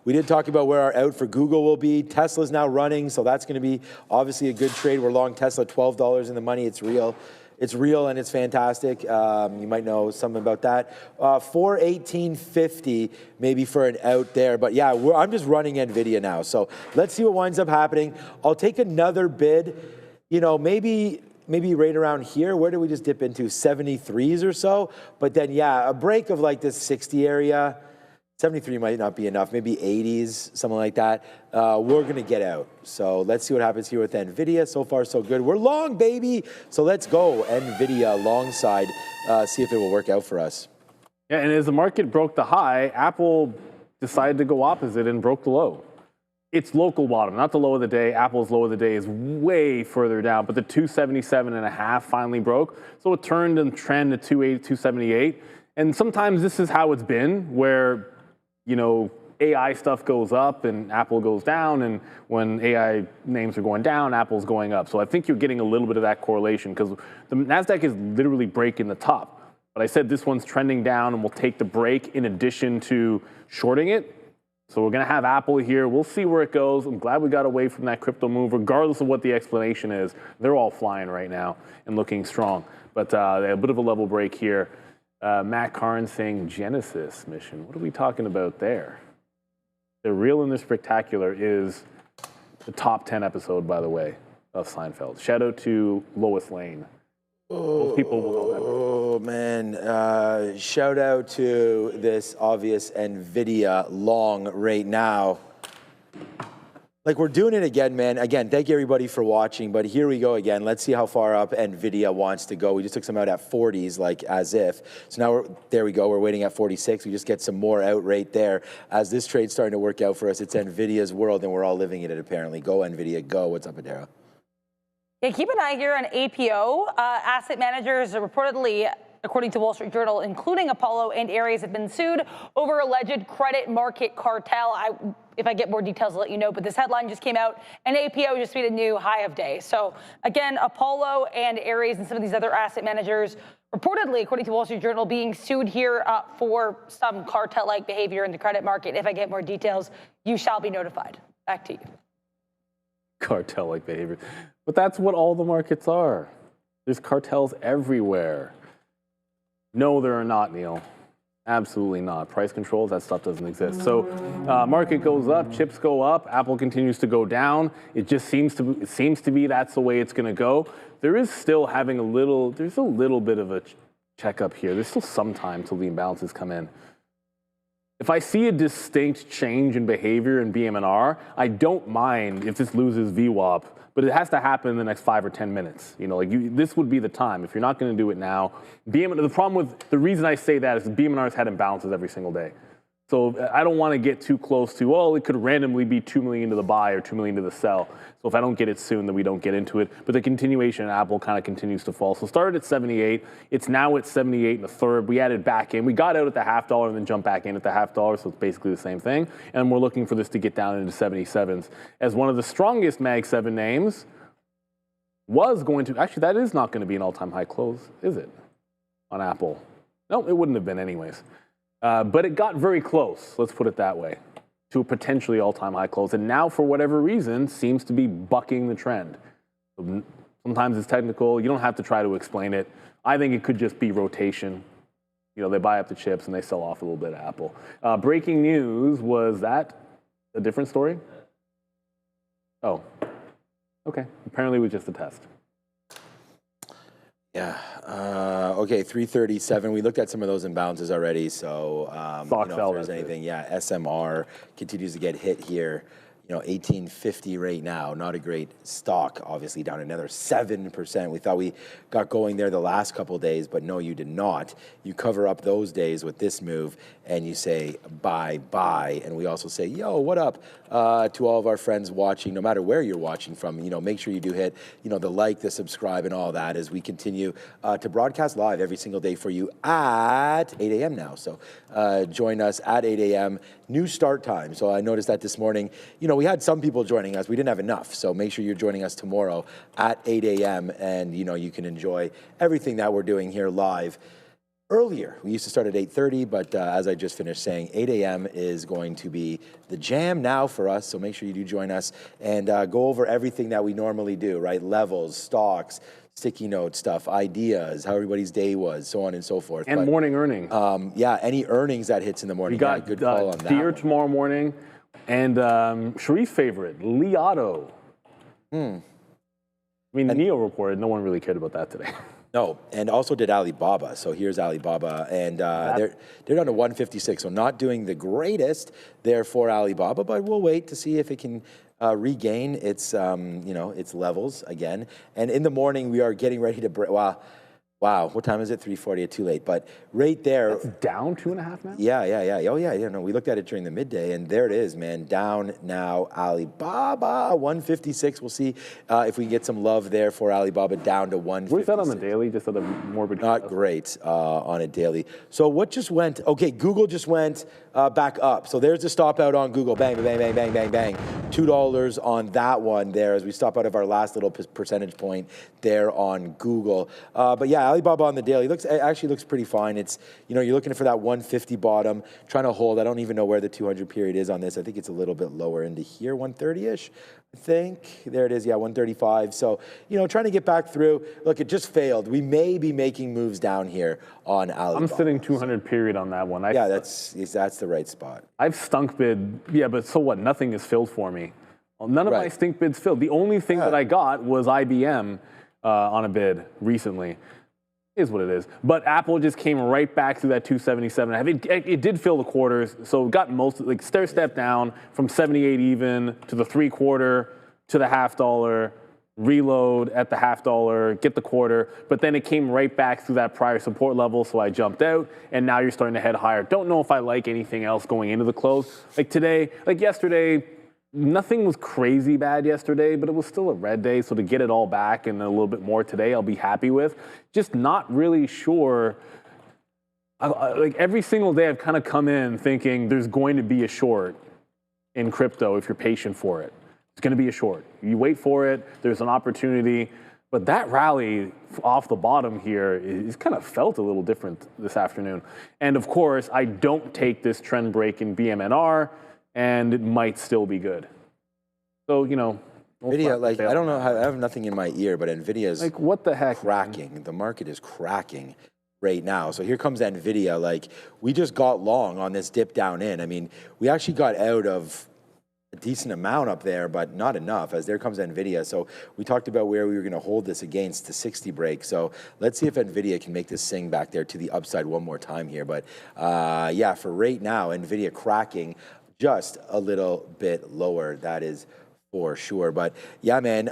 Speaker 5: We did talk about where our out for Google will be. Tesla's now running, so that's going to be obviously a good trade. We're long Tesla, $12 in the money. It's real. It's real and it's fantastic. You might know something about that. 418.50 maybe for an out there. But yeah, I'm just running Nvidia now. So let's see what winds up happening. I'll take another bid. You know, maybe right around here. Where did we just dip into? 73s or so. But then, yeah, a break of like this 60 area. 73 might not be enough. Maybe 80s, something like that. We're going to get out. So let's see what happens here with NVIDIA. So far, so good. We're long, baby. So let's go NVIDIA alongside, see if it will work out for us.
Speaker 3: Yeah, and as the market broke the high, Apple decided to go opposite and broke the low. Its local bottom, not the low of the day. Apple's low of the day is way further down, but the 277.5 finally broke. So it turned and trend to 278. And sometimes this is how it's been, where, you know, AI stuff goes up and Apple goes down, and when AI names are going down, Apple's going up. So I think you're getting a little bit of that correlation because the NASDAQ is literally breaking the top. But I said this one's trending down and will take the break in addition to shorting it. So we're going to have Apple here. We'll see where it goes. I'm glad we got away from that crypto move, regardless of what the explanation is. They're all flying right now and looking strong. But a bit of a level break here. Matt Karn saying Genesis mission. What are we talking about there? The Real and the Spectacular is the top 10 episode, by the way, of Seinfeld. Shout out to Lois Lane. Most people will know that.
Speaker 5: Oh, man. Shout out to this obvious NVIDIA long right now. Like, we're doing it again, man. Again, thank you, everybody, for watching. But here we go again. Let's see how far up NVIDIA wants to go. We just took some out at 40s, like as if. So now, there we go. We're waiting at 46. We just get some more out right there. As this trade's starting to work out for us, it's NVIDIA's world, and we're all living in it, apparently. Go, NVIDIA. Go. What's up, Adara?
Speaker 6: Yeah, keep an eye here on APO. Asset managers are reportedly, according to Wall Street Journal, including Apollo and Ares, have been sued over alleged credit market cartel. If I get more details, I'll let you know. But this headline just came out, and APO just made a new high of day. So again, Apollo and Ares and some of these other asset managers, reportedly, according to Wall Street Journal, being sued here for some cartel-like behavior in the credit market. If I get more details, you shall be notified. Back to you.
Speaker 3: Cartel-like behavior. But that's what all the markets are. There's cartels everywhere. No, there are not, Neil. Absolutely not. Price controls, that stuff doesn't exist. So market goes up, chips go up, Apple continues to go down. It just seems to be that's the way it's going to go. There is still having there's a little bit of a checkup here. There's still some time till the imbalances come in. If I see a distinct change in behavior in BM&R, I don't mind if this loses VWAP, but it has to happen in the next 5 or 10 minutes. You know, like this would be the time. If you're not going to do it now, the reason I say that is BM&R has had imbalances every single day. So I don't want to get too close to, well, it could randomly be 2 million to the buy or 2 million to the sell. So if I don't get it soon, then we don't get into it. But the continuation in Apple kind of continues to fall. So started at 78. It's now at 78 and a third. We added back in. We got out at the $0.50 and then jumped back in at the $0.50. So it's basically the same thing. And we're looking for this to get down into 77s. As one of the strongest Mag 7 names was going to, actually that is not going to be an all-time high close, is it? On Apple. No, it wouldn't have been anyways. But it got very close, let's put it that way, to a potentially all-time high close. And now, for whatever reason, seems to be bucking the trend. Sometimes it's technical. You don't have to try to explain it. I think it could just be rotation. You know, they buy up the chips and they sell off a little bit of Apple. Breaking news, was that a different story? Oh, okay. Apparently it was just a test.
Speaker 5: Yeah. Okay, 337. We looked at some of those imbalances already. So, you know, if there's anything, yeah, SMR continues to get hit here. You know, 1850 right now, not a great stock, obviously down another 7%. We thought we got going there the last couple of days, but no, you did not. You cover up those days with this move and you say bye. And we also say, yo, what up to all of our friends watching, no matter where you're watching from. You know, make sure you do hit, you know, the like, the subscribe, and all that as we continue to broadcast live every single day for you at 8 a.m. now. So join us at 8 a.m. New start time. So I noticed that this morning, you know, we had some people joining us. We didn't have enough. So make sure you're joining us tomorrow at 8 a.m. And, you can enjoy everything that we're doing here live. Earlier, we used to start at 8:30, but as I just finished saying, 8 a.m. is going to be the jam now for us, so make sure you do join us and go over everything that we normally do, right? Levels, stocks, sticky note stuff, ideas, how everybody's day was, so on and so forth.
Speaker 3: And morning earnings.
Speaker 5: Yeah, any earnings that hits in the morning.
Speaker 3: You got
Speaker 5: good call on that
Speaker 3: Deere
Speaker 5: one.
Speaker 3: tomorrow morning, and Sharif's favorite, Li Auto. I mean, NEO reported, no one really cared about that today.
Speaker 5: No, and also did Alibaba. So here's Alibaba, and they're down to 156. So not doing the greatest there for Alibaba, but we'll wait to see if it can regain its its levels again. And in the morning we are getting ready to break. Wow, what time is it? 3:40. Too late, but right there.
Speaker 3: It's down 2.5 now?
Speaker 5: Yeah. Oh yeah. No, we looked at it during the midday, and there it is, man. Down now, Alibaba 156. We'll see if we can get some love there for Alibaba down to 156.
Speaker 3: Where's that on the daily? Just at a morbid.
Speaker 5: Not great on a daily. So what just went? Okay, Google just went back up. So there's the stop out on Google. Bang, bang, bang, bang, bang, bang. $2 on that one there as we stop out of our last little percentage point there on Google. But yeah, Alibaba on the daily actually looks pretty fine. It's, you're looking for that 150 bottom, trying to hold. I don't even know where the 200 period is on this. I think it's a little bit lower into here, 130-ish. I think. There it is, yeah, 135. So, trying to get back through. Look, it just failed. We may be making moves down here on Alibaba.
Speaker 3: I'm sitting 200 period on that one.
Speaker 5: Yeah, that's the right spot.
Speaker 3: I've stunk bid. Yeah, but so what? Nothing is filled for me. Well, none of my stink bids filled. The only thing that I got was IBM on a bid recently. Is what it is. But Apple just came right back through that 277. It did fill the quarters, so it got most, stair step down from 78 even to the 3/4 to the $0.50, reload at the $0.50, get the quarter, but then it came right back through that prior support level, so I jumped out, and now you're starting to head higher. Don't know if I like anything else going into the close. Yesterday, nothing was crazy bad yesterday, but it was still a red day, so to get it all back and a little bit more today, I'll be happy with. Just not really sure. Every single day I've kind of come in thinking there's going to be a short in crypto if you're patient for it. It's going to be a short. You wait for it, there's an opportunity. But that rally off the bottom here is kind of felt a little different this afternoon. And of course, I don't take this trend break in BMNR, and it might still be good. So,
Speaker 5: NVIDIA, I don't know how, I have nothing in my ear, but NVIDIA is
Speaker 3: what the heck,
Speaker 5: cracking. Man? The market is cracking right now. So here comes NVIDIA. We just got long on this dip down in. I mean, we actually got out of a decent amount up there, but not enough, as there comes NVIDIA. So we talked about where we were going to hold this against the 60 break. So let's see if NVIDIA can make this sing back there to the upside one more time here. But yeah, for right now, NVIDIA cracking just a little bit lower, that is for sure. But yeah, man,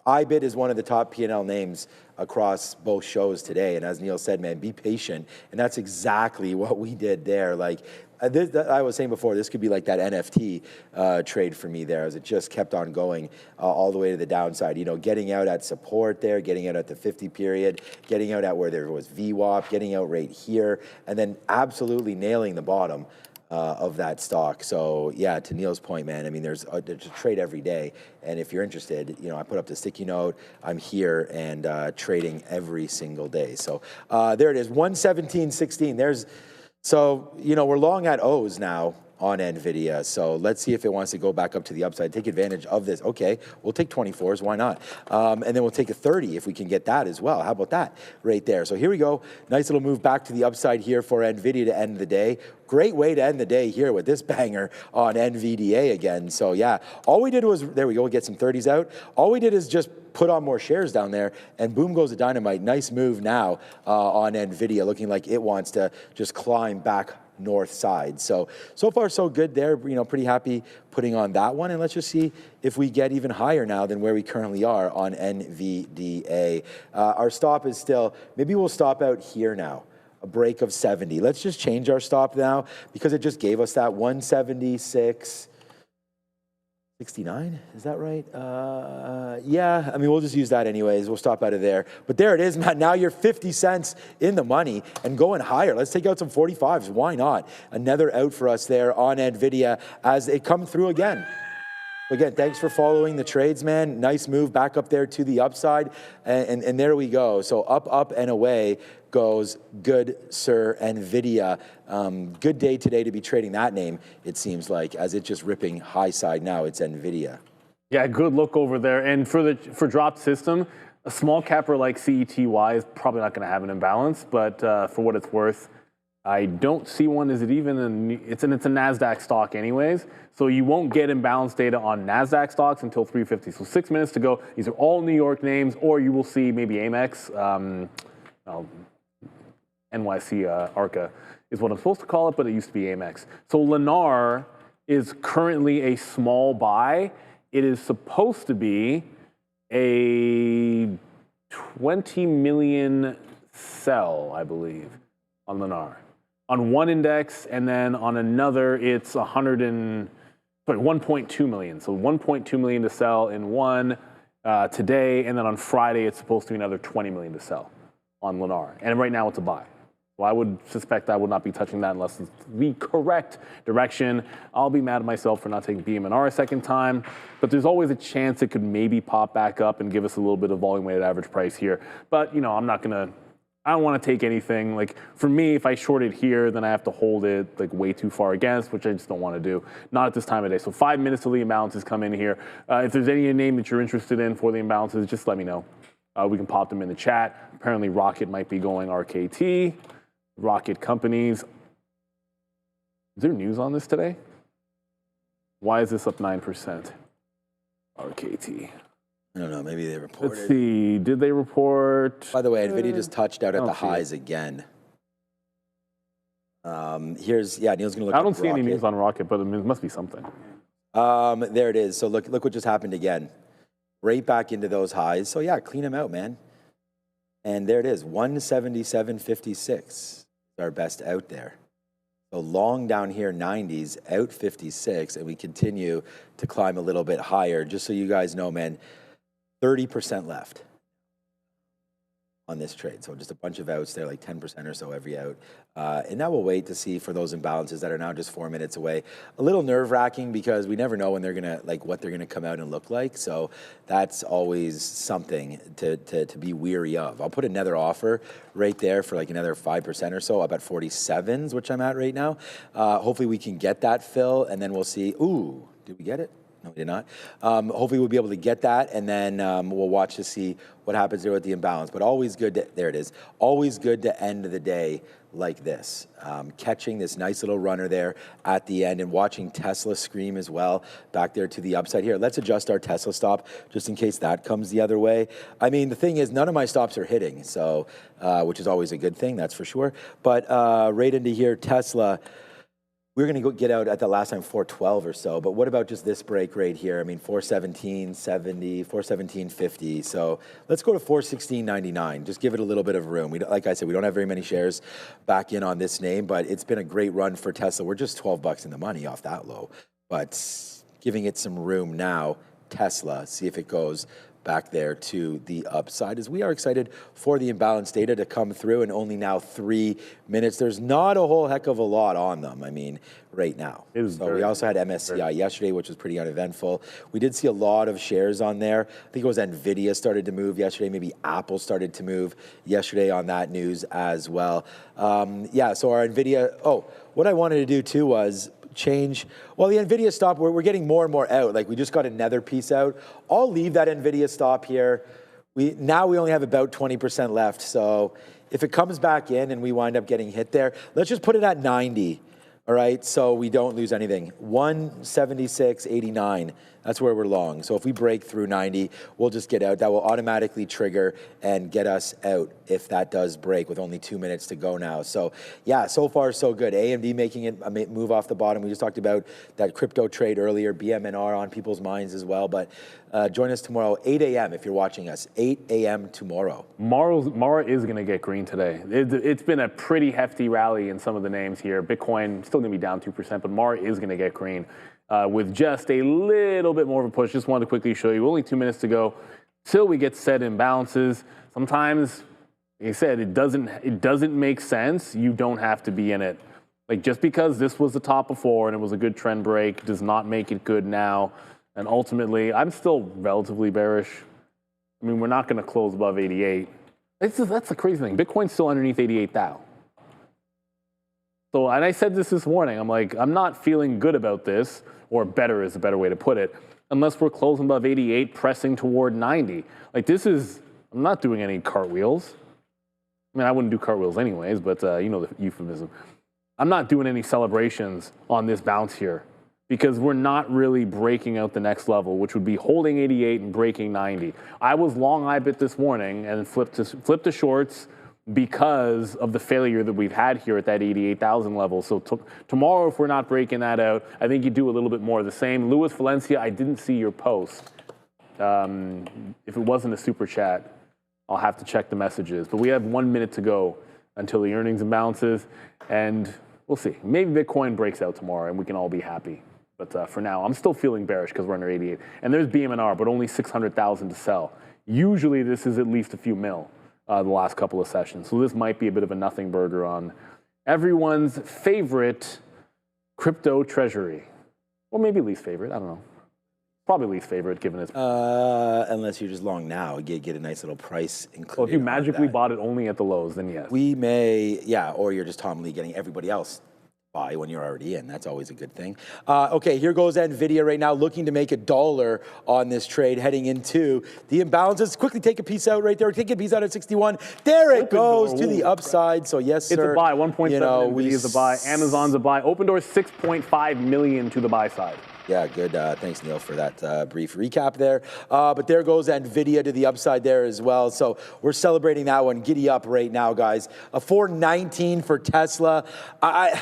Speaker 5: IBIT is one of the top P&L names across both shows today. And as Neil said, man, be patient. And that's exactly what we did there. I was saying before, this could be like that NFT trade for me there, as it just kept on going all the way to the downside. Getting out at support there, getting out at the 50 period, getting out at where there was VWAP, getting out right here, and then absolutely nailing the bottom of that stock. So yeah, to Neil's point, man, I mean, there's a trade every day. And if you're interested, I put up the sticky note. I'm here and trading every single day. So there it is, 117.16. So, we're long at O's now on NVIDIA. So let's see if it wants to go back up to the upside, take advantage of this. Okay, we'll take 24s, why not? And then we'll take a 30 if we can get that as well. How about that right there? So here we go. Nice little move back to the upside here for NVIDIA to end the day. Great way to end the day here with this banger on NVDA again. So yeah, all we did was, there we go, get some 30s out. All we did is just put on more shares down there, and boom goes the dynamite. Nice move now on NVIDIA, looking like it wants to just climb back north side. So far so good there. Pretty happy putting on that one. And let's just see if we get even higher now than where we currently are on NVDA. Our stop is still, maybe we'll stop out here now. A break of 70. Let's just change our stop now because it just gave us that 176. 69, is that right? Yeah, I mean, we'll just use that anyways. We'll stop out of there. But there it is, Matt. Now you're 50 cents in the money and going higher. Let's take out some 45s. Why not? Another out for us there on NVIDIA as they come through again. Again, thanks for following the trades, man. Nice move back up there to the upside. And there we go. So up, and away goes good Sir NVIDIA. Good day today to be trading that name, it seems like, as it's just ripping high side now. It's NVIDIA.
Speaker 3: Yeah, good look over there. And for drop system, a small capper like CETI is probably not going to have an imbalance. But for what it's worth, I don't see one. Is it even it's a NASDAQ stock anyways. So you won't get imbalance data on NASDAQ stocks until 3:50. So 6 minutes to go. These are all New York names, or you will see maybe Amex, NYC ARCA is what I'm supposed to call it, but it used to be Amex. So Lennar is currently a small buy. It is supposed to be a 20 million sell, I believe, on Lennar. On one index, and then on another, it's 1.2 million. So 1.2 million to sell in one today, and then on Friday, it's supposed to be another 20 million to sell on Lennar. And right now, it's a buy. Well, I would suspect I would not be touching that unless it's the correct direction. I'll be mad at myself for not taking BM&R a second time, but there's always a chance it could maybe pop back up and give us a little bit of volume-weighted average price here. But, you know, I don't want to take anything. Like, for me, if I short it here, then I have to hold it like way too far against, which I just don't want to do. Not at this time of day. So 5 minutes till the imbalances come in here. If there's any name that you're interested in for the imbalances, just let me know. We can pop them in the chat. Apparently, Rocket might be going RKT. Rocket companies. Is there news on this today? Why is this up 9%? RKT.
Speaker 5: I don't know, maybe they reported.
Speaker 3: Let's see, did they report?
Speaker 5: By the way, NVIDIA just touched out at the highs again. Neil's gonna look.
Speaker 3: I don't see any news on Rocket, but it must be something.
Speaker 5: There it is. So look what just happened again. Right back into those highs. So yeah, clean them out, man. And there it is, 177.56. Our best out there. So long down here, 90s, out 56, and we continue to climb a little bit higher. Just so you guys know, man, 30% left on this trade. So just a bunch of outs there, like 10% or so every out. And now we'll wait to see for those imbalances that are now just 4 minutes away. A little nerve-wracking because we never know when they're gonna, what they're gonna come out and look like. So that's always something to be weary of. I'll put another offer right there for like another 5% or so, up at 47s, which I'm at right now. Hopefully we can get that fill, and then we'll see. Ooh, did we get it? No, we did not. Hopefully we'll be able to get that, and then we'll watch to see what happens there with the imbalance. But always good to, there it is, always good to end the day like this. Catching this nice little runner there at the end and watching Tesla scream as well back there to the upside here. Let's adjust our Tesla stop just in case that comes the other way. I mean, the thing is, none of my stops are hitting, so which is always a good thing, that's for sure. But right into here, Tesla. We're going to go get out at the last time 412 or so, but what about just this break right here? I mean, 417.70, 417.50. So let's go to 416.99. Just give it a little bit of room. Like I said, we don't have very many shares back in on this name, but it's been a great run for Tesla. We're just 12 bucks in the money off that low, but giving it some room now. Tesla, see if it goes back there to the upside, as we are excited for the imbalance data to come through in only now 3 minutes. There's not a whole heck of a lot on them, I mean, right now. So we also had MSCI yesterday, which was pretty uneventful. We did see a lot of shares on there. I think it was Nvidia started to move yesterday. Maybe Apple started to move yesterday on that news as well. Yeah, so our Nvidia, what I wanted to do too was change. Well, the NVIDIA stop, we're getting more and more out. Like we just got another piece out. I'll leave that NVIDIA stop here. Now we only have about 20% left. So if it comes back in and we wind up getting hit there, let's just put it at 90. All right, so we don't lose anything. 176.89, that's where we're long. So if we break through 90, we'll just get out. That will automatically trigger and get us out if that does break with only 2 minutes to go now. So yeah, so far so good. AMD making it a move off the bottom. We just talked about that crypto trade earlier, BM&R on people's minds as well. But join us tomorrow, 8 a.m. if you're watching us, 8 a.m. tomorrow.
Speaker 3: Mara is going to get green today. It's been a pretty hefty rally in some of the names here. Bitcoin still going to be down 2%, but Mara is going to get green. with just a little bit more of a push. Just wanted to quickly show you, only 2 minutes to go till we get set imbalances. Sometimes, like I said, it doesn't make sense. You don't have to be in it. Like, just because this was the top before and it was a good trend break does not make it good now. And ultimately, I'm still relatively bearish. I mean, we're not going to close above 88. That's the crazy thing. Bitcoin's still underneath 88,000. So, and I said this morning, I'm like, I'm not feeling good about this, or better is a better way to put it, unless we're closing above 88, pressing toward 90. Like, I'm not doing any cartwheels. I mean, I wouldn't do cartwheels anyways, but you know the euphemism. I'm not doing any celebrations on this bounce here because we're not really breaking out the next level, which would be holding 88 and breaking 90. I was long IBIT this morning and flipped to shorts because of the failure that we've had here at that 88,000 level. So tomorrow, if we're not breaking that out, I think you do a little bit more of the same. Luis Valencia, I didn't see your post. If it wasn't a super chat, I'll have to check the messages. But we have 1 minute to go until the earnings and balances, and we'll see. Maybe Bitcoin breaks out tomorrow and we can all be happy. But for now, I'm still feeling bearish because we're under 88. And there's BMNR, but only 600,000 to sell. Usually this is at least a few mil the last couple of sessions. So this might be a bit of a nothing burger on everyone's favorite crypto treasury. Or maybe least favorite, I don't know. Probably least favorite, given its.
Speaker 5: Unless you're just long now, get a nice little price included.
Speaker 3: Well, if you magically bought it only at the lows, then yes.
Speaker 5: We may, yeah, or you're just Tom Lee getting everybody else buy when you're already in. That's always a good thing. Okay, here goes Nvidia right now, looking to make $1 on this trade, heading into the imbalances. Quickly take a piece out right there. Take a piece out at 61. There it goes to the upside. So yes, sir.
Speaker 3: It's a buy. 1.7 Nvidia is a buy. Amazon's a buy. Open door 6.5 million to the buy side.
Speaker 5: Yeah, good. Thanks, Neil, for that brief recap there. But there goes Nvidia to the upside there as well. So we're celebrating that one. Giddy up right now, guys. A 419 for Tesla. I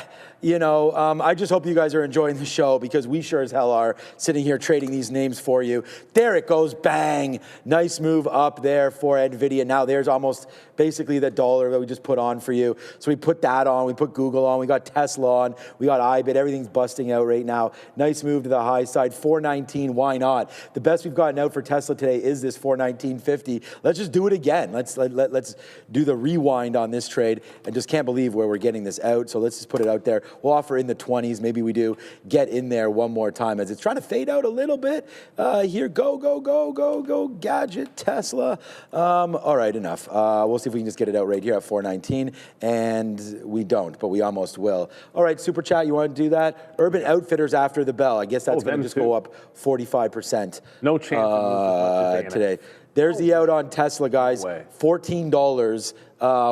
Speaker 5: just hope you guys are enjoying the show because we sure as hell are sitting here trading these names for you. There it goes, bang. Nice move up there for Nvidia. Now there's almost basically the $1 that we just put on for you. So we put that on, we put Google on, we got Tesla on, we got IBIT, everything's busting out right now. Nice move to the high side, 419, why not? The best we've gotten out for Tesla today is this 419.50. Let's just do it again. Let's do the rewind on this trade. I just can't believe where we're getting this out. So let's just put it out there. We'll offer in the 20s. Maybe we do get in there one more time as it's trying to fade out a little bit. Here, go, gadget, Tesla. All right, enough. We'll see if we can just get it out right here at 419. And we don't, but we almost will. All right, Super Chat, you want to do that? Urban Outfitters after the bell. I guess that's going to just go up 45%.
Speaker 3: No chance
Speaker 5: today. There's the out on Tesla, guys.
Speaker 3: No way.
Speaker 5: $14.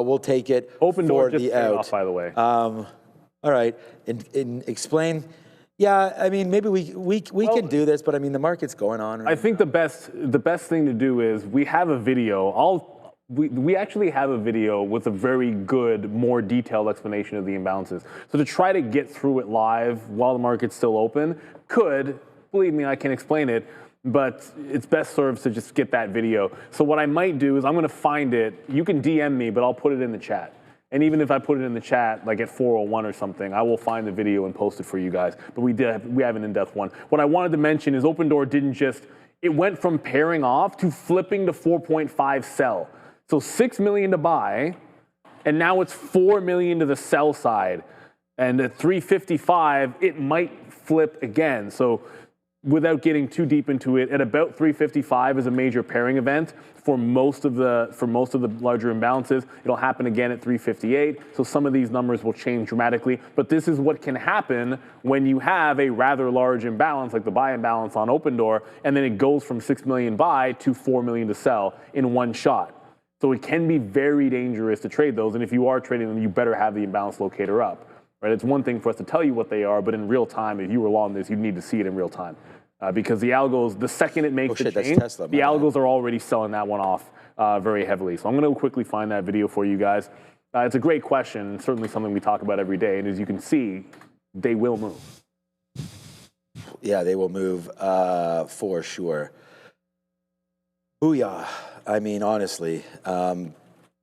Speaker 5: We'll take it.
Speaker 3: Open door just
Speaker 5: the
Speaker 3: paid
Speaker 5: out.
Speaker 3: off, by the way.
Speaker 5: All right, and explain. Yeah, I mean, maybe we can do this, but I mean, the market's going on. Right
Speaker 3: I think the best thing to do is we have a video. We actually have a video with a very good, more detailed explanation of the imbalances. So to try to get through it live while the market's still open believe me, I can explain it, but it's best served to just get that video. So what I might do is I'm going to find it. You can DM me, but I'll put it in the chat. And even if I put it in the chat, like at 4:01 or something, I will find the video and post it for you guys. But we have an in-depth one. What I wanted to mention is Open Door it went from pairing off to flipping to 4.5 sell. So 6 million to buy, and now it's 4 million to the sell side. And at 355, it might flip again. So without getting too deep into it, at about 355 is a major pairing event for most of the larger imbalances. It'll happen again at 358. So some of these numbers will change dramatically. But this is what can happen when you have a rather large imbalance, like the buy imbalance on Open Door, and then it goes from 6 million buy to 4 million to sell in one shot. So it can be very dangerous to trade those. And if you are trading them, you better have the imbalance locator up. Right? It's one thing for us to tell you what they are, but in real time, if you were long this, you'd need to see it in real time. Because the algos, the second it makes the change,
Speaker 5: Tesla,
Speaker 3: the algos are already selling that one off very heavily. So I'm going to quickly find that video for you guys. It's a great question, certainly something we talk about every day. And as you can see, they will move.
Speaker 5: Yeah, they will move for sure. Booyah. I mean, honestly,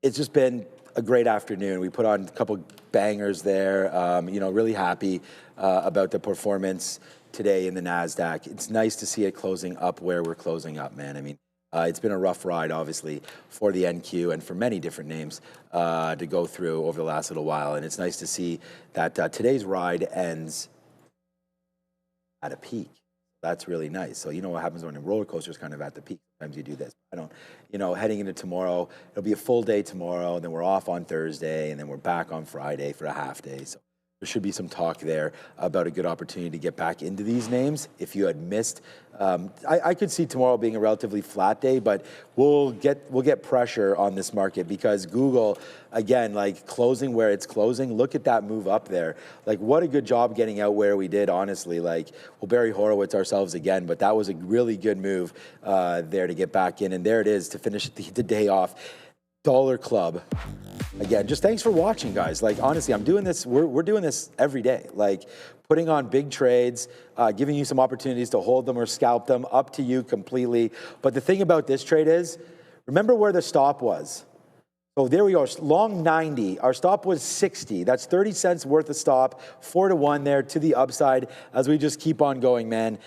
Speaker 5: it's just been a great afternoon. We put on a couple bangers there. Really happy about the performance today in the NASDAQ. It's nice to see it closing up where we're closing up, man. I mean, it's been a rough ride, obviously, for the NQ and for many different names to go through over the last little while. And it's nice to see that today's ride ends at a peak. That's really nice. So you know what happens when a roller coaster is kind of at the peak. Sometimes you do this. I don't, you know, heading into tomorrow, it'll be a full day tomorrow, and then we're off on Thursday, and then we're back on Friday for a half day. So there should be some talk there about a good opportunity to get back into these names. If you had missed, I could see tomorrow being a relatively flat day, but we'll get pressure on this market because Google, again, like closing where it's closing. Look at that move up there. Like, what a good job getting out where we did. Honestly, like we'll Barry Horowitz ourselves again, but that was a really good move there to get back in, and there it is to finish the day off. Dollar Club. Again, just thanks for watching, guys. Like, honestly, I'm doing this, we're doing this every day. Like, putting on big trades, giving you some opportunities to hold them or scalp them, up to you completely. But the thing about this trade is, remember where the stop was. So there we go, long 90. Our stop was 60. That's 30 cents worth of stop, 4-1 there to the upside as we just keep on going, man.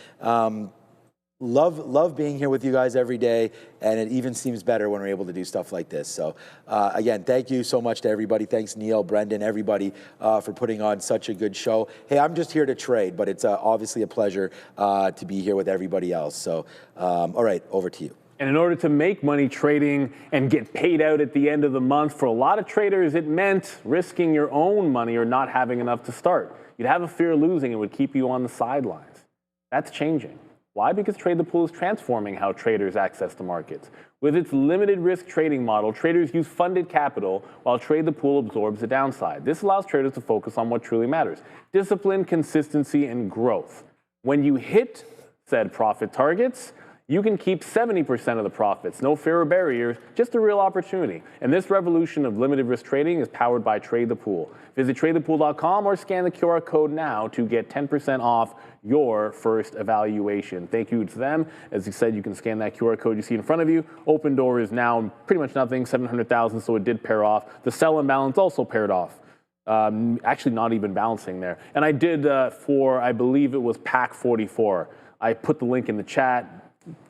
Speaker 5: Love being here with you guys every day, and it even seems better when we're able to do stuff like this. So again, thank you so much to everybody. Thanks, Neil, Brendan, everybody for putting on such a good show. Hey, I'm just here to trade, but it's obviously a pleasure to be here with everybody else. So all right, over to you.
Speaker 3: And in order to make money trading and get paid out at the end of the month, for a lot of traders, it meant risking your own money or not having enough to start. You'd have a fear of losing. It would keep you on the sidelines. That's changing. Why? Because Trade the Pool is transforming how traders access the markets. With its limited risk trading model, traders use funded capital while Trade the Pool absorbs the downside. This allows traders to focus on what truly matters: discipline, consistency, and growth. When you hit said profit targets, you can keep 70% of the profits. No fear or barriers, just a real opportunity. And this revolution of limited risk trading is powered by Trade the Pool. Visit tradethepool.com or scan the QR code now to get 10% off your first evaluation. Thank you to them. As you said, you can scan that QR code you see in front of you. Open door is now pretty much nothing, 700,000, so it did pair off. The sell imbalance also paired off. Actually not even balancing there. And I did for, I believe it was pack 44. I put the link in the chat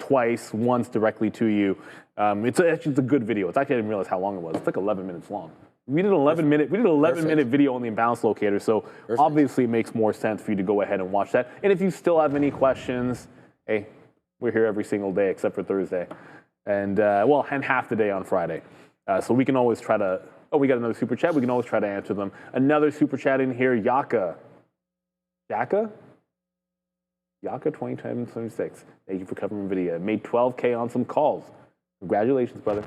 Speaker 3: twice, once directly to you. It's a good video. It's actually, I didn't realize how long it was. It's like 11 minutes long. We did an 11-minute video on the imbalance locator, so obviously it makes more sense for you to go ahead and watch that. And if you still have any questions, hey, we're here every single day except for Thursday, and well, and half the day on Friday. So we can always try to. Oh, we got another super chat. We can always try to answer them. Another super chat in here, Yaka 2076. Thank you for covering Nvidia. Made 12K on some calls. Congratulations, brother.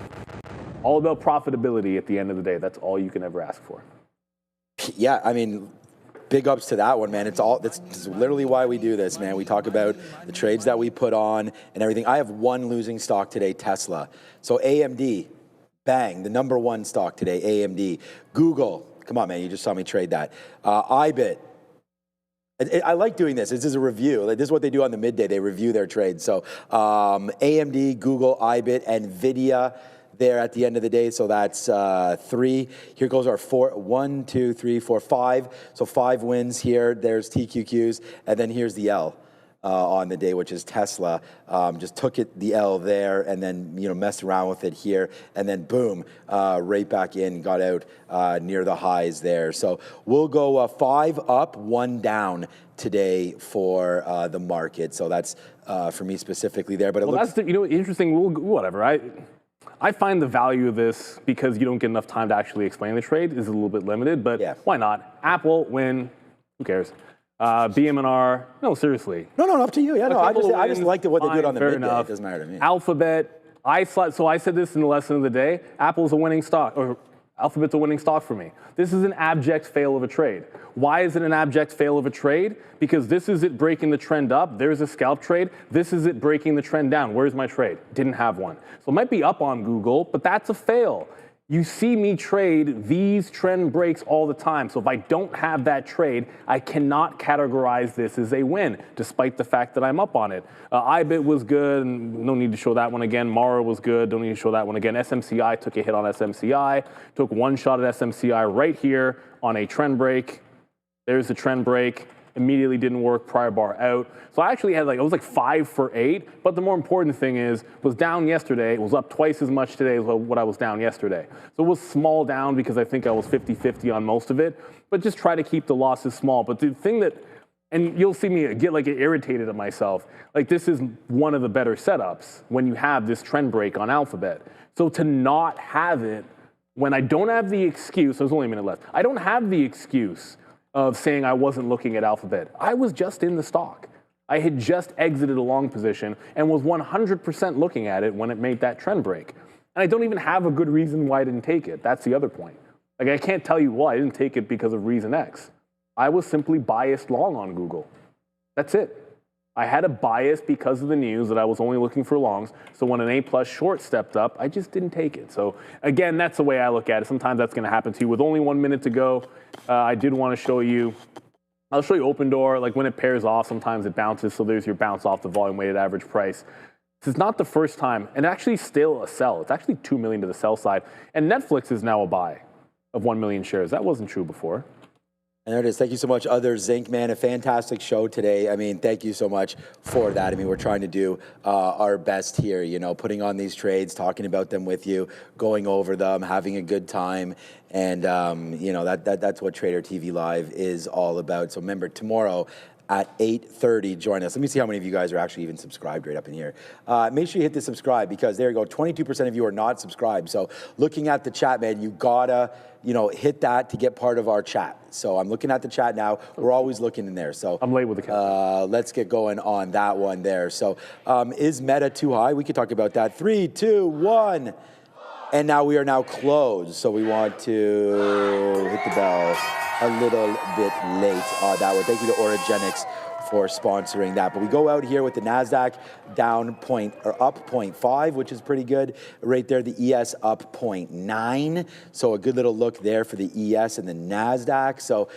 Speaker 3: All about profitability at the end of the day. That's all you can ever ask for.
Speaker 5: Yeah, I mean, big ups to that one, man. That's literally why we do this, man. We talk about the trades that we put on and everything. I have one losing stock today, Tesla. So AMD, bang, the #1 stock today, AMD. Google, come on, man, you just saw me trade that. IBIT. I like doing this. This is a review. This is what they do on the midday. They review their trades. So AMD, Google, IBIT, Nvidia there at the end of the day. So that's 3. Here goes our 4. 1, 2, 3, 4, 5. So 5 wins here. There's TQQs. And then here's the L on the day, which is Tesla. Just took the L there and then, you know, messed around with it here. And then boom, right back in, got out near the highs there. So we'll go 5 up, 1 down today for the market. So that's for me specifically there. But it looks,
Speaker 3: that's interesting. Whatever. I find the value of this, because you don't get enough time to actually explain the trade, is a little bit limited, but yeah. Why not? Apple win, who cares? BM&R, no, seriously.
Speaker 5: No, up to you. Yeah, no, I just liked what they did on the midday. It doesn't matter to me.
Speaker 3: Alphabet, so I said this in the lesson of the day, Apple's a winning stock, or Alphabet's a winning stock for me. This is an abject fail of a trade. Why is it an abject fail of a trade? Because this is it breaking the trend up. There's a scalp trade. This is it breaking the trend down. Where's my trade? Didn't have one. So it might be up on Google, but that's a fail. You see me trade these trend breaks all the time. So if I don't have that trade, I cannot categorize this as a win, despite the fact that I'm up on it. IBIT was good, and no need to show that one again. Mara was good, don't need to show that one again. SMCI took a hit on SMCI, took one shot at SMCI right here on a trend break. There's the trend break. immediately didn't work, prior bar out. So I actually had it was like 5 for 8, but the more important thing is, was down yesterday, it was up twice as much today as what I was down yesterday. So it was small down because I think I was 50-50 on most of it, but just try to keep the losses small. But the thing that, and you'll see me get irritated at myself, this is one of the better setups when you have this trend break on Alphabet. So to not have it, when I don't have the excuse, there's only a minute left, I don't have the excuse of saying I wasn't looking at Alphabet. I was just in the stock. I had just exited a long position and was 100% looking at it when it made that trend break. And I don't even have a good reason why I didn't take it. That's the other point. I can't tell you why I didn't take it because of reason X. I was simply biased long on Google. That's it. I had a bias because of the news that I was only looking for longs. So when an A+ short stepped up, I just didn't take it. So again, that's the way I look at it. Sometimes that's going to happen to you. With only 1 minute to go, I did want to show you. I'll show you open door. When it pairs off, sometimes it bounces. So there's your bounce off the volume weighted average price. This is not the first time, and actually still a sell. It's actually 2 million to the sell side. And Netflix is now a buy of 1 million shares. That wasn't true before.
Speaker 5: And there it is. Thank you so much, Other Zinc, man. A fantastic show today. I mean, thank you so much for that. I mean, we're trying to do our best here, putting on these trades, talking about them with you, going over them, having a good time. And, that's what Trader TV Live is all about. So remember, tomorrow at 8:30, join us. Let me see how many of you guys are actually even subscribed right up in here. Make sure you hit the subscribe because there you go. 22% of you are not subscribed. So looking at the chat, man, you gotta, hit that to get part of our chat. So I'm looking at the chat now. We're always looking in there. So
Speaker 3: I'm late with the count.
Speaker 5: let's get going on that one there. So is Meta too high? We could talk about that. 3, 2, 1. And now we are now closed. So we want to hit the bell a little bit late on that one. Thank you to Origenics for sponsoring that. But we go out here with the NASDAQ down up 0.5, which is pretty good. Right there, the ES up 0.9. So a good little look there for the ES and the NASDAQ. So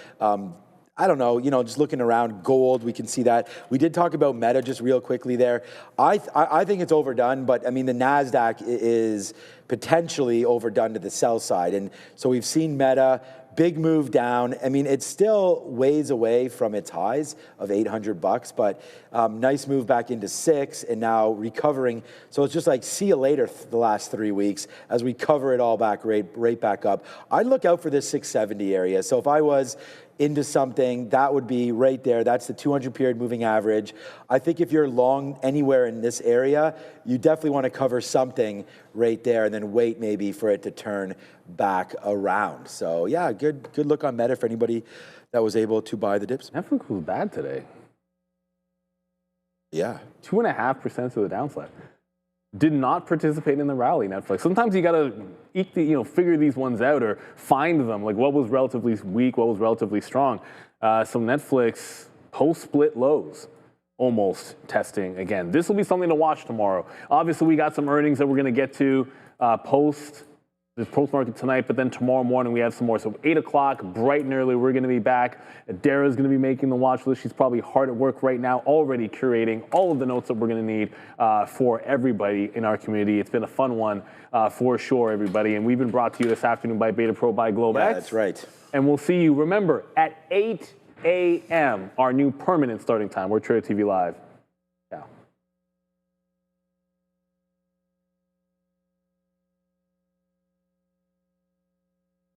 Speaker 5: I don't know, just looking around, gold, we can see that. We did talk about Meta just real quickly there. I think it's overdone, but I mean, the NASDAQ is potentially overdone to the sell side. And so we've seen Meta, big move down. I mean, it's still ways away from its highs of $800, but nice move back into 6 and now recovering. So it's just see you later the last 3 weeks as we cover it all back right back up. I'd look out for this 670 area. So if I was into something, that would be right there. That's the 200 period moving average. I think if you're long anywhere in this area, you definitely want to cover something right there and then wait maybe for it to turn back around. So yeah, good look on Meta for anybody that was able to buy the dips.
Speaker 3: Netflix was bad today.
Speaker 5: Yeah.
Speaker 3: 2.5% to the downside. Did not participate in the rally, Netflix. Sometimes you gotta figure these ones out or find them, what was relatively weak, what was relatively strong. So Netflix post-split lows, almost testing again. This will be something to watch tomorrow. Obviously, we got some earnings that we're gonna get to post-market tonight, but then tomorrow morning we have some more. So 8 o'clock, bright and early, we're going to be back. Dara's going to be making the watch list. She's probably hard at work right now, already curating all of the notes that we're going to need for everybody in our community. It's been a fun one for sure, everybody. And we've been brought to you this afternoon by Beta Pro by GlobeX.
Speaker 5: Yeah, that's right.
Speaker 3: And we'll see you, remember, at 8 a.m., our new permanent starting time. We're Trader TV Live.